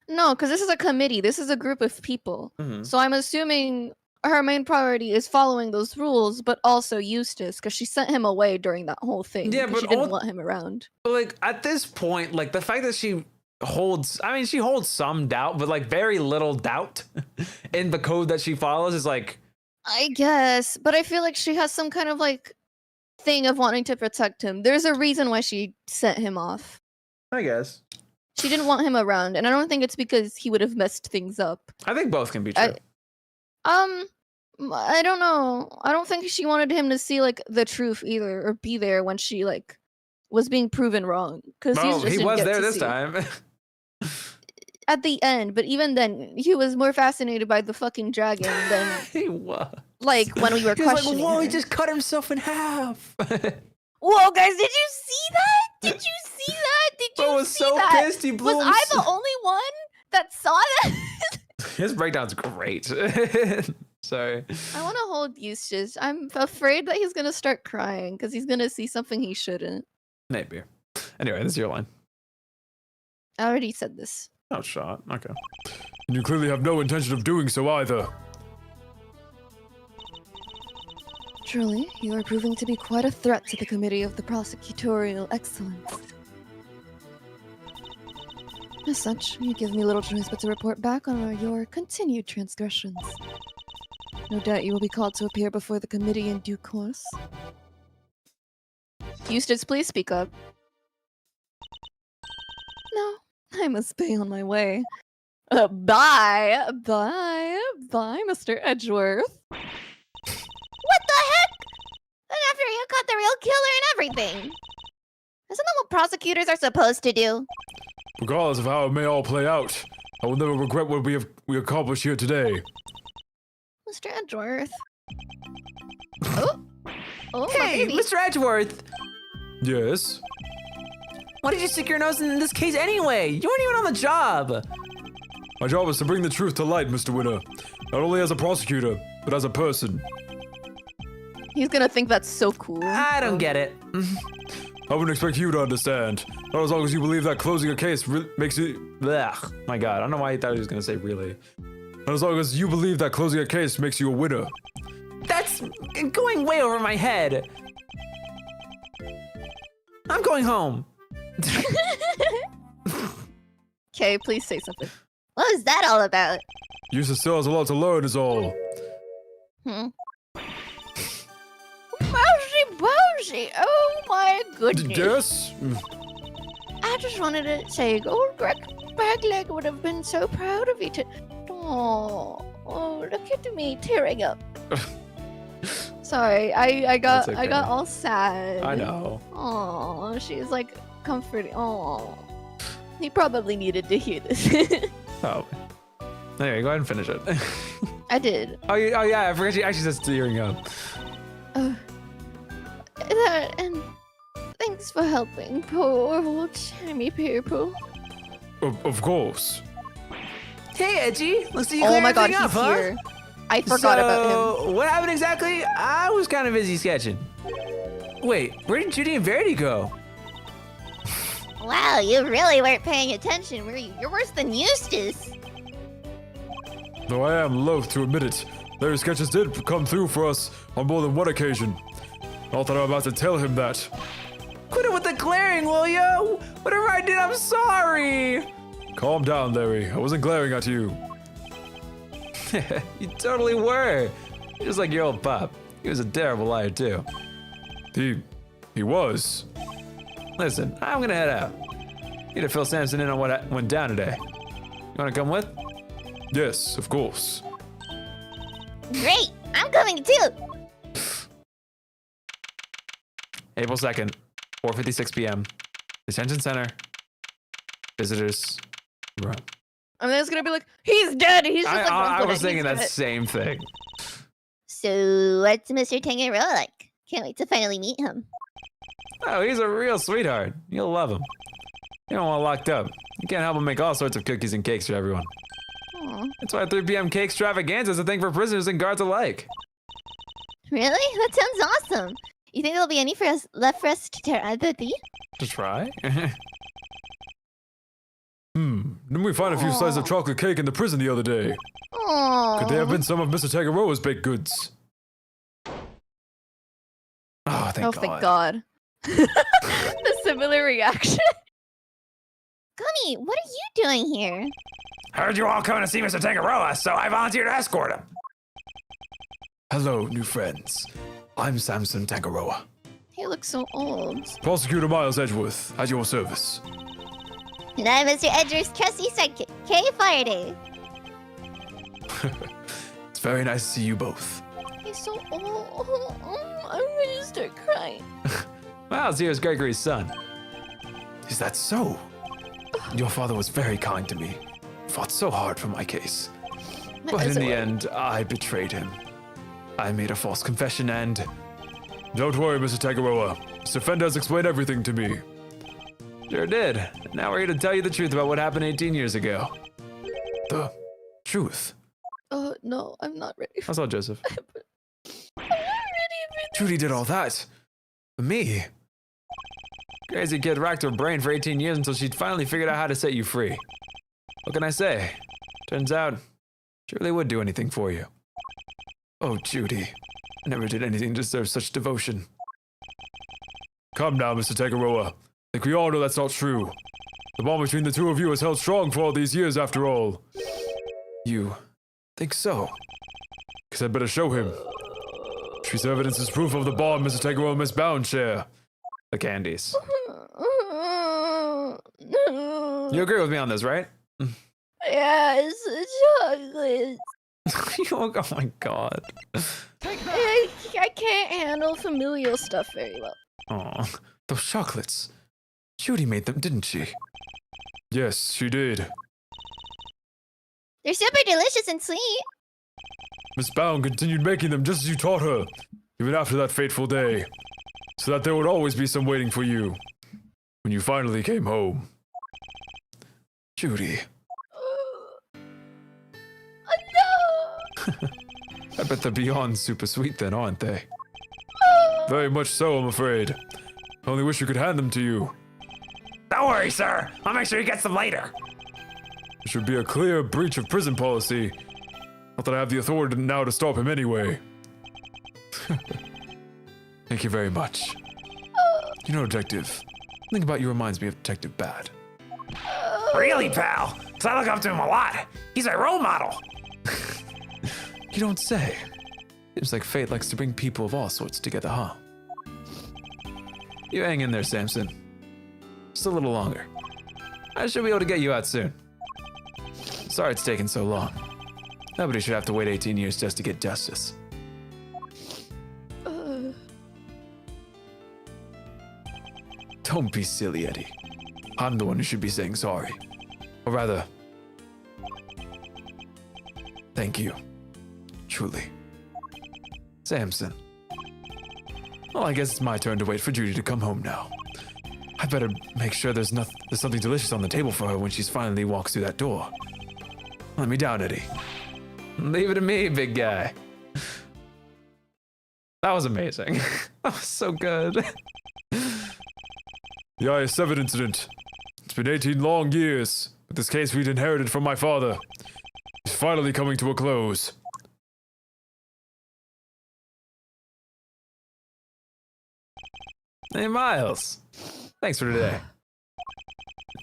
No, because this is a committee. This is a group of people. Mhm. So I'm assuming her main priority is following those rules, but also Eustace, because she sent him away during that whole thing. Yeah, 'cause but she didn't all- want him around. But like at this point, like the fact that she holds, I mean, she holds some doubt, but like very little doubt in the code that she follows is like. I guess, but I feel like she has some kind of like thing of wanting to protect him. There's a reason why she sent him off. I guess. She didn't want him around, and I don't think it's because he would have messed things up. I think both can be true. I don't know. I don't think she wanted him to see like the truth either, or be there when she like was being proven wrong. Because Well, he was there this time. at the end, but even then, he was more fascinated by the fucking dragon than He was. like when we were He was like, questioning whoa, her. he just cut himself in half. Whoa, guys, did you see that? Did you see that? Did you Bro was see so that? pissed. He blew Was him I the so- only one that saw that? His breakdown's great. Sorry. I want to hold Eustace. I'm afraid that he's gonna start crying because he's gonna see something he shouldn't. Maybe. Anyway, this is your line. I already said this. Oh, shot. Okay. And you clearly have no intention of doing so either. Truly, you are proving to be quite a threat to the Committee of the Prosecutorial Excellence. As such, you give me little choice but to report back on your continued transgressions. No doubt you will be called to appear before the committee in due course. Eustace, please speak up. No, I must be on my way. Bye. Bye, Mr. Edgeworth. What the heck? And after you caught the real killer and everything. Isn't that what prosecutors are supposed to do? Regardless of how it may all play out, I will never regret what we accomplished here today. Mr. Edgeworth. Oh, my Hey, baby. Mr. Edgeworth, Yes? why did you stick your nose in this case anyway? You weren't even on the job. My job is to bring the truth to light, Mr. Winner. Not only as a prosecutor, but as a person. He's gonna think that's so cool. I don't get it. I wouldn't expect you to understand. Not as long as you believe that closing a case makes you... Blech. My God. I don't know why he thought he was going to say really. Not as long as you believe that closing a case makes you a winner. That's going way over my head. I'm going home. Okay, please say something. What is that all about? Eustace still has a lot to learn is all. Hmm. Bowsy. Oh my goodness. Yes? I just wanted to say, old Greg Bagleg would have been so proud of you to. Oh, look at me tearing up. Sorry, I got That's I got okay. all sad. I know. Oh, she's like comforting. Oh, he probably needed to hear this. Oh. Anyway, go ahead and finish it. I did. Oh yeah, I forgot she actually says tearing up. And thanks for helping poor old Tammy people. Of course. Hey, Edgy. Looks like you Oh cleared my god, everything he's up, huh? here. I forgot about him. What happened exactly? I was kind of busy sketching. Wait, where did Judy and Verity go? Wow, you really weren't paying attention, were you? You're worse than Eustace. Though I am loath to admit it, Larry's sketches did come through for us on more than one occasion. Not that I'm about to tell him that. Quit it with the glaring, will you? Whatever I did, I'm sorry. Calm down, Larry. I wasn't glaring at you. You totally were. Just like your old pup. He was a terrible liar, too. He was. Listen, I'm gonna head out. Need to fill Samson in on what went down today. You wanna come with? Yes, of course. Great! I'm coming too! April 2nd, 4:56 p.m. Detention Center. Visitors room. And then it's gonna be like, he's dead. He's just like, I Uncle was Dead, thinking he's that dead. same thing. So, what's Mr. Tangaroa like? Can't wait to finally meet him. Oh, he's a real sweetheart. You'll love him. You don't want locked up. You can't help but make all sorts of cookies and cakes for everyone. Aw. That's why 3 p.m. cake extravaganza is a thing for prisoners and guards alike. Really? That sounds awesome. You think there'll be any left for us to tear out the tea? To try? Didn't we find a few slices of chocolate cake in the prison the other day? Aww. Could they have been some of Mr. Tangaroa's baked goods? Oh, thank Oh, God. thank God. The similar reaction. Gummy, what are you doing here? Heard you all coming to see Mr. Tangaroa, so I volunteered to escort him. Hello, new friends. I'm Samson Tangaroa. He looks so old. Prosecutor Miles Edgeworth, at your service. And I'm Mr. Edgeworth's trusty sidekick, Kay Faraday. It's very nice to see you both. He's so old. I'm gonna start crying. Miles here is Gregory's son. Is that so? Your father was very kind to me. Fought so hard for my case. But in the end, I betrayed him. I made a false confession and... Don't worry, Mr. Tangaroa. Mr. Fenda has explained everything to me. Sure did. Now we're here to tell you the truth about what happened 18 years ago. The truth. No, I'm not ready. That's all, Joseph. I'm not ready for Judy did all that. For me. Crazy kid racked her brain for 18 years until she finally figured out how to set you free. What can I say? Turns out, she really would do anything for you. Oh, Judy. I never did anything to deserve such devotion. Come now, Mr. Tangaroa. I think we all know that's not true. The bond between the two of you has held strong for all these years after all. You think so? Guess I'd better show him. She's evidence is proof of the bond Mr. Tangaroa and Miss Bound share. The candies. no. You agree with me on this, right? Yeah, it's the chocolate. Oh my God. I can't handle familial stuff very well. Aw, those chocolates. Judy made them, didn't she? Yes, she did. They're super delicious and sweet. Miss Bound continued making them just as you taught her, even after that fateful day, so that there would always be some waiting for you when you finally came home. Judy. No. I bet they're beyond super sweet then, aren't they? Very much so, I'm afraid. I only wish we could hand them to you. Don't worry, sir. I'll make sure he gets them later. It should be a clear breach of prison policy. Not that I have the authority now to stop him anyway. Thank you very much. You know, Detective, something about you reminds me of Detective Bad. Really, pal? 'Cause I look up to him a lot. He's a role model. You don't say. Seems like fate likes to bring people of all sorts together, huh? You hang in there, Samson. Just a little longer. I should be able to get you out soon. Sorry it's taken so long. Nobody should have to wait 18 years just to get justice. Don't be silly, Eddie. I'm the one who should be saying sorry. Or rather, thank you. Truly. Samson. Well, I guess it's my turn to wait for Judy to come home now. I better make sure there's something delicious on the table for her when she finally walks through that door. Let me down, Eddie. Leave it to me, big guy. That was amazing. That was so good. The IS-7 incident. It's been 18 long years, but this case we'd inherited from my father is finally coming to a close. Hey, Miles. Thanks for today.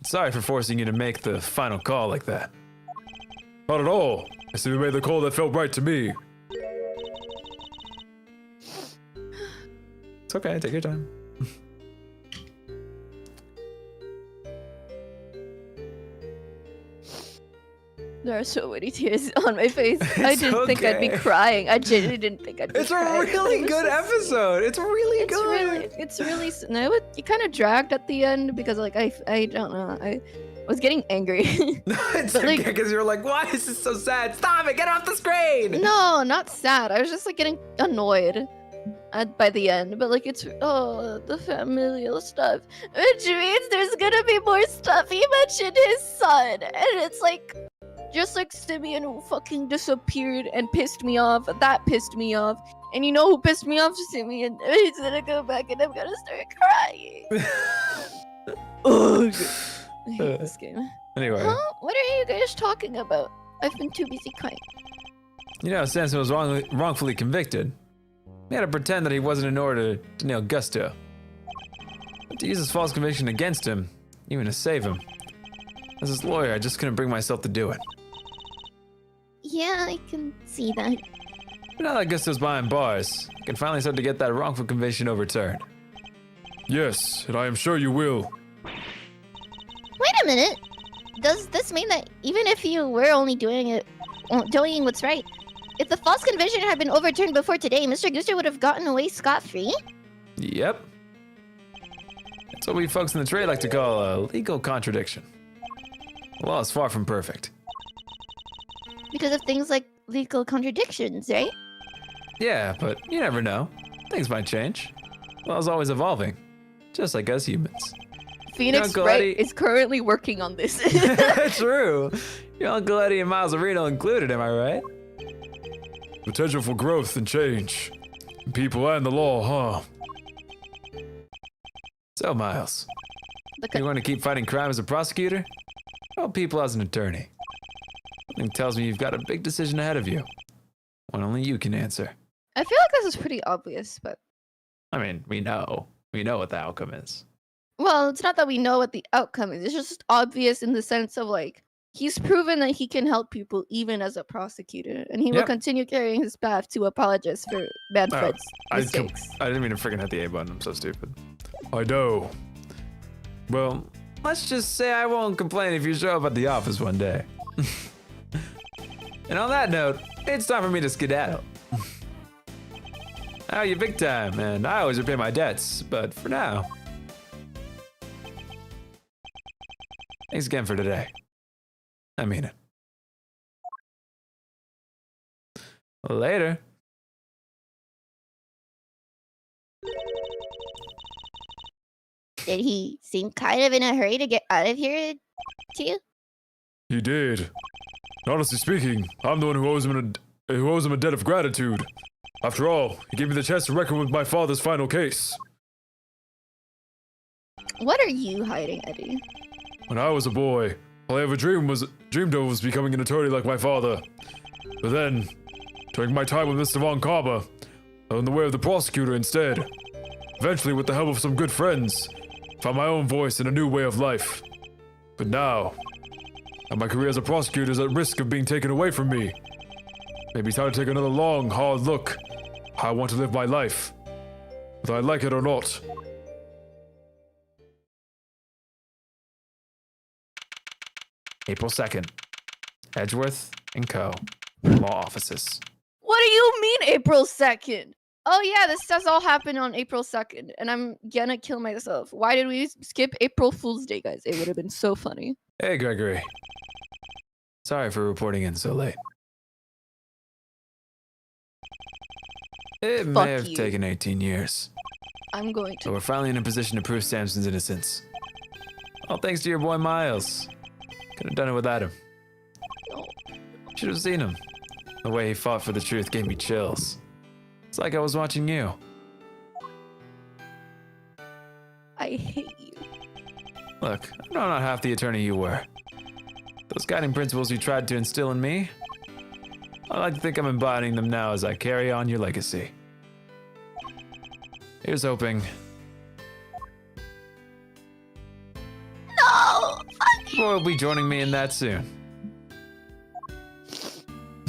Sorry for forcing you to make the final call like that. Not at all. I simply made the call that felt right to me. It's okay. Take your time. There are so many tears on my face. I It's didn't think I'd be okay. crying. I genuinely didn't think I'd be It's a crying. really It was good so episode. It's really good. It's really. No, it kind of dragged at the end because like I don't know. I was getting angry. It's But, okay like- because you're like, why is this so sad? Stop it! Get off the screen! No, not sad. I was just like getting annoyed by the end. But like it's the familial stuff, which means there's gonna be more stuff. He mentioned his son, and it's like just like Simeon who fucking disappeared and pissed me off. That pissed me off. And you know who pissed me off? Simeon. He's gonna go back and I'm gonna start crying. Ugh. I hate this game. Anyway, Huh? What are you guys talking about? I've been too busy crying. you know, Samson was wrongfully convicted. He had to pretend that he wasn't in order to nail Gusto. But to use his false conviction against him, even to save him. As his lawyer, I just couldn't bring myself to do it. Yeah, I can see that. But now that Gusto's behind bars, I can finally start to get that wrongful conviction overturned. Yes, and I am sure you will. Wait a minute. Does this mean that even if you were only doing what's right, if the false conviction had been overturned before today, Mr. Gusto would have gotten away scot-free? Yep. That's what we folks in the trade like to call a legal contradiction. The law is far from perfect. Because of things like legal contradictions, right? Yeah, but you never know. Things might change. Law's always evolving, just like us humans. Phoenix Uncle Wright Eddie- is currently working on this. True. Your Uncle Eddie and Miles Areno included, am I right? Potential for growth and change. People and the law, huh? So, Miles, Look you at- want to keep fighting crime as a prosecutor? Or people as an attorney? Something tells me you've got a big decision ahead of you. One only you can answer. I feel like this is pretty obvious, but I mean, we know. We know what the outcome is. well, it's not that we know what the outcome is. It's just obvious in the sense of like he's proven that he can help people even as a prosecutor, and he will Yep. continue carrying his path to apologize for Manfred's I mistakes. didn't mean to freaking hit the A button. I'm so stupid. I know. Well, let's just say I won't complain if you show up at the office one day. And on that note, it's time for me to skedaddle. I owe you big time, and I always repay my debts, but for now. Thanks again for today. I mean it. Later. Did he seem kind of in a hurry to get out of here, too? He did. Honestly speaking, I'm the one who owes him a debt of gratitude. After all, he gave me the chance to reckon with my father's final case. What are you hiding, Eddie? When I was a boy, all I ever dreamed of was becoming an attorney like my father. But then, during my time with Mr. Von Karma, I went the way of the prosecutor instead. Eventually, with the help of some good friends, found my own voice and a new way of life. But now my career as a prosecutor is at risk of being taken away from me. Maybe it's time to take another long, hard look how I want to live my life, whether I like it or not. April 2nd. Edgeworth and Co. Law offices. What do you mean April 2nd? Oh yeah, this does all happen on April 2nd, and I'm gonna kill myself. Why did we skip April Fool's Day, guys? It would have been so funny. Hey, Gregory. Sorry for reporting in so late. It Fuck may have you. taken 18 years, I'm going but to. we're finally in a position to prove Samson's innocence. All thanks to your boy Miles. Could have done it without him. No. Should have seen him. The way he fought for the truth gave me chills. It's like I was watching you. I hate you. Look, I know I'm not half the attorney you were. Those guiding principles you tried to instill in me, I like to think I'm embodying them now as I carry on your legacy. Here's hoping No! Roy will be joining me in that soon.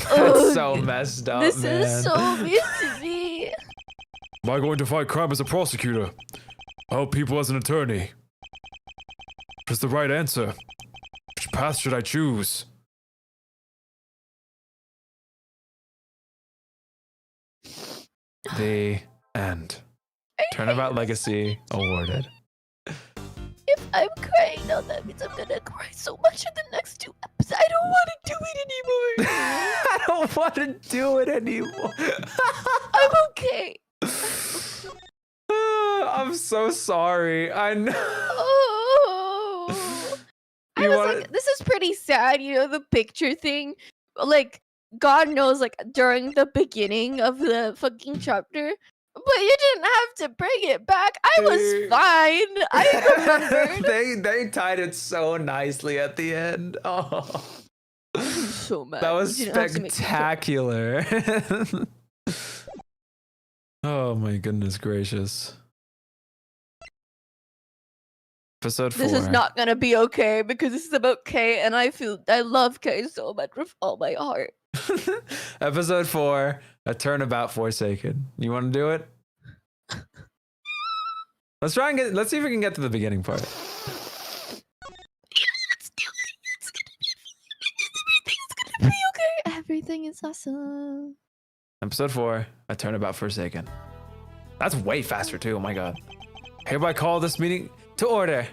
Oh, That's so messed up, This man. is so mean to me. Am I going to fight crime as a prosecutor? Help people as an attorney? What is the right answer? Which path should I choose? The end. Turnabout Legacy awarded. If I'm crying now, that means I'm gonna cry so much in the next 2 episodes. I don't want to do it anymore. I don't want to do it anymore. I'm okay. I'm so sorry. I know. Oh. I You was wanna- like, this is pretty sad, you know, the picture thing. Like, God knows, like, during the beginning of the fucking chapter. But you didn't have to bring it back. I was Dude. fine. I remembered. they tied it so nicely at the end. Oh, I'm so mad. that was You didn't have to make me cry. spectacular. Oh my goodness gracious. Episode 4. This is not gonna be okay because this is about Kay, and I love Kay so much with all my heart. Episode 4, A Turnabout Forsaken. You want to do it? Let's see if we can get to the beginning part. Let's do it. It's gonna be fine. Everything's gonna be okay. Everything is awesome. Episode 4, A Turnabout Forsaken. That's way faster too, oh my god. Hereby call this meeting to order.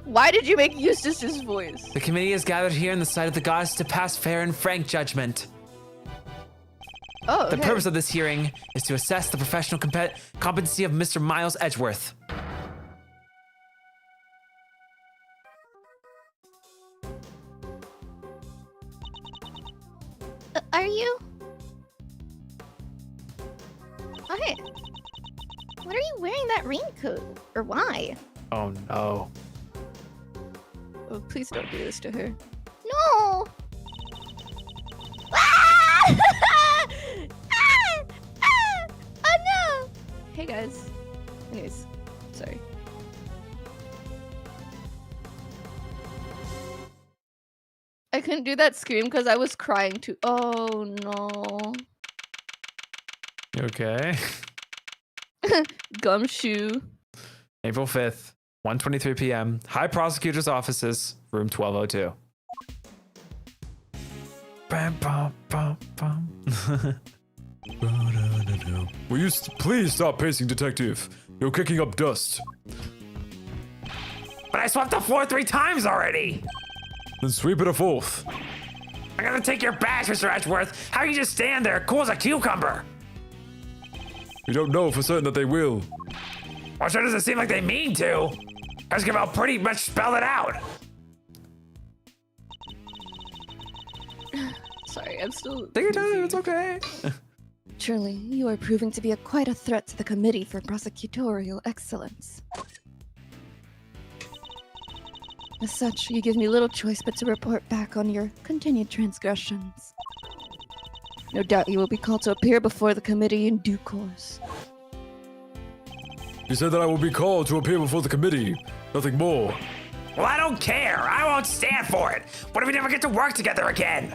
Why did you make Eustace's voice? The committee is gathered here in the sight of the gods to pass fair and frank judgment. Oh, The okay. purpose of this hearing is to assess the professional competency of Mr. Miles Edgeworth. Are you? What? What are you wearing that raincoat? Or why? Oh no. Oh, please don't do this to her. No! Ah! Ah! Ah! Oh no! Hey guys. Anyways, sorry. I couldn't do that scream because I was crying too. Oh no. You okay? Gumshoe. April 5th, 1:23 p.m. High Prosecutor's Offices, room 1202. Bam, bam, bam, bam. Will you please stop pacing, Detective? You're kicking up dust. But I swept the floor 3 times already. Then sweep it a 4th. I'm gonna take your badge, Mr. Edgeworth. How you just stand there, cool as a cucumber? We don't know for certain that they will. Well, sure doesn't seem like they mean to. I just about pretty much spelled it out. Sorry, I'm still. Take your time, it's okay. Truly, you are proving to be quite a threat to the Committee for Prosecutorial Excellence. As such, you give me little choice but to report back on your continued transgressions. No doubt you will be called to appear before the committee in due course. You said that I will be called to appear before the committee. Nothing more. Well, I don't care. I won't stand for it. What if we never get to work together again?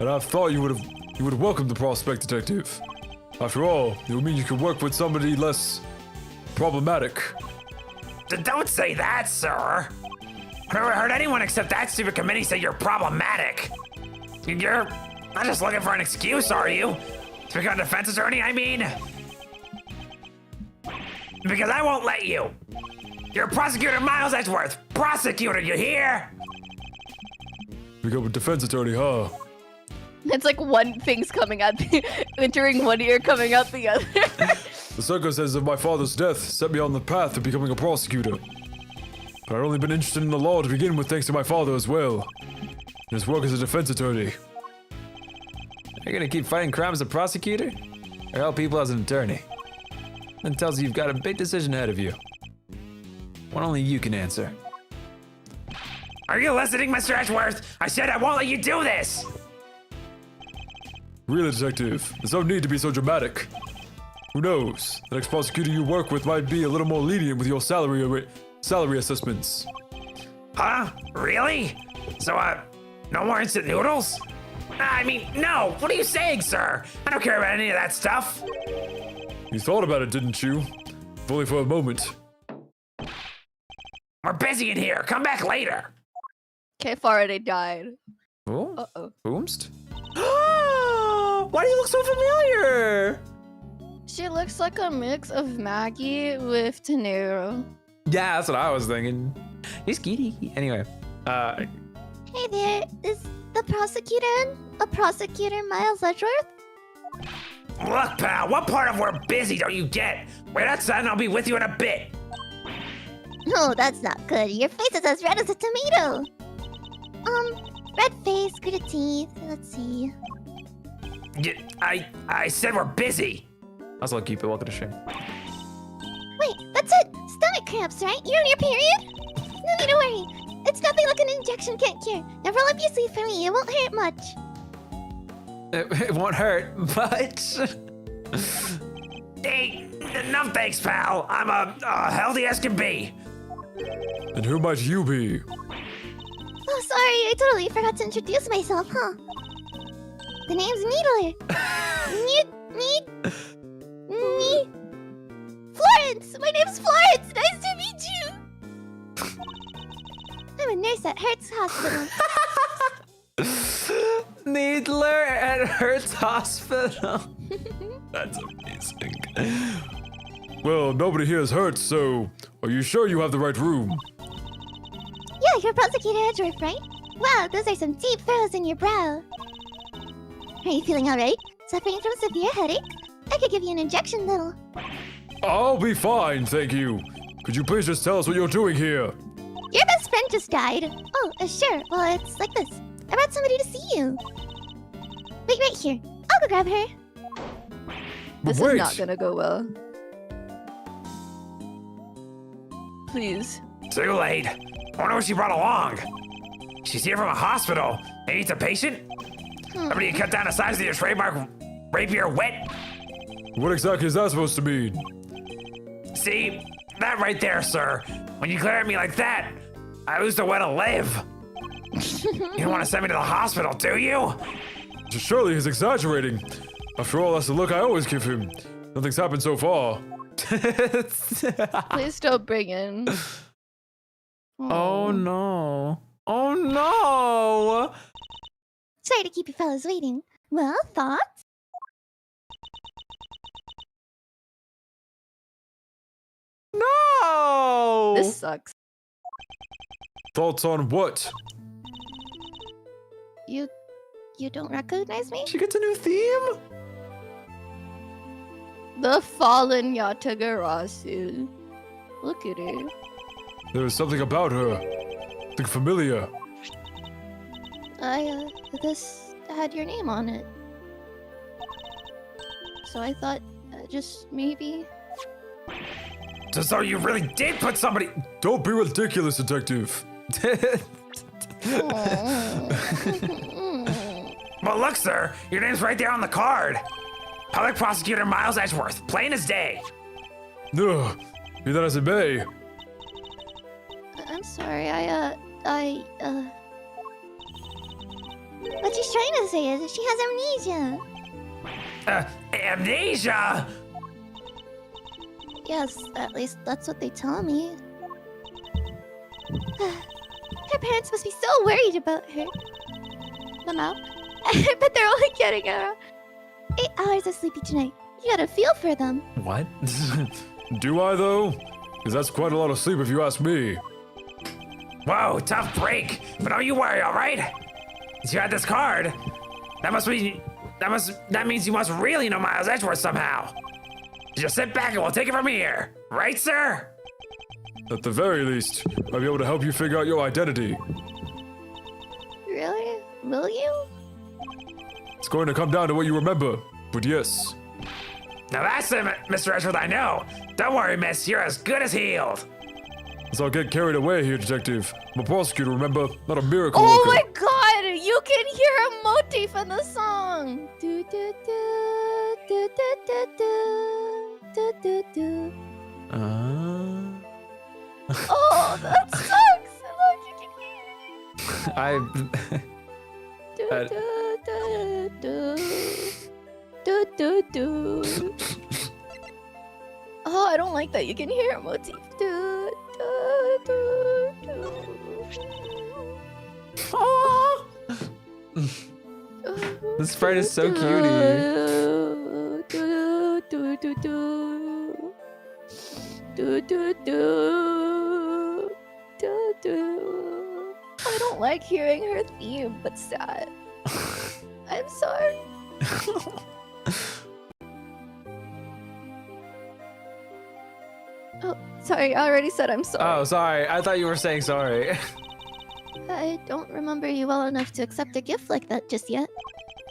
And I thought you would have welcomed the prospect, Detective. After all, it would mean you could work with somebody less problematic. Don't say that, sir. I've never heard anyone except that stupid committee say you're problematic. You're not just looking for an excuse, are you? To become a defense attorney, I mean? Because I won't let you. You're Prosecutor Miles Edgeworth. Prosecutor, you hear? Become a defense attorney, huh? It's like one thing's coming out, entering one ear, coming out the other. The circumstances of my father's death set me on the path to becoming a prosecutor. But I'd only been interested in the law to begin with thanks to my father as well. And his work as a defense attorney. You're gonna keep fighting crime as a prosecutor? Or help people as an attorney? That tells you you've got a big decision ahead of you. One only you can answer. Are you listening, Mr. Edgeworth? I said I won't let you do this. Really, Detective, there's no need to be so dramatic. Who knows? The next prosecutor you work with might be a little more lenient with your salary assessments. Huh? Really? So, no more instant noodles? I mean, no. What are you saying, sir? I don't care about any of that stuff. You thought about it, didn't you? If only for a moment. We're busy in here. Come back later. Okay, Faraday died. Oh, Uh-oh. boomst. Why do you look so familiar? She looks like a mix of Maggie with Tenero. Yeah, that's what I was thinking. He's kitty. Anyway, Hey there, is the prosecutor in? A prosecutor Miles Edgeworth? Look, pal, what part of we're busy don't you get? Wait outside and I'll be with you in a bit. No, that's not good. Your face is as red as a tomato. Red face, gritted teeth. Let's see. I said we're busy. I'll keep it. Welcome to stream. Wait, that's it. Stomach cramps, right? You're on your period? No need to worry. It's nothing like an injection can't cure. Now roll up your sleeve for me. It won't hurt much. It won't hurt, but Hey, enough thanks, pal. I'm a healthy as can be. And who might you be? Oh, sorry. I totally forgot to introduce myself, huh? The name's Needler. Florence! My name's Florence! Nice to meet you! I'm a nurse at Hertz Hospital. Needler at Hertz Hospital. That's amazing. Well, nobody here is hurt, so are you sure you have the right room? Yeah, you're Prosecutor Edgeworth, right? Wow, those are some deep furrows in your brow. Are you feeling alright? Suffering from severe headache? I could give you an injection, little. I'll be fine, thank you. Could you please just tell us what you're doing here? Your best friend just died. Oh, sure. Well, it's like this. I brought somebody to see you. Wait right here. I'll go grab her. This Wait. is not gonna go well. Please. Too late. I wonder what she brought along. She's here from a hospital. Maybe it's a patient? Somebody cut down the size of your trademark rapier wet? What exactly is that supposed to mean? See? That right there, sir. When you glare at me like that, I lose the way to live. You don't want to send me to the hospital, do you? Surely he's exaggerating. After all, that's the look I always give him. Nothing's happened so far. Please don't bring in. Oh no. Oh no. Sorry to keep you fellas waiting. Well, thoughts? No. This sucks. Thoughts on what? You don't recognize me? She gets a new theme? The fallen Yatagarasu. Look at her. There is something about her. Something familiar. This had your name on it. So I thought, just maybe. So you really did put somebody. Don't be ridiculous, detective. Well, look, sir. Your name's right there on the card. Public Prosecutor Miles Edgeworth. Plain as day. Ugh, be that as it may. I'm sorry, What she's trying to say is she has amnesia. Amnesia? Yes, at least that's what they tell me. Her parents must be so worried about her. Mama, I bet they're only getting 8 hours of sleep each night. You gotta feel for them. What? Do I, though? Because that's quite a lot of sleep if you ask me. Whoa, tough break. But don't you worry, all right? Since you had this card, that means you must really know Miles Edgeworth somehow. Just sit back and we'll take it from here. Right, sir? At the very least, I'll be able to help you figure out your identity. Really? Will you? It's going to come down to what you remember, but yes. Now that's it, Mr. Edgeworth, I know. Don't worry, miss. You're as good as healed. Let's not get carried away here, detective. I'm a prosecutor, remember? Not a miracle oh worker. my god! You can hear a motif in the song! Do, do, do, do, do, do, do, do, do, do. Oh, that sucks! I love you can hear. Do, Uh, do, do, do. Do, do, do. I don't like that you can hear a motif. Do, do, do, do. Oh, This sprite is so cutie. Do, do, do, do, do. Do, do, do. Do, do. I don't like hearing her theme, but sad. I'm sorry. Oh, sorry. I already said I'm sorry. Oh, sorry. I thought you were saying sorry. I don't remember you well enough to accept a gift like that just yet.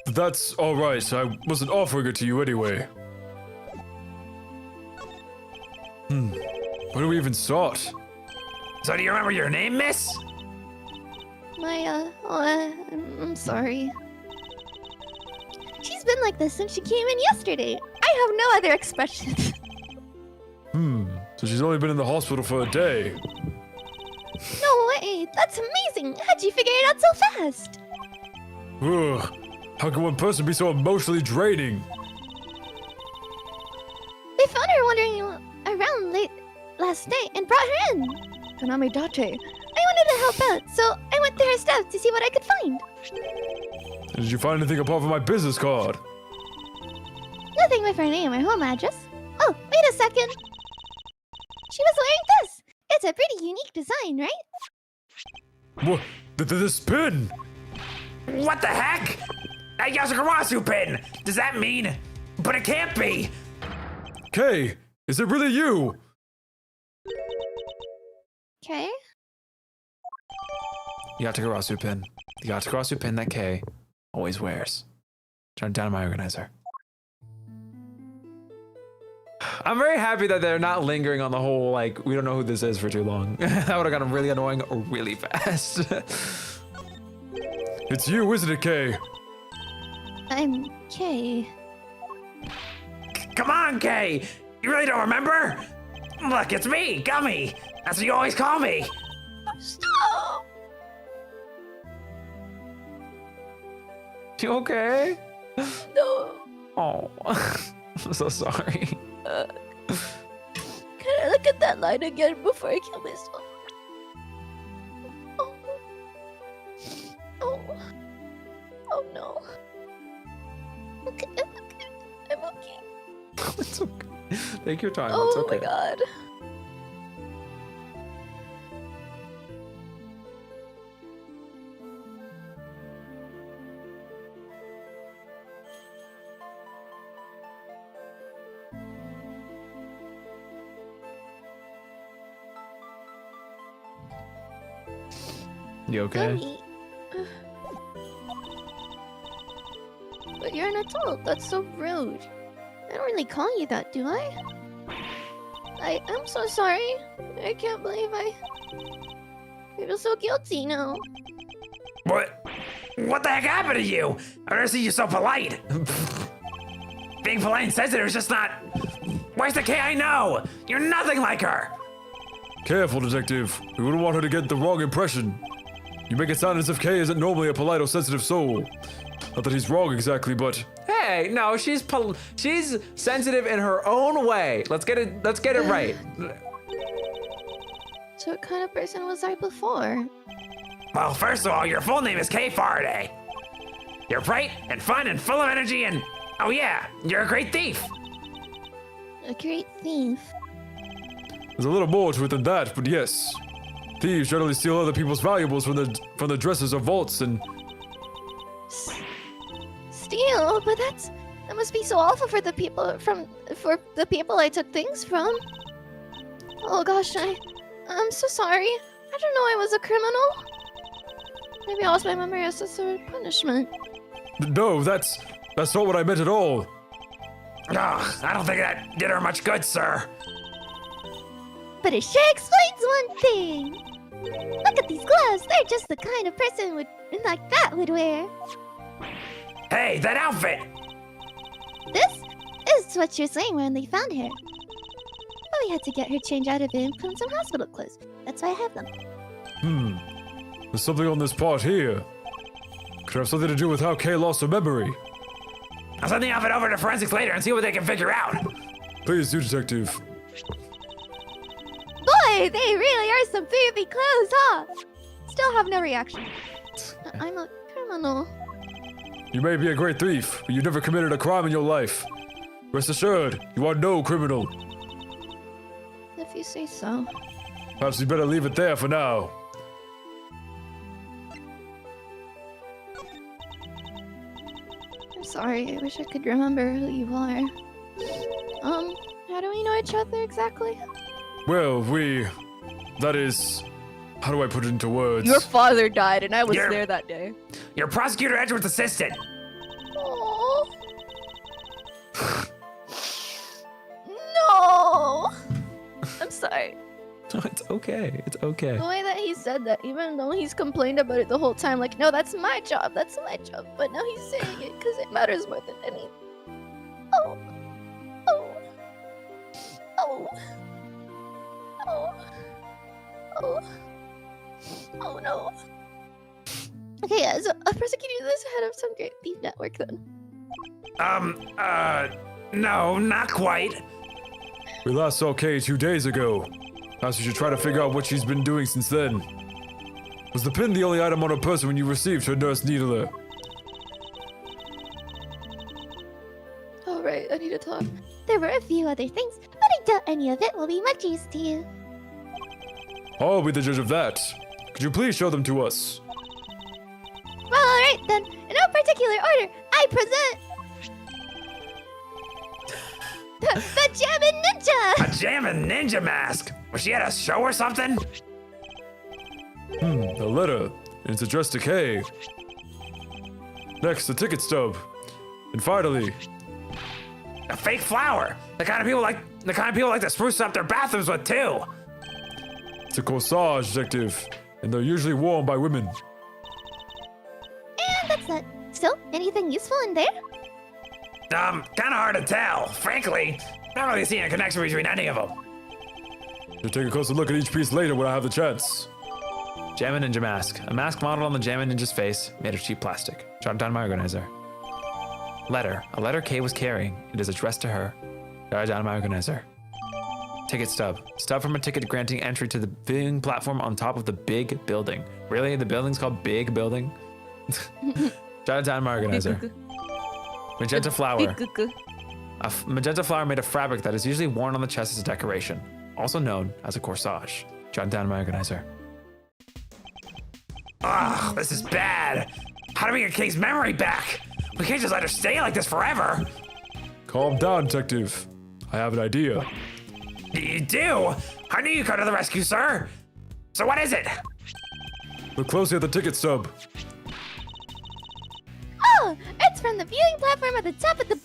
That's all right. I wasn't offering it to you anyway. Where do we even start? So do you remember your name, miss? I'm sorry. She's been like this since she came in yesterday. I have no other expression. So she's only been in the hospital for a day. No way! That's amazing! How'd you figure it out so fast? Ugh. How can one person be so emotionally draining? We found her wandering around late last night and brought her in. Konami Date. I wanted to help out, so I went through her stuff to see what I could find. Did you find anything apart from my business card? Nothing with her name or home address. Oh, wait a second. She was wearing this. It's a pretty unique design, right? What? This pin? What the heck? A Yasukarasu pin! Does that mean? But it can't be! Kay, is it really you? Okay. Yatagarasu pin. The Yatagarasu pin that Kay always wears. Turn down my organizer. I'm very happy that they're not lingering on the whole, like, we don't know who this is for too long. That would have gotten really annoying really fast. It's you, isn't it, Kay? I'm Kay. Come on, Kay! You really don't remember? Look, it's me, Gummy! That's what you always call me! Stop! You okay? No. Oh, I'm so sorry. Can I look at that line again before I kill myself? Oh. Oh. Oh no. Okay, I'm okay. It's okay. Take your time. Oh it's okay. my god. You okay? Gummy. But you're an adult. That's so rude. I don't really call you that, do I? I'm so sorry. I can't believe I feel so guilty now. What? What the heck happened to you? I've never seen you so polite. Being polite and sensitive is just not... Where's the Kay I know? You're nothing like her! Careful, detective. We wouldn't want her to get the wrong impression. You make it sound as if Kay isn't normally a polite or sensitive soul. Not that he's wrong exactly, but... Hey, no, she's sensitive in her own way. Let's get it right. So what kind of person was I before? Well, first of all, your full name is Kay Faraday. You're bright and fun and full of energy and... Oh yeah, you're a great thief. A great thief. There's a little more to it than that, but yes. Thieves generally steal other people's valuables from the dressers or vaults and... Steal? But that must be so awful for the people I took things from. Oh gosh, I'm so sorry. I don't know I was a criminal. Maybe I lost my memory as a sort of punishment. No, that's not what I meant at all. Ugh, I don't think that did her much good, sir. But it sure explains one thing. Look at these gloves. They're just the kind of person like that would wear. Hey, that outfit! This is what you're saying when they found her. But we had to get her changed out of it and put in some hospital clothes. That's why I have them. There's something on this part here. Could have something to do with how Kay lost her memory. I'll send the outfit over to forensics later and see what they can figure out. Please do, detective. Boy, they really are some baby clothes, huh? Still have no reaction. I'm a criminal. You may be a great thief, but you never committed a crime in your life. Rest assured, you are no criminal. If you say so. Perhaps you better leave it there for now. I'm sorry, I wish I could remember who you are. How do we know each other exactly? Well, that is, how do I put it into words? Your father died and I was You're- there that day. You're Prosecutor Edgeworth's assistant. Oh. No! I'm sorry. It's okay. It's okay. The way that he said that, even though he's complained about it the whole time, like, no, that's my job, but now he's saying it because it matters more than anything. Oh. Oh. Oh. Oh. Oh. Oh no. Okay, as a prosecutor, this head of some great thief network then. No, not quite. We last saw Kay 2 days ago. Perhaps you should try to figure out what she's been doing since then. Was the pin the only item on her person when you received her nurse needler? Alright, I need to talk. There were a few other things, but I doubt any of it will be much use to you. I'll be the judge of that. Could you please show them to us? Well, alright then. In no particular order, I present... the Jammin' Ninja! A Jammin' Ninja mask. Was she at a show or something? A letter. And it's addressed to Kay. Next, the ticket stub. And finally, A fake flower. The kind of people like to spruce up their bathrooms with too. it's a corsage, detective. And they're usually worn by women. And that's that. Still, anything useful in there? Kind of hard to tell. Frankly, not really seeing a connection between any of them. You'll take a closer look at each piece later when I have the chance. Jammin' Ninja mask. A mask modeled on the Jammin' Ninja's face, made of cheap plastic. Jotted down my organizer. Letter. A letter Kay was carrying. It is addressed to her. Jotted down my organizer. Ticket stub. Stub from a ticket granting entry to the viewing platform on top of the big building. Really? The building's called Big Building? Jotted down my organizer. Magenta flower. A magenta flower made of fabric that is usually worn on the chest as a decoration, also known as a corsage. Jotted down my organizer. Ugh, this is bad. How do we get Kay's memory back? We can't just let her stay like this forever. Calm down, detective. I have an idea. You do? I knew you'd come to the rescue, sir. So what is it? Look closely at the ticket stub. Oh, it's from the viewing platform at the top of the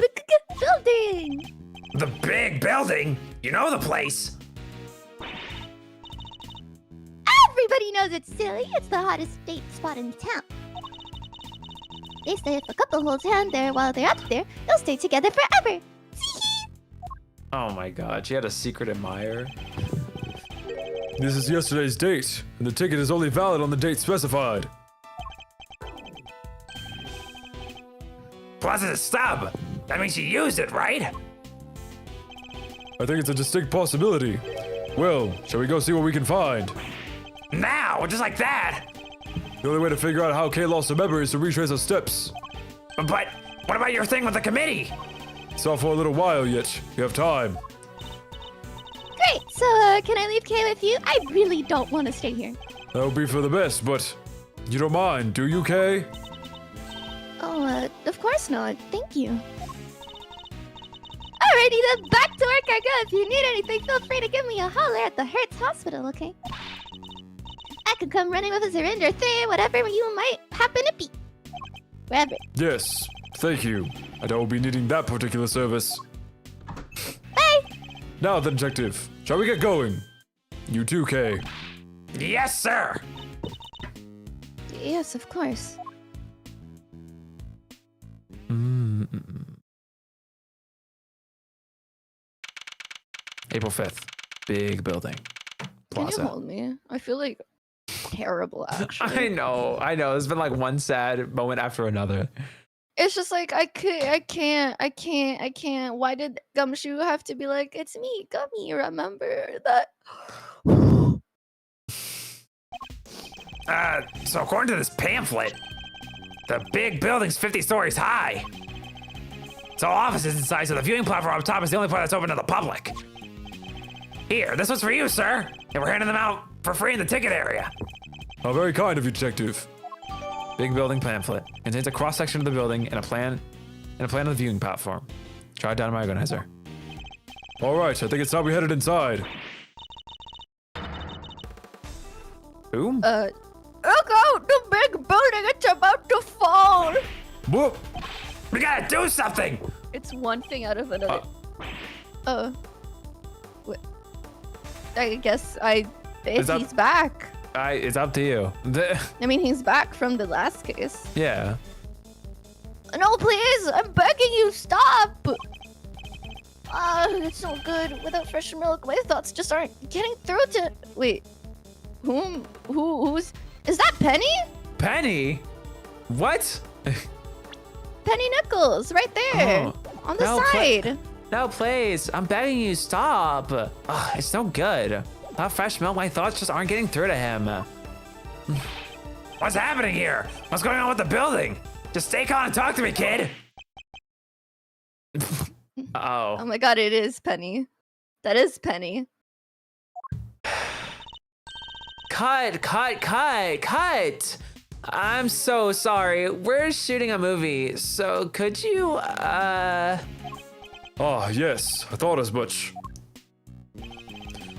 building. The big building? You know the place. Everybody knows it's silly. It's the hottest date spot in town. They say if a couple holds hand there while they're up there, they'll stay together forever. Oh my god, she had a secret admirer. This is yesterday's date, and the ticket is only valid on the date specified. Plus it's a stub. That means she used it, right? I think it's a distinct possibility. Well, shall we go see what we can find? Now, just like that. The only way to figure out how Kay lost her memory is to retrace her steps. But what about your thing with the committee? It's not for a little while yet. You have time. Great. So, can I leave Kay with you? I really don't want to stay here. That would be for the best, but you don't mind, do you, Kay? Oh, of course not. Thank you. Alrighty then, back to work I go. If you need anything, feel free to give me a holler at the Hertz Hospital, okay? I could come running with a syringe or thing, whatever you might happen to be. Wherever. Yes, thank you. I don't be needing that particular service. Bye! Now then, detective, shall we get going? You too, Kay. Yes, sir. Yes, of course. April 5th. Big building. Can Plaza. you hold me? I feel like terrible, actually. I know. It's been like one sad moment after another. It's just like I can't. Why did Gumshoe have to be like, it's me, Gummy, remember that? So according to this pamphlet, the big building's 50 stories high. It's all offices inside, so the viewing platform up top is the only part that's open to the public. Here, this one's for you, sir. And we're handing them out for free in the ticket area. How very kind of you, Detective. Big building pamphlet. Contains a cross-section of the building and a plan of the viewing platform. Jot down my organizer. All right, I think it's time we headed inside. Boom. Look out! The big building, it's about to fall! Whoop! We gotta do something. It's one thing out of another. Wait. I guess he's back. It's up to you. I mean, he's back from the last case. Yeah. No, please! I'm begging you, stop! It's no good. Without fresh milk, my thoughts just aren't getting through to... Wait. Who's... Is that Penny? Penny? What? Penny Nichols, right there. Oh, on the no, side. No, please. I'm begging you, stop. Ugh, it's no good. Without fresh milk, my thoughts just aren't getting through to him. What's happening here? What's going on with the building? Just stay calm and talk to me, kid. Oh. Oh my god, it is Penny. That is Penny. Cut. I'm so sorry. We're shooting a movie, so could you, Ah, yes, I thought as much.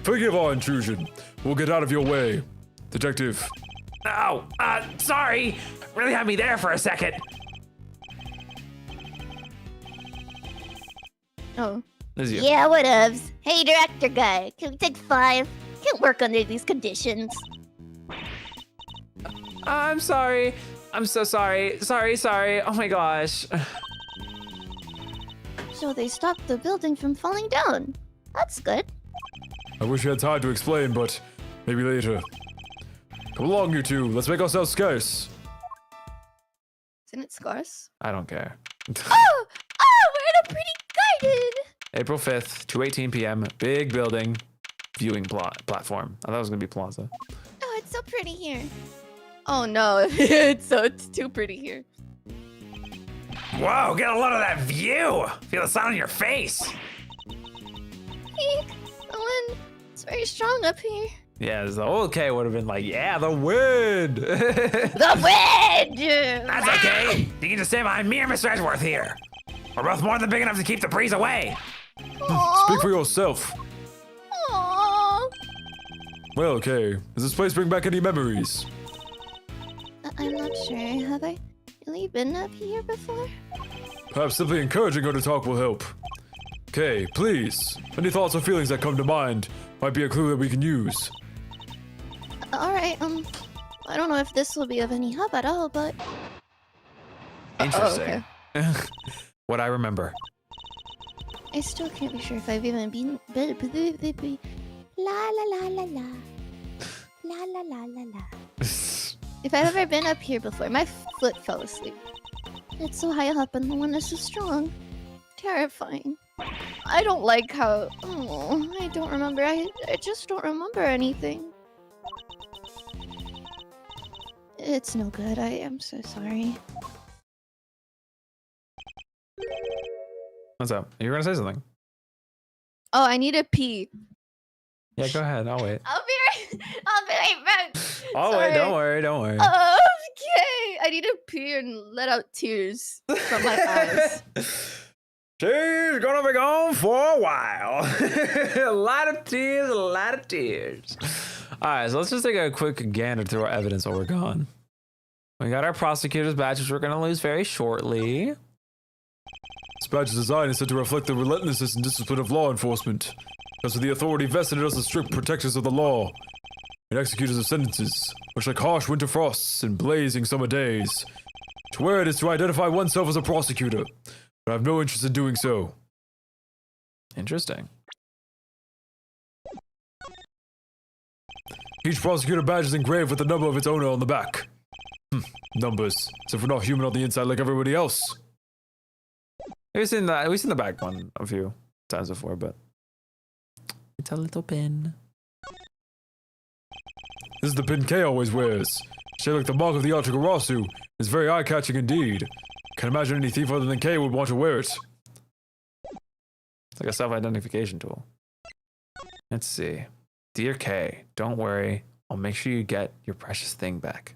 Forgive our intrusion. We'll get out of your way. Detective. Oh, sorry. Really had me there for a second. Oh. this is you. Yeah, whatevs. Hey, director guy, can we take 5? Can't work under these conditions. I'm sorry. I'm so sorry. Sorry. Oh my gosh. So they stopped the building from falling down. That's good. I wish we had time to explain, but maybe later. Come along, you two. Let's make ourselves scarce. Isn't it scarce? I don't care. Oh, we're in a pretty garden. April 5th, 2:18 p.m. Big building, viewing platform. I thought it was gonna be plaza. Oh, it's so pretty here. Oh no, it's too pretty here. Whoa, get a load of that view. Feel the sun on your face. Eek, Owen, it's very strong up here. Yeah, the old K would have been like, yeah, the wind. The wind! That's okay. You can just stay behind me or Mr. Edgeworth here. We're both more than big enough to keep the breeze away. Speak for yourself. Aww. Well, okay. Does this place bring back any memories? I'm not sure. Have I really been up here before? Perhaps simply encouraging her to talk will help. Okay, please. Any thoughts or feelings that come to mind might be a clue that we can use. Alright, I don't know if this will be of any help at all, but... Interesting. What I remember. I still can't be sure if I've even been... La la la la la. La la la la la. If I've ever been up here before, my foot fell asleep. It's so high up and the one is so strong. Terrifying. I don't like how... Oh, I don't remember. I just don't remember anything. It's no good. I am so sorry. What's up? You were gonna say something? Oh, I need to pee. Yeah, go ahead. I'll wait. I'll be right back. I'll wait. Don't worry. Okay. I need to pee and let out tears from my eyes. She's gonna be gone for a while. A lot of tears. All right, so let's just take a quick gander through our evidence while we're gone. We got our prosecutor's badge, which we're gonna lose very shortly. This badge's design is said to reflect the relentlessness and discipline of law enforcement. As for the authority vested in us as strict protectors of the law and executors of sentences, much like harsh winter frosts and blazing summer days. To wear it is to identify oneself as a prosecutor, but I have no interest in doing so. Interesting. Each prosecutor badge is engraved with the number of its owner on the back. Numbers, except we're not human on the inside like everybody else. We've seen the back one a few times before, but it's a little pin. This is the pin K always wears. Shaped like the mark of the Archigarasu. It's very eye-catching indeed. Can't imagine any thief other than Kay would want to wear it. It's like a self-identification tool. Let's see. Dear Kay, don't worry. I'll make sure you get your precious thing back.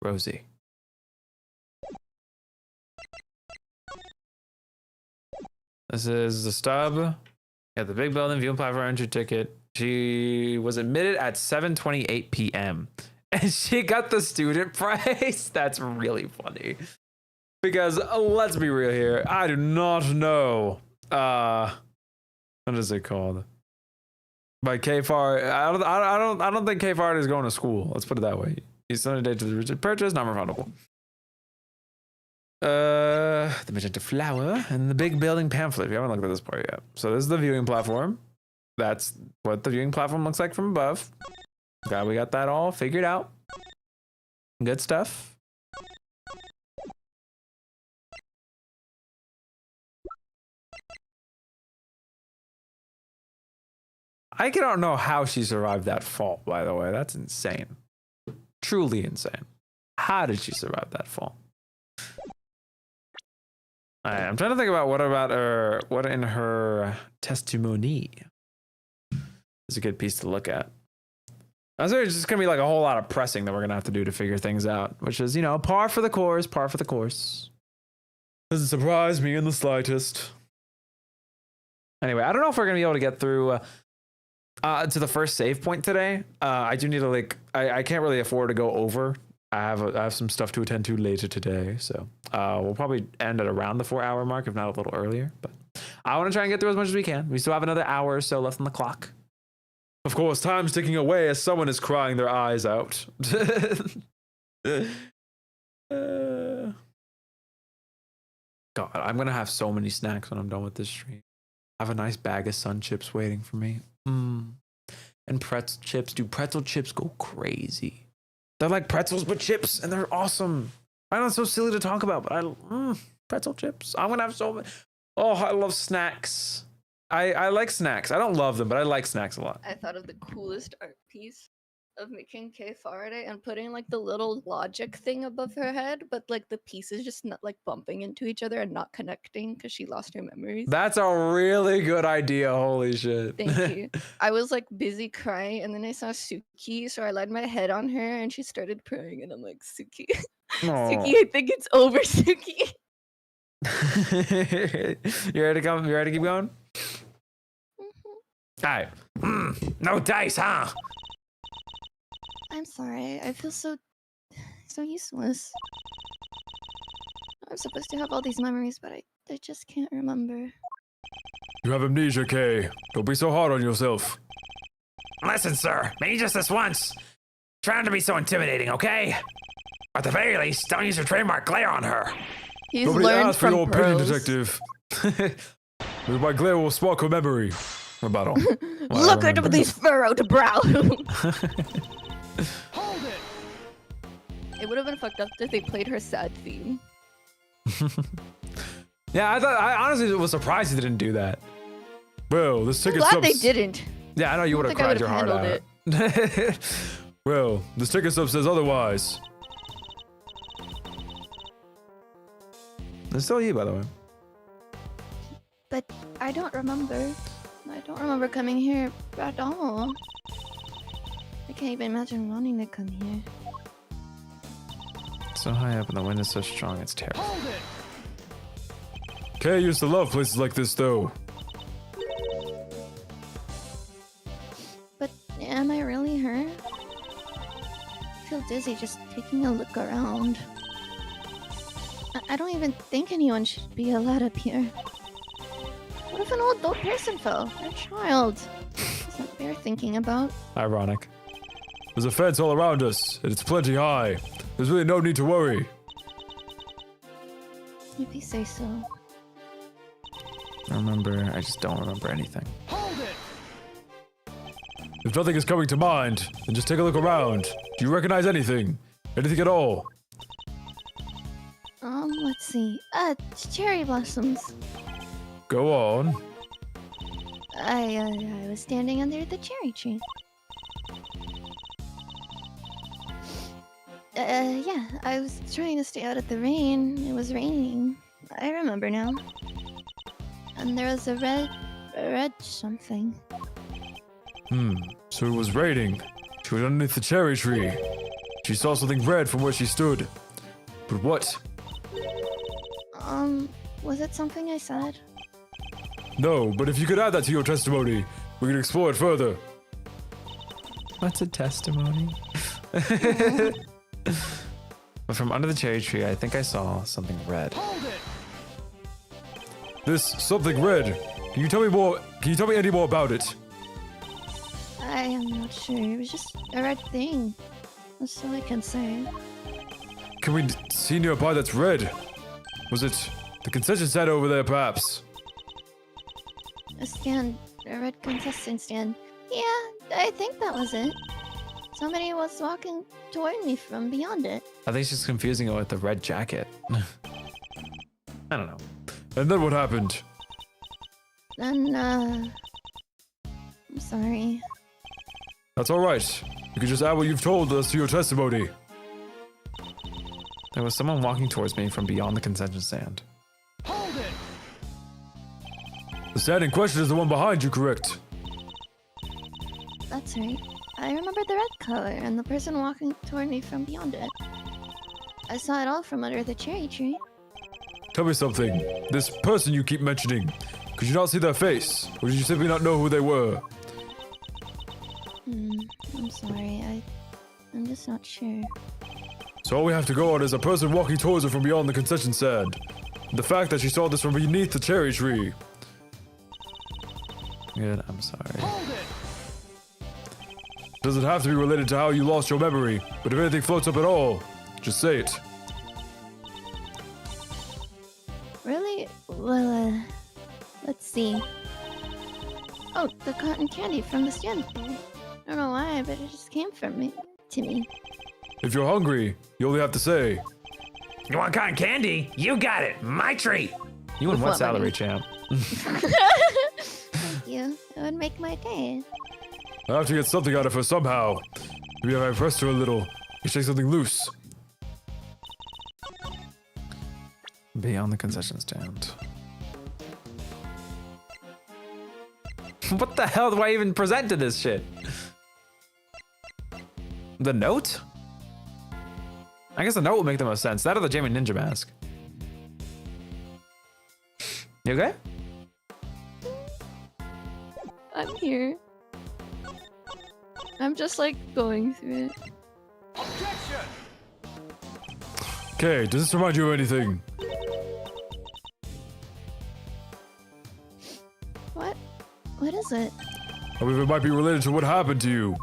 Rosie. This is the stub. At the big building, viewing platform entry ticket. She was admitted at 7:28 p.m. and she got the student price. That's really funny. Because let's be real here. I do not know. What is it called? By K-Far. I don't think K-Far is going to school. Let's put it that way. He's sent a date to the purchase, non-refundable. The magenta flower and the big building pamphlet. We haven't looked at this part yet. So this is the viewing platform. That's what the viewing platform looks like from above. Glad we got that all figured out. Good stuff. I don't know how she survived that fall, by the way. That's insane. Truly insane. How did she survive that fall? I'm trying to think about what in her testimony is a good piece to look at. I think it's just gonna be like a whole lot of pressing that we're gonna have to do to figure things out, which is, you know, par for the course, par for the course. Doesn't surprise me in the slightest. Anyway, I don't know if we're gonna be able to get through to the first save point today. I do need to I can't really afford to go over. I have some stuff to attend to later today, so we'll probably end at around the 4-hour mark, if not a little earlier. But I want to try and get through as much as we can. We still have another hour or so left on the clock. Of course, time's ticking away as someone is crying their eyes out. God, I'm gonna have so many snacks when I'm done with this stream. I have a nice bag of Sun Chips waiting for me. And pretzel chips. Dude, pretzel chips go crazy. They're like pretzels but chips, and they're awesome. I know it's so silly to talk about, but pretzel chips. I'm gonna have so many. Oh, I love snacks. I like snacks. I don't love them, but I like snacks a lot. I thought of the coolest art piece of making Kay Faraday and putting like the little logic thing above her head, but like the pieces just not like bumping into each other and not connecting because she lost her memories. That's a really good idea. Holy shit. Thank you. I was like busy crying and then I saw Suki, so I laid my head on her and she started crying and I'm like, Suki, Suki, I think it's over, Suki. You ready to come? You ready to keep going? Mm-hmm. All right. No dice, huh? I'm sorry. I feel so useless. I'm supposed to have all these memories, but I just can't remember. You have amnesia, Kay. Don't be so hard on yourself. Listen, sir, maybe just this once. Trying to be so intimidating, okay? At the very least, don't use your trademark glare on her. He's Nobody learned asked for from your opinion, pros. detective. Maybe my glare will spark her memory. Rebuttal. Look at these furrowed brow. Hold it! It would have been fucked up if they played her sad theme. Yeah, I honestly was surprised they didn't do that. Well, this I'm ticket glad stub. they didn't. Yeah, I know you would have think I cried your heart would've out. Well, this ticket stub says otherwise. It's still you, by the way. But I don't remember. I don't remember coming here at all. I can't even imagine wanting to come here. So high up and the wind is so strong, it's terrible. Kay used to love places like this, though. But am I really her? I feel dizzy just taking a look around. I don't even think anyone should be allowed up here. What if an old person fell? Or a child? That's what they're thinking about. Ironic. There's a fence all around us, and it's plenty high. There's really no need to worry. If you say so. I just don't remember anything. If nothing is coming to mind, then just take a look around. Do you recognize anything? Anything at all? Let's see. Cherry blossoms. Go on. I was standing under the cherry tree. Yeah, I was trying to stay out of the rain. It was raining. I remember now. And there was a red something. So it was raining. She was underneath the cherry tree. She saw something red from where she stood. But what? Was it something I said? No, but if you could add that to your testimony, we could explore it further. What's a testimony? But from under the cherry tree, I think I saw something red. This something red. Can you tell me more? Can you tell me any more about it? I am not sure. It was just a red thing. That's all I can say. Can we see nearby that's red? Was it the concession stand over there, perhaps? A red contestant stand. Yeah, I think that was it. Somebody was walking toward me from beyond it. I think she's confusing it with the red jacket. I don't know. And then what happened? Then, I'm sorry. That's all right. You can just add what you've told us to your testimony. There was someone walking towards me from beyond the concession stand. The stand in question is the one behind you, correct? That's right. I remember the red color and the person walking toward me from beyond it. I saw it all from under the cherry tree. Tell me something. This person you keep mentioning, could you not see their face? Or did you simply not know who they were? I'm sorry. I'm just not sure. So all we have to go on is a person walking towards her from beyond the concession stand. The fact that she saw this from beneath the cherry tree. Good, I'm sorry. Doesn't have to be related to how you lost your memory, but if anything floats up at all, just say it. Really? Well, let's see. Oh, the cotton candy from the stand. I don't know why, but it just came from me to me. If you're hungry, you only have to say. You want cotton candy? You got it. My treat. You and With what what salary, money? champ? Thank you. It would make my day. I have to get something out of her somehow. Maybe if I pressed her a little, you shake something loose. Beyond the concession stand. What the hell do I even present to this shit? The note? I guess the note would make the most sense. That or the Jamie Ninja mask. You okay? I'm here. I'm just like going through it. Okay, does this remind you of anything? What is it? I believe it might be related to what happened to you.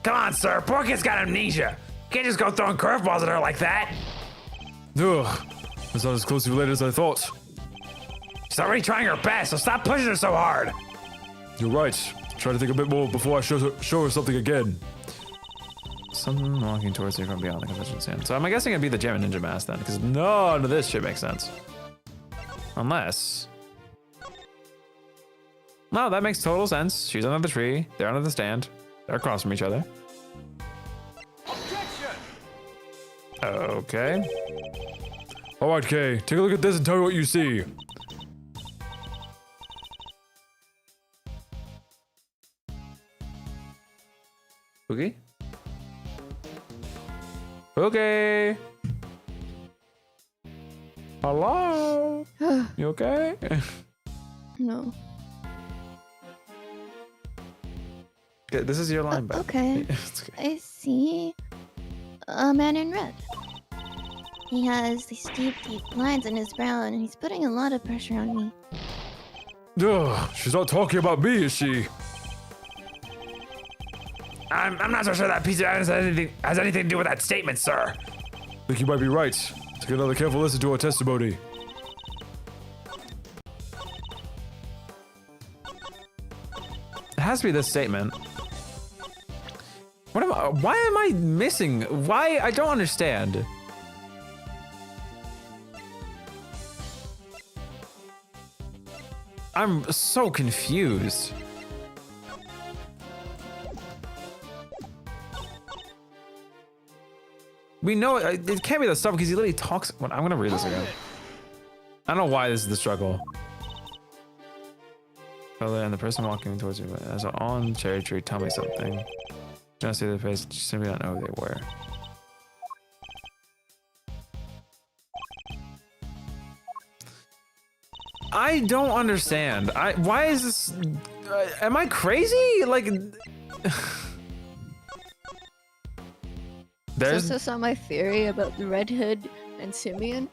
Come on, sir. Poor kid's got amnesia. Can't just go throwing curveballs at her like that. Ugh, that's not as closely related as I thought. She's already trying her best, so stop pushing her so hard. You're right. Try to think a bit more before I show her something again. Someone walking towards you from beyond the concession stand. So I'm guessing it'd be the Jamie Ninja mask then, because none of this shit makes sense. Unless... No, that makes total sense. She's under the tree. They're under the stand. They're across from each other. Okay. Alright, Kay, take a look at this and tell me what you see. Okay. Okay. Hello? You okay? No. Okay, this is your line, but Okay. it's okay. I see a man in red. He has these deep lines in his brow, and he's putting a lot of pressure on me. Ugh, she's not talking about me, is she? I'm not so sure that piece of evidence has anything to do with that statement, sir. I think you might be right. Take another careful listen to her testimony. It has to be this statement. What am I, why am I missing? Why? I don't understand. I'm so confused. We know it can't be the stuff because he literally talks. I'm gonna read this again. I don't know why this is the struggle. And the person walking towards you as an on cherry tree. Tell me something. You don't see their face. You simply don't know who they were. I don't understand. Why is this? Am I crazy? Like, there's. Sessa saw my theory about the Red Hood and Simeon,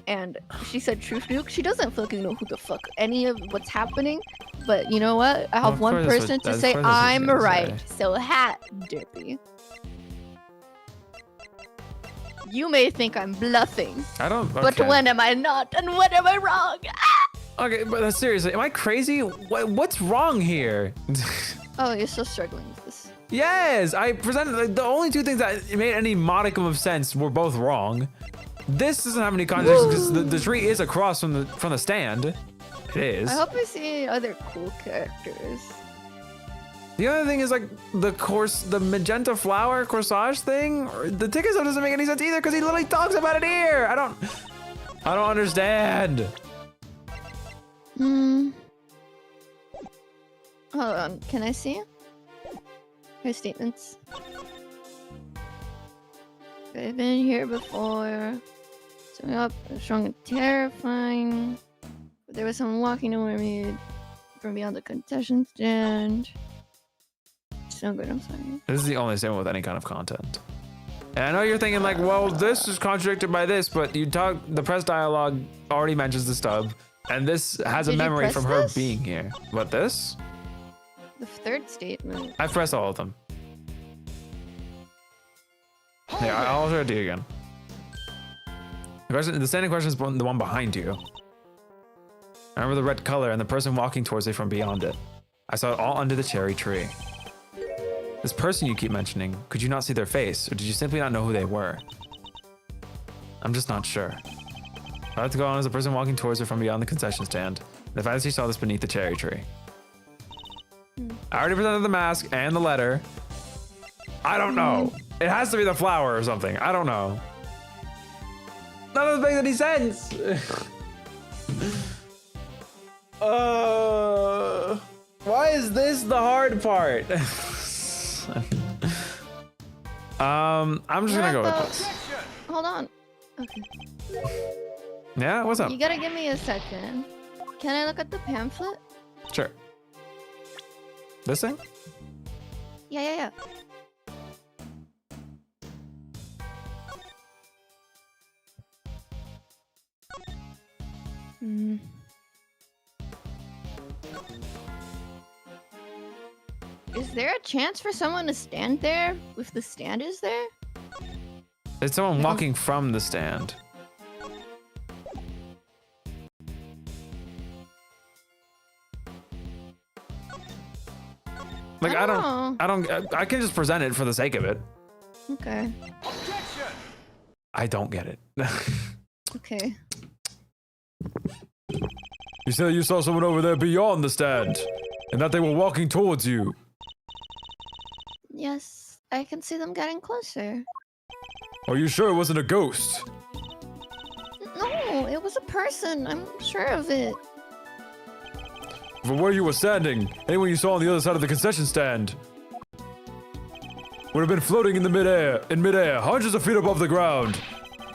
and she said, "Truth, Duke." She doesn't fucking know who the fuck any of what's happening. But you know what? I have one person to say I'm right. So hat, Dippy. You may think I'm bluffing. I don't. Okay. But when am I not? And when am I wrong? Okay, but seriously, am I crazy? What's wrong here? Oh, you're still struggling with this. Yes, I presented like, the only two things that made any modicum of sense were both wrong. This doesn't have any contradictions because the tree is across from the stand. It is. I hope I see other cool characters. The other thing is like the magenta flower corsage thing. The ticket stuff doesn't make any sense either because he literally talks about it here. I don't understand. Hold on, can I see her statements? I've been here before. Something up, strong and terrifying. But there was someone walking toward me from beyond the concession stand. So good, I'm sorry. This is the only statement with any kind of content. And I know you're thinking like, well, this is contradicted by this, but the press dialogue already mentions the stub. And this has a memory from her being here. What, this? The third statement. I've pressed all of them. Yeah, I'll show it to you again. The standing question is the one behind you. I remember the red color and the person walking towards it from beyond it. I saw it all under the cherry tree. This person you keep mentioning, could you not see their face, or did you simply not know who they were? I'm just not sure. I have to go on as a person walking towards her from beyond the concession stand. The fact that she saw this beneath the cherry tree. I already presented the mask and the letter. I don't know. It has to be the flower or something. I don't know. None of this makes any sense. Why is this the hard part? I'm just gonna go with this. Hold on. Okay. Yeah, what's up? You gotta give me a second. Can I look at the pamphlet? Sure. This thing? Yeah. Is there a chance for someone to stand there if the stand is there? It's someone walking from the stand. Like I can just present it for the sake of it. Okay. I don't get it. Okay. You said you saw someone over there beyond the stand, and that they were walking towards you. Yes, I can see them getting closer. Are you sure it wasn't a ghost? No, it was a person. I'm sure of it. From where you were standing, anyone you saw on the other side of the concession stand would have been floating in midair, hundreds of feet above the ground.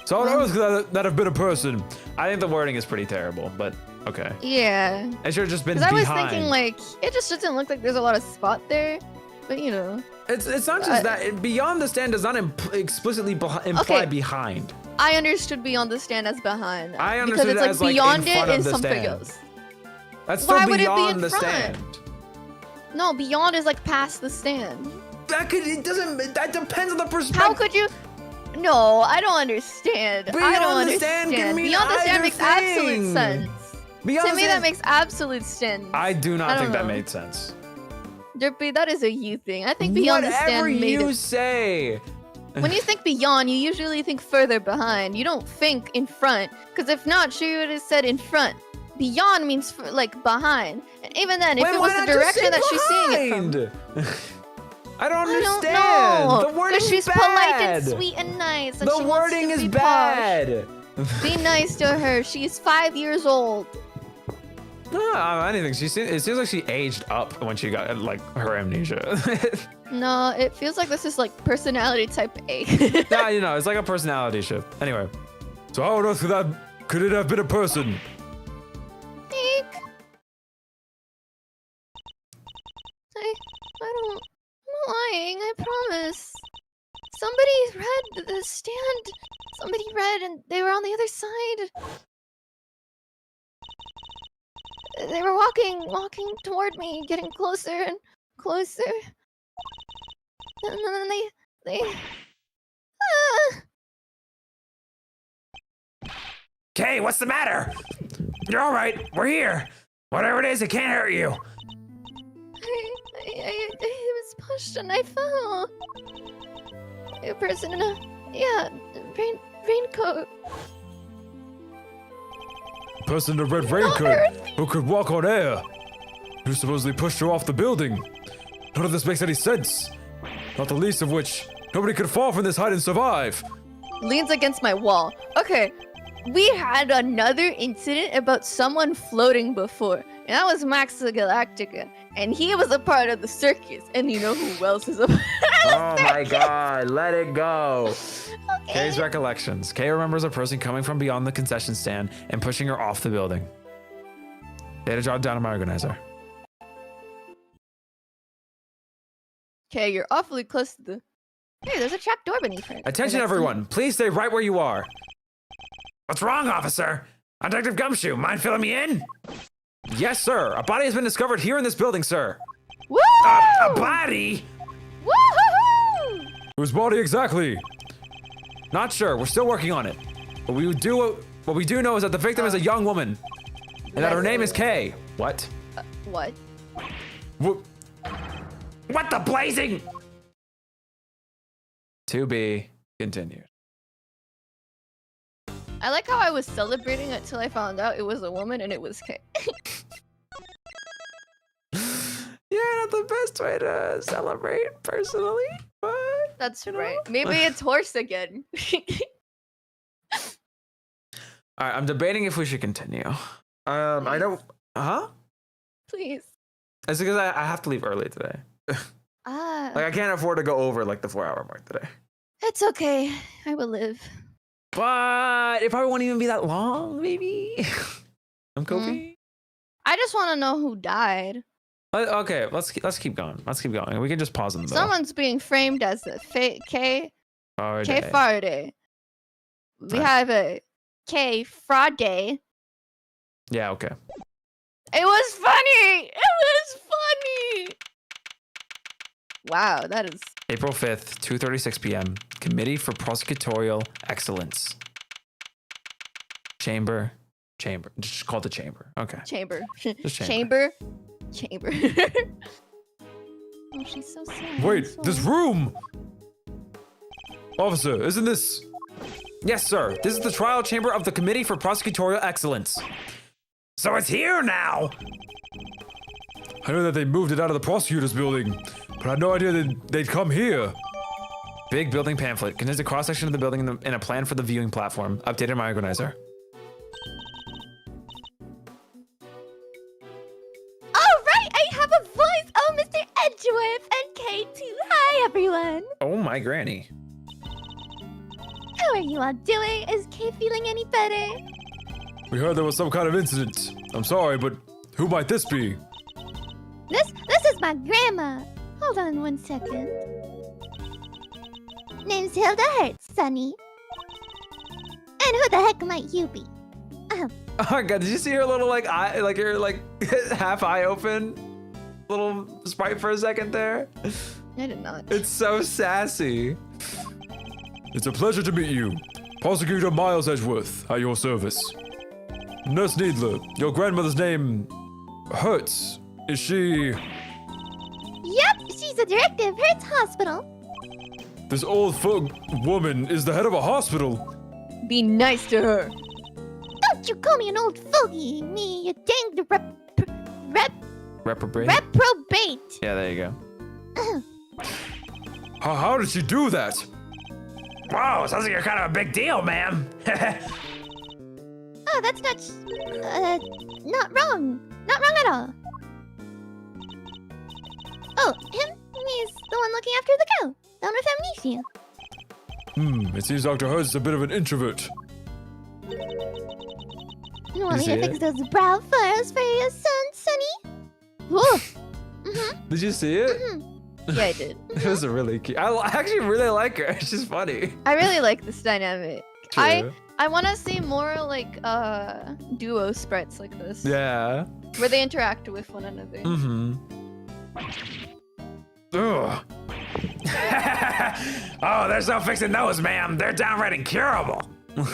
So on earth could that have been a person? I think the wording is pretty terrible, but okay. Yeah. It should have just been Because behind. I was thinking like, it just doesn't look like there's a lot of spot there, but you know. It's not just that. Beyond the stand does not explicitly imply behind. I understood beyond the stand as behind. I understood because it's as, like beyond in front it of is the something stand. else. That's still Why would it be beyond in the front? stand. No, beyond is like past the stand. That depends on the perspective. How could you? No, I don't understand. I don't Beyond the understand. stand can mean Beyond the stand either makes thing. absolute sense. Beyond To the me, stand- that makes absolute sense. I do not I think don't that know. made sense. Derpy, that is a you thing. I think beyond the Whatever stand made you it. say. When you think beyond, you usually think further behind. You don't think in front, because if not, she would have said in front. Beyond means like behind. And even then, if it was the direction that she's seeing it from. I don't I don't understand. know. The 'Cause wording's she's bad. polite and sweet and nice. And The she wants wording to is be posh. bad. Be nice to her. She's 5 years old. No, anything. It seems like she aged up when she got like her amnesia. No, it feels like this is like personality type A. No, you know, it's like a personality shift. Anyway, So how on earth could it have been a person? Think. I'm not lying, I promise. Somebody read the stand. Somebody read and they were on the other side. They were walking toward me, getting closer and closer. And then they Kay, what's the matter? You're all right. We're here. Whatever it is, it can't hurt you. I was pushed and I fell. A person in a raincoat. A person in a red raincoat who could walk on air. Who supposedly pushed her off the building. None of this makes any sense. Not the least of which, nobody could fall from this height and survive. Leans against my wall. Okay, we had another incident about someone floating before, and that was Max the Galactica, and he was a part of the circus. And you know who else is a part of the oh my god, let it go. Okay. Kay's recollections. Kay remembers a person coming from beyond the concession stand and pushing her off the building. They had to jot down in my organizer. Okay, you're awfully close to the. Hey, there's a trap door beneath her. Attention everyone, please stay right where you are. What's wrong, officer? I'm Detective Gumshoe. Mind filling me in? Yes, sir. A body has been discovered here in this building, sir. Woo! A body? Woo-hoo-hoo! Whose body exactly? Not sure. We're still working on it. But what we do know is that the victim is a young woman. And that her name is Kay. What? What? What the blazing? To be continued. I like how I was celebrating it till I found out it was a woman and it was Kay. Yeah, not the best way to celebrate personally, but That's right. Maybe it's horse again. all right, I'm debating if we should continue. I don't. Please. It's because I have to leave early today. Ah, Like I can't afford to go over like the 4-hour mark today. it's okay. I will live. But it probably won't even be that long. Maybe. I'm Kobe. I just want to know who died. Okay, let's keep going. Let's keep going. We can just pause in the middle. Someone's being framed as a K Faraday. Faraday. We Right. have a K Friday. Yeah. Okay. It was funny. It was funny. Wow, that is April 5th, 2:36 p.m. Committee for Prosecutorial Excellence. Chamber. Just call it the chamber. Okay. chamber. Just Chamber. Chamber. Oh, she's so sad. Wait, So- this room! Officer, isn't this... Yes, sir. This is the trial chamber of the Committee for Prosecutorial Excellence. So it's here now. I know that they moved it out of the prosecutor's building, but I had no idea they'd come here. Big building pamphlet contains a cross-section of the building and a plan for the viewing platform. Updated my organizer. All right, I have a voice. Oh, Mr. Edgeworth and K2. Hi, everyone. Oh my granny. How are you all doing? Is Kay feeling any better? We heard there was some kind of incident. I'm sorry, but who might this be? This is my grandma. Hold on 1 second. Name's Hilda Hertz, Sonny. And who the heck might you be? Oh my god, did you see her little like eye, like her like half eye open little sprite for a second there? I did not. It's so sassy. It's a pleasure to meet you. Prosecutor Miles Edgeworth, at your service. Nurse Needler, your grandmother's name... Hertz. Is she... Yep, she's a director of Hertz Hospital. This old folk woman is the head of a hospital. Be nice to her. Don't you call me an old fogey, me a danged Reprobate? reprobate. Yeah, there you go. How did she do that? Whoa, sounds like you're kind of a big deal, ma'am. Oh, that's not wrong. Not wrong at all. Oh, him? He's the one looking after the cow. The one with amnesia. It seems Dr. Hurst is a bit of an introvert. You want me see to fix it? those brow furrows for your son, Sonny? Whoa. Did you see it? Yeah, I did. It was really cute. I actually really like her. She's funny. I really like this dynamic. True. I want to see more like duo sprites like this. Yeah. Where they interact with one another. Mm-hmm. Ugh. Oh, there's no fixing those, ma'am. They're downright incurable. You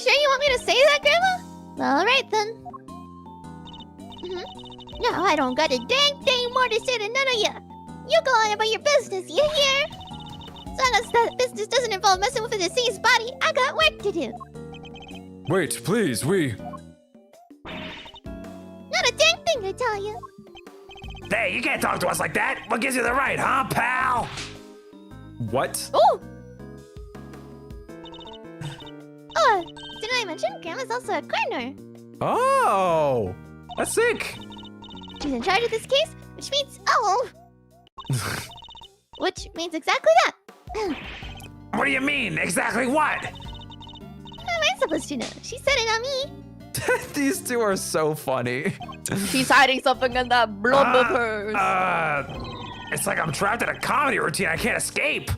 sure you want me to say that, Grandma? All right, then. No, I don't got a dang thing more to say to none of ya. You go on about your business, you hear? As long as that business doesn't involve messing with a deceased body, I got work to do. Wait, please, we... Not a dang thing to tell you. Hey, you can't talk to us like that. What gives you the right, huh, pal? What? Oh! Oh, didn't I mention Grandma's also a coroner? Oh, that's sick. She's in charge of this case, which means which means exactly that. What do you mean? Exactly what? How am I supposed to know? She said it on me. These two are so funny. She's hiding something in that blob of hers. It's like I'm trapped in a comedy routine I can't escape.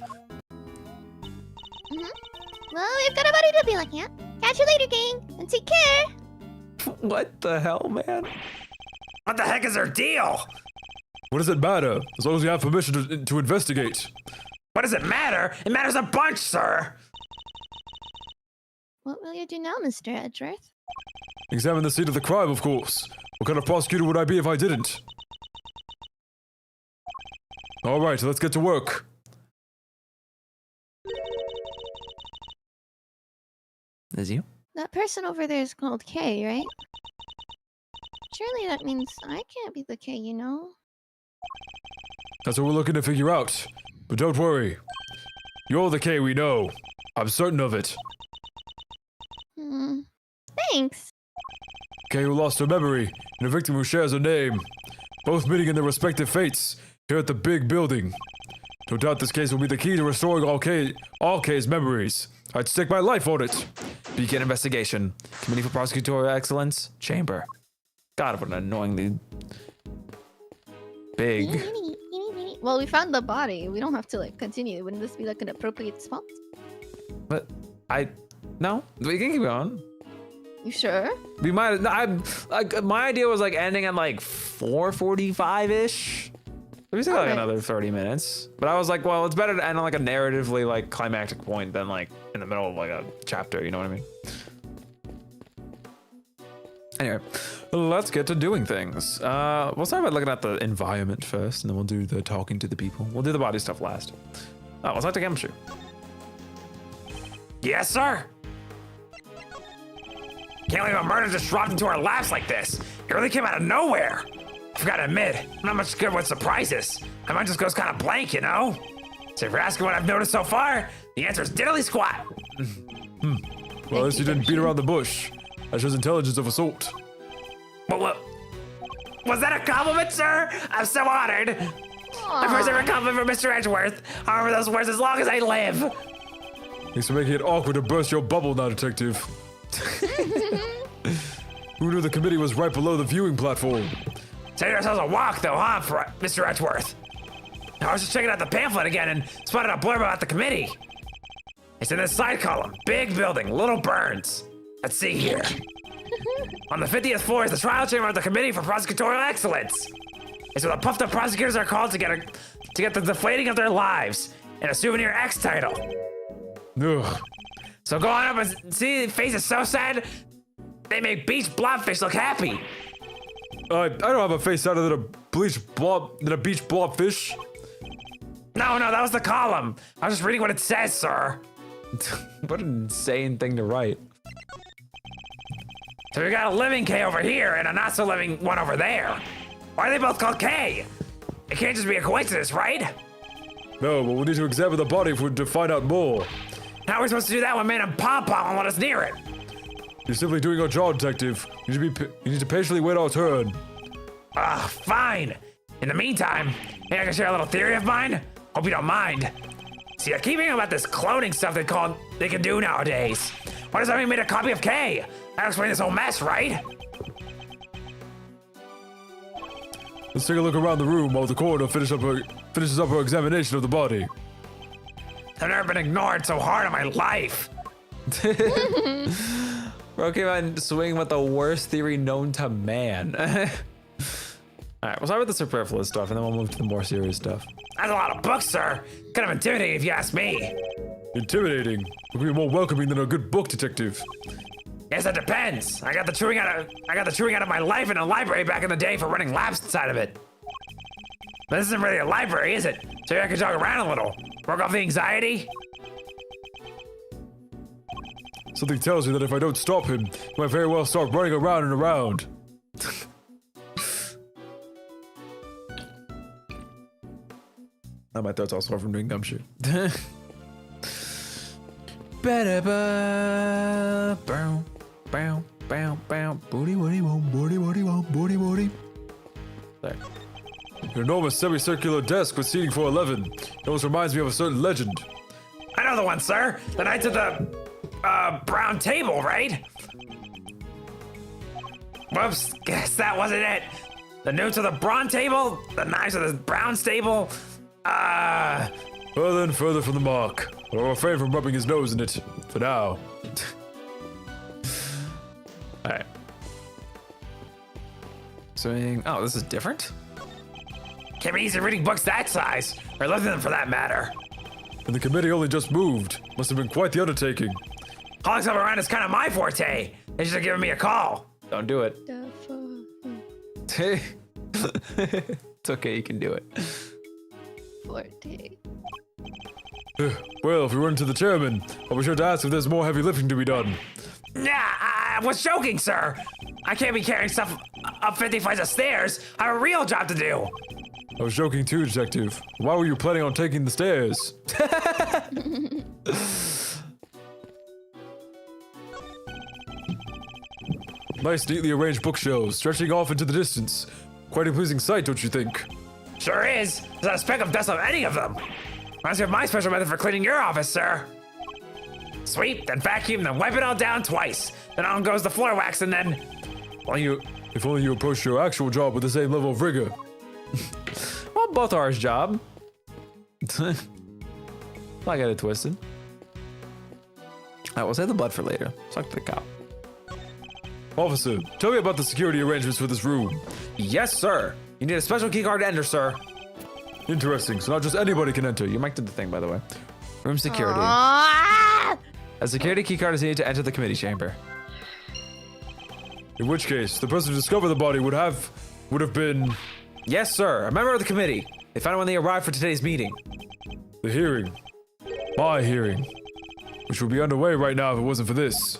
Well, we've got a buddy to be looking at. Catch you later, gang, and take care. What the hell, man? What the heck is their deal? What does it matter? As long as you have permission to investigate. What does it matter? It matters a bunch, sir. What will you do now, Mr. Edgeworth? Examine the scene of the crime, of course. What kind of prosecutor would I be if I didn't? All right, let's get to work. Is you? That person over there is called K, right? Surely that means I can't be the K, you know? That's what we're looking to figure out. But don't worry. You're the K we know. I'm certain of it. Thanks. K who lost her memory, and a victim who shares a name. Both meeting in their respective fates, here at the big building. No doubt this case will be the key to restoring all K's memories. I'd stake my life on it. Begin investigation. Committee for Prosecutorial Excellence. Chamber. God, what an annoyingly big. Well, we found the body. We don't have to like continue. Wouldn't this be like an appropriate spot? But no, we can keep going. You sure? We might. My idea was like ending at like 4:45 ish. We still got like Alright. another 30 minutes. But I was like, well, it's better to end on like a narratively like climactic point than like in the middle of like a chapter. You know what I mean? Anyway, let's get to doing things. We'll start by looking at the environment first, and then we'll do the talking to the people. We'll do the body stuff last. Let's talk to chemistry. Yes, sir. Can't believe a murder just dropped into our laps like this. It really came out of nowhere. I forgot to admit, I'm not much good with surprises. My mind just goes kind of blank, you know? So if you're asking what I've noticed so far, the answer is diddly squat. Well, at least you didn't beat around the bush. That shows intelligence of a sort. What? Was that a compliment, sir? I'm so honored. My first ever compliment from Mr. Edgeworth. I'll remember those words as long as I live. Thanks for making it awkward to burst your bubble now, Detective. Who knew the committee was right below the viewing platform? Saved ourselves a walk, though, huh, for Mr. Edgeworth? I was just checking out the pamphlet again and spotted a blurb about the committee. It's in this side column. Big building, little burns. Let's see here. On the 50th floor is the trial chamber of the Committee for Prosecutorial Excellence. It's where the puffed up prosecutors are called to get the deflating of their lives and a souvenir X title. Ugh. So go on up and see, face is so sad, they make beach blobfish look happy. I don't have a face sadder than a beach blobfish. No, that was the column. I was just reading what it says, sir. What an insane thing to write. So we got a living K over here and a not so living one over there. Why are they both called K? It can't just be a coincidence, right? No, but we'll need to examine the body to find out more. How are we supposed to do that when man and Pom-Pom won't let us near it? You're simply doing your job, detective. You need to patiently wait our turn. Fine. In the meantime, hey, I can share a little theory of mine. Hope you don't mind. See, I keep hearing about this cloning stuff they can do nowadays. What does that mean? Made a copy of K? That'll explain this whole mess, right? Let's take a look around the room while the coroner finishes up her examination of the body. I've never been ignored so hard in my life. Bro came out and swinging with the worst theory known to man. Alright, we'll start with the superfluous stuff and then we'll move to the more serious stuff. That's a lot of books, sir. Kind of intimidating if you ask me. Intimidating? It could be more welcoming than a good book, detective. Yes, that depends. I got the chewing out of my life in a library back in the day for running labs inside of it. But this isn't really a library, is it? So I can jog around a little. Work off the anxiety. Something tells me that if I don't stop him, he might very well start running around and around. Now my throat's also from doing dumb shit. There. An enormous semicircular desk with seating for 11. It almost reminds me of a certain legend. I know the one, sir. The Knights of the brown table, right? Whoops, guess that wasn't it. The Newts of the Bronze Table, the Knights of the Brown Stable. Further and further from the mark. But I'll refrain from rubbing his nose in it, for now. Alright. Swing. Oh, this is different? Can't be easy reading books that size, or lifting them for that matter. And the committee only just moved. Must have been quite the undertaking. Hauling stuff around is kind of my forte. They should have given me a call. Don't do it. It's okay, you can do it. Forte. Well, if we run into the chairman, I'll be sure to ask if there's more heavy lifting to be done. Nah, I was joking, sir. I can't be carrying stuff up 50 flights of stairs. I have a real job to do. I was joking too, detective. Why were you planning on taking the stairs? Nice, neatly arranged bookshelves, stretching off into the distance. Quite a pleasing sight, don't you think? Sure is. There's not a speck of dust on any of them. Reminds me of my special method for cleaning your office, sir. Sweep, then vacuum, then wipe it all down twice. Then on goes the floor wax, and then... If only you approached your actual job with the same level of rigor. Well, both are his job. I got it twisted. Alright, we'll save the blood for later. Talk to the cop. Officer, tell me about the security arrangements for this room. Yes, sir. You need a special keycard to enter, sir. Interesting, so not just anybody can enter. Your mic did the thing, by the way. Room security. Ah! A security keycard is needed to enter the committee chamber. In which case, the person who discovered the body would have been... Yes, sir. A member of the committee. They found it when they arrived for today's meeting. the hearing. My hearing. Which would be underway right now if it wasn't for this.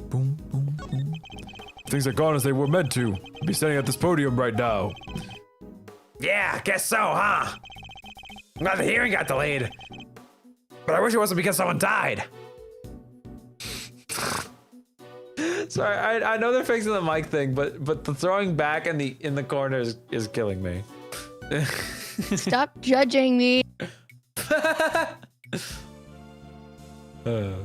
Boom, boom, boom. If things had gone as they were meant to, I'd be standing at this podium right now. Yeah, guess so, huh? I'm glad the hearing got delayed. But I wish it wasn't because someone died. Sorry, I know they're fixing the mic thing, but the throwing back in the corner is killing me. Stop judging me. Although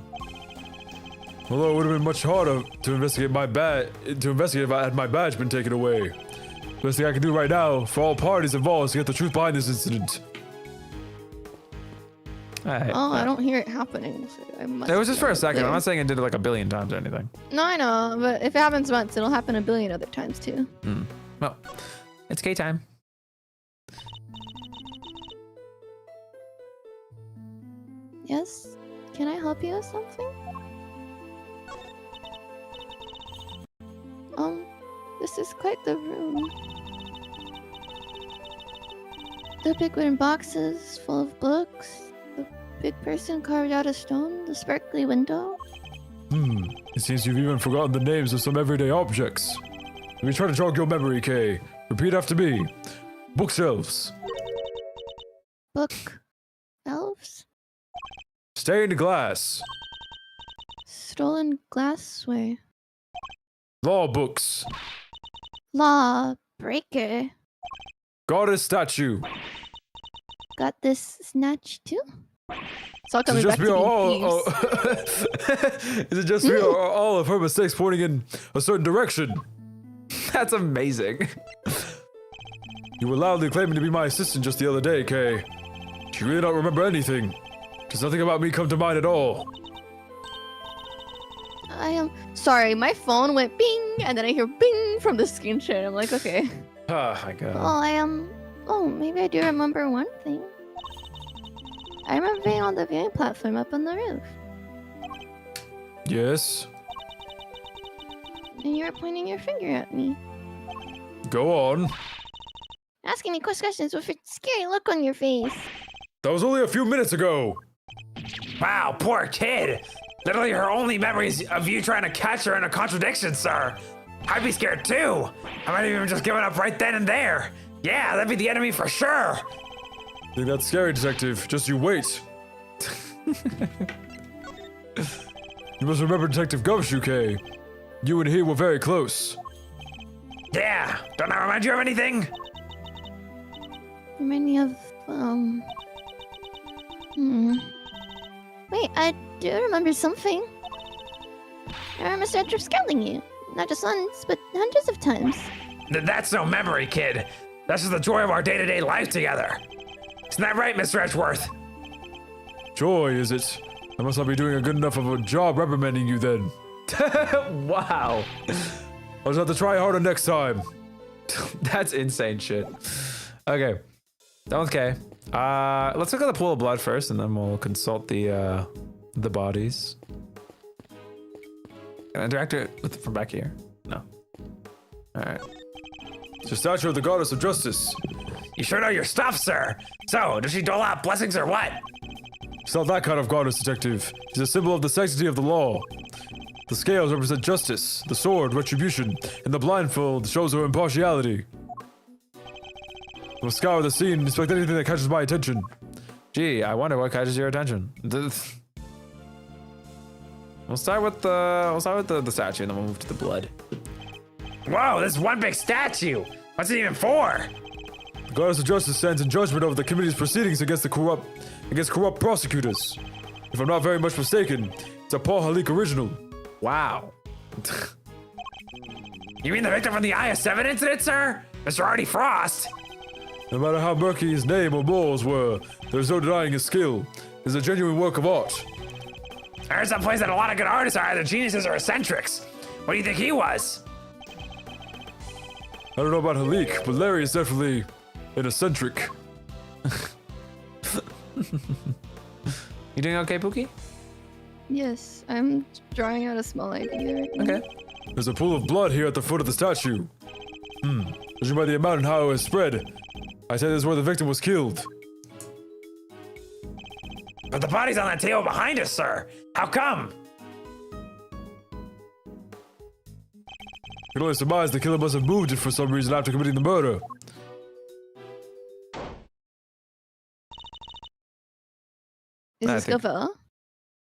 it would have been much harder to investigate if I had my badge been taken away. The best thing I can do right now for all parties involved is to get the truth behind this incident. Alright. Oh, I don't hear it happening. So I must It was just be for a out second. there. I'm not saying I did it like a billion times or anything. No, I know, but if it happens once, it'll happen a billion other times too. Well, it's K time. Yes? Can I help you with something? This is quite the room. The big wooden boxes full of books, the big person carved out of stone, the sparkly window. It seems you've even forgotten the names of some everyday objects. Let me try to jog your memory, Kay. Repeat after me. Bookshelves. Book elves? Stained glass. Stolen glassware. Law books. Law breaker. Goddess statue. Got this snatch too? It's all Is it coming just back me to or being all? thieves. Is it just me or are all of her mistakes pointing in a certain direction? That's amazing. You were loudly claiming to be my assistant just the other day, Kay. Do you really not remember anything? Does nothing about me come to mind at all? I am sorry, my phone went bing and then I hear bing from the screen share. I'm like, okay. Oh my god. Oh, I am. Oh, maybe I do remember one thing. I remember being on the viewing platform up on the roof. Yes. And you were pointing your finger at me. Go on. Asking me questions with a scary look on your face. That was only a few minutes ago. Wow, poor kid. Literally her only memories of you trying to catch her in a contradiction, sir. I'd be scared too. I might have even just given up right then and there. Yeah, that'd be the enemy for sure. I think that's scary, Detective. Just you wait. You must remember Detective Gumshoe, Kay. You and he were very close. Yeah, don't I remind you of anything? Many of, Wait, I do remember something. I remember Mr. Edgeworth scolding you. Not just once, but hundreds of times. That's no memory, kid. That's just the joy of our day-to-day life together. Isn't that right, Mr. Edgeworth? Joy, is it? I must not be doing a good enough of a job reprimanding you then. Wow. I'll just have to try harder next time. That's insane shit. Okay. Done with K. Let's look at the pool of blood first, and then we'll consult the bodies. Can I interact it from back here? No. Alright. It's a statue of the goddess of justice. You sure know your stuff, sir. So, does she dole out blessings or what? She's not that kind of goddess, Detective. She's a symbol of the sanctity of the law. The scales represent justice, the sword, retribution, and the blindfold shows her impartiality. We'll scour the scene and inspect anything that catches my attention. Gee, I wonder what catches your attention. We'll start with the statue, and then we'll move to the blood. Whoa, this is one big statue. What's it even for? The goddess of justice stands in judgment over the committee's proceedings against corrupt prosecutors. If I'm not very much mistaken, it's a Paul Halik original. Wow. You mean the victim from the IS-7 incident, sir? Mr. Artie Frost? No matter how murky his name or morals were, there's no denying his skill. It's a genuine work of art. I heard someplace that a lot of good artists are either geniuses or eccentrics. What do you think he was? I don't know about Halik, but Larry is definitely an eccentric. You doing okay, Pookie? Yes, I'm drawing out a small idea right now. Okay. There's a pool of blood here at the foot of the statue. Judging by the amount and how it has spread, I say this is where the victim was killed. But the body's on that table behind us, sir. How come? I can only surmise the killer must have moved it for some reason after committing the murder. Is I this think- Gavelle?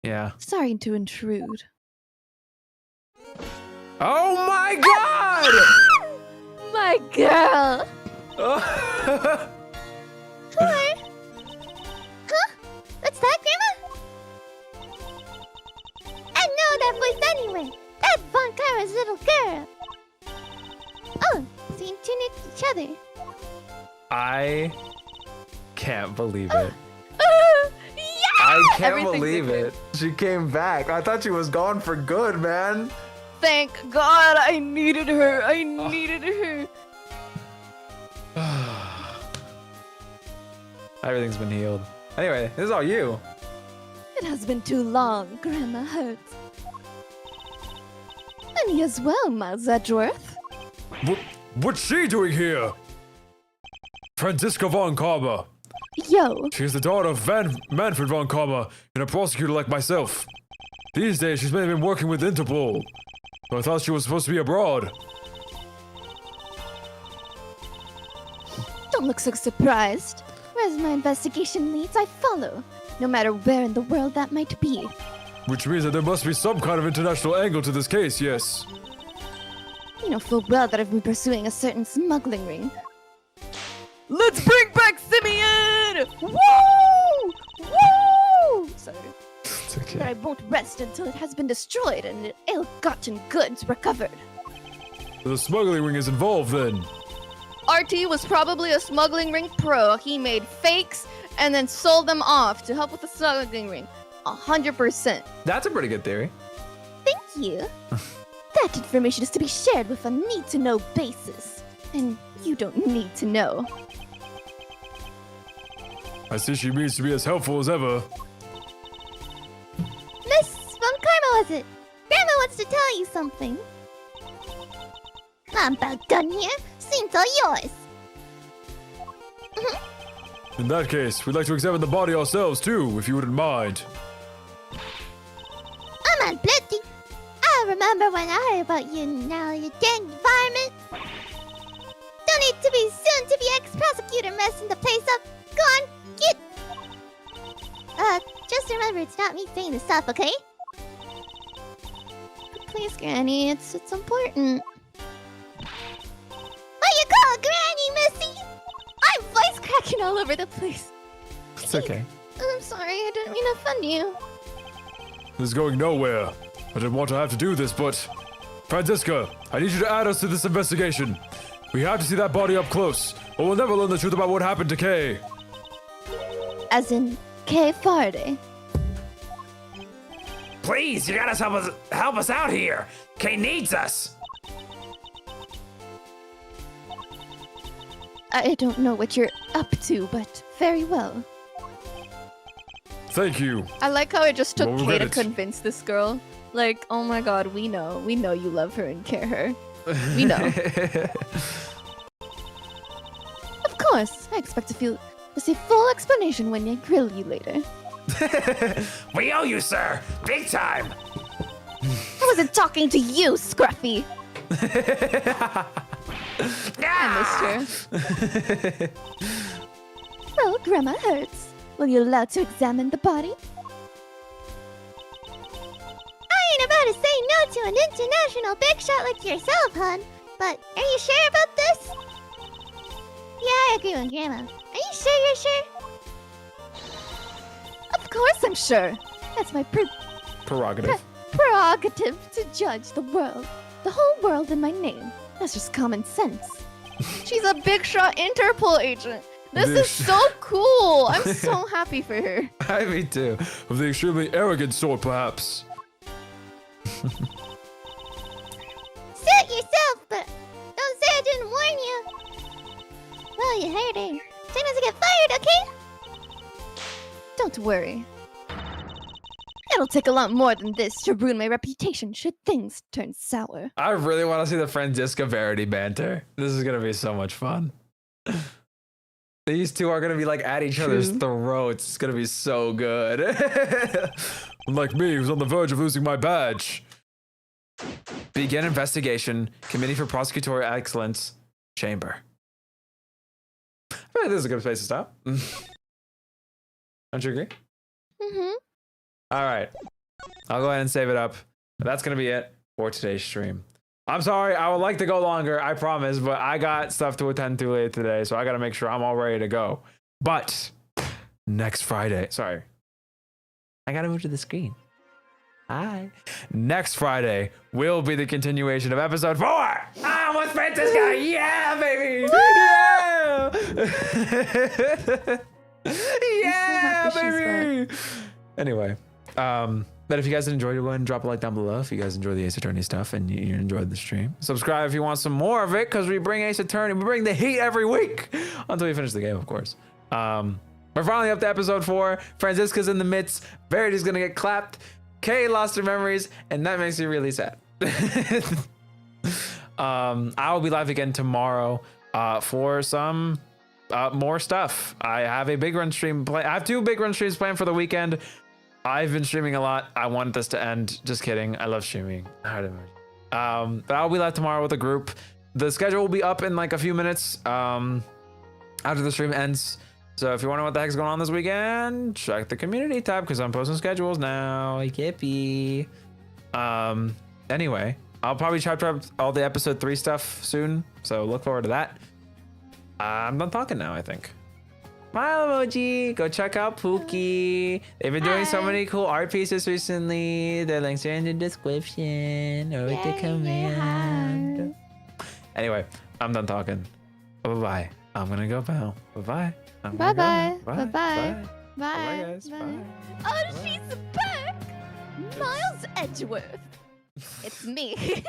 Yeah. Sorry to intrude. Oh my god! My girl! Huh? What's that, Grandma? I know that voice anywhere. That's Von Kara's little girl. Oh, seem too near to each other. I can't believe it. Yeah! I can't Everything's believe okay. it. She came back. I thought she was gone for good, man. Thank God I needed her. I needed her. Everything's been healed. Anyway, this is all you. It has been too long, Grandma hurts. And you as well, Miles Edgeworth. What's she doing here? Franziska von Karma. Yo, She is the daughter of Manfred von Karma and a prosecutor like myself. These days, she's mainly been working with Interpol. So I thought she was supposed to be abroad. Don't look so surprised. Whereas my investigation leads, I follow, no matter where in the world that might be. Which means that there must be some kind of international angle to this case, yes. You know full well that I've been pursuing a certain smuggling ring. Let's bring back Simeon! Woo! Woo! Sorry. It's okay. But I won't rest until it has been destroyed and ill-gotten goods recovered. The smuggling ring is involved then. RT was probably a smuggling ring pro. He made fakes and then sold them off to help with the smuggling ring. 100%. That's a pretty good theory. Thank you. That information is to be shared with a need-to-know basis. And you don't need to know. I see she means to be as helpful as ever. Miss Von Karma, was it? Grandma wants to tell you something. I'm about done here. Scene's all yours. In that case, we'd like to examine the body ourselves too, if you wouldn't mind. I'm on plenty. I remember when I heard about you now, your dang environment. Don't need to be soon to be ex-prosecutor messing the place up. Go on, get. Just remember it's not me saying this stuff, okay? Please, Granny, it's important. What you call Granny, Missy? I'm voice cracking all over the place. It's okay. I'm sorry, I didn't mean to offend you. This is going nowhere. I didn't want to have to do this, but... Franziska, I need you to add us to this investigation. We have to see that body up close, or we'll never learn the truth about what happened to Kay. As in, K. Faraday. Please, you gotta help us out here. Kay needs us. I don't know what you're up to, but very well. Thank you. I like how it just took We'll Kay get to it. convince this girl. Like, oh my god, we know you love her and care her. We know. Of course, I expect to see full explanation when I grill you later. We owe you, sir. Big time. I wasn't talking to you, Scruffy. I missed her. Well, Grandma hurts. Will you allow to examine the body? I ain't about to say no to an international big shot like yourself, hon. But are you sure about this? Yeah, I agree with Grandma. Are you sure you're sure? Of course I'm sure. That's my Prerogative. prerogative to judge the world. The whole world in my name. That's just common sense. She's a big shot Interpol agent. This Big is sh- so cool. I'm so happy for her. Me too. Of the extremely arrogant sort, perhaps. Suit yourself, but don't say I didn't warn you. Well, you heard her. Try not to get fired, okay? Don't worry. It'll take a lot more than this to ruin my reputation should things turn sour. I really want to see the Franziska Verity banter. This is gonna be so much fun. These two are gonna be like at each other's throats. It's gonna be so good. Unlike me, who's on the verge of losing my badge. Begin investigation. Committee for Prosecutorial Excellence. Chamber. I feel like this is a good place to stop. Don't you agree? Mm-hmm. All right. I'll go ahead and save it up. That's going to be it for today's stream. I'm sorry. I would like to go longer, I promise, but I got stuff to attend to later today, so I got to make sure I'm all ready to go. But next Friday, sorry. I got to move to the screen. Hi. Next Friday will be the continuation of episode 4. I'm with Franziska. Yeah, baby. Yeah. Yeah, happy she's baby. Anyway, but if you guys enjoyed it, go ahead and drop a like down below if you guys enjoy the Ace Attorney stuff and you enjoyed the stream. Subscribe if you want some more of it, because we bring Ace Attorney, we bring the heat every week until we finish the game, of course. We're finally up to episode 4. Franziska's in the midst. Verity's gonna get clapped. Kay lost her memories, and that makes me really sad. I will be live again tomorrow for some more stuff. I have a big run stream I have 2 big run streams planned for the weekend. I've been streaming a lot. I want this to end. Just kidding. I love streaming. But I'll be live tomorrow with a group. The schedule will be up in like a few minutes. after the stream ends. So if you want to know what the heck's going on this weekend, check the community tab because I'm posting schedules now. Yippee. Anyway, I'll probably chop up all the episode 3 stuff soon. So look forward to that. I'm done talking now, I think. Smile emoji. Go check out Pookie. They've been doing so many cool art pieces recently. The links are in the description or with the command. Anyway, I'm done talking. Bye-bye. I'm gonna go bow. Bye-bye. Bye-bye. Bye. Bye-bye. Bye. Bye. Bye, guys. Bye. Oh, she's back! Miles Edgeworth. It's me.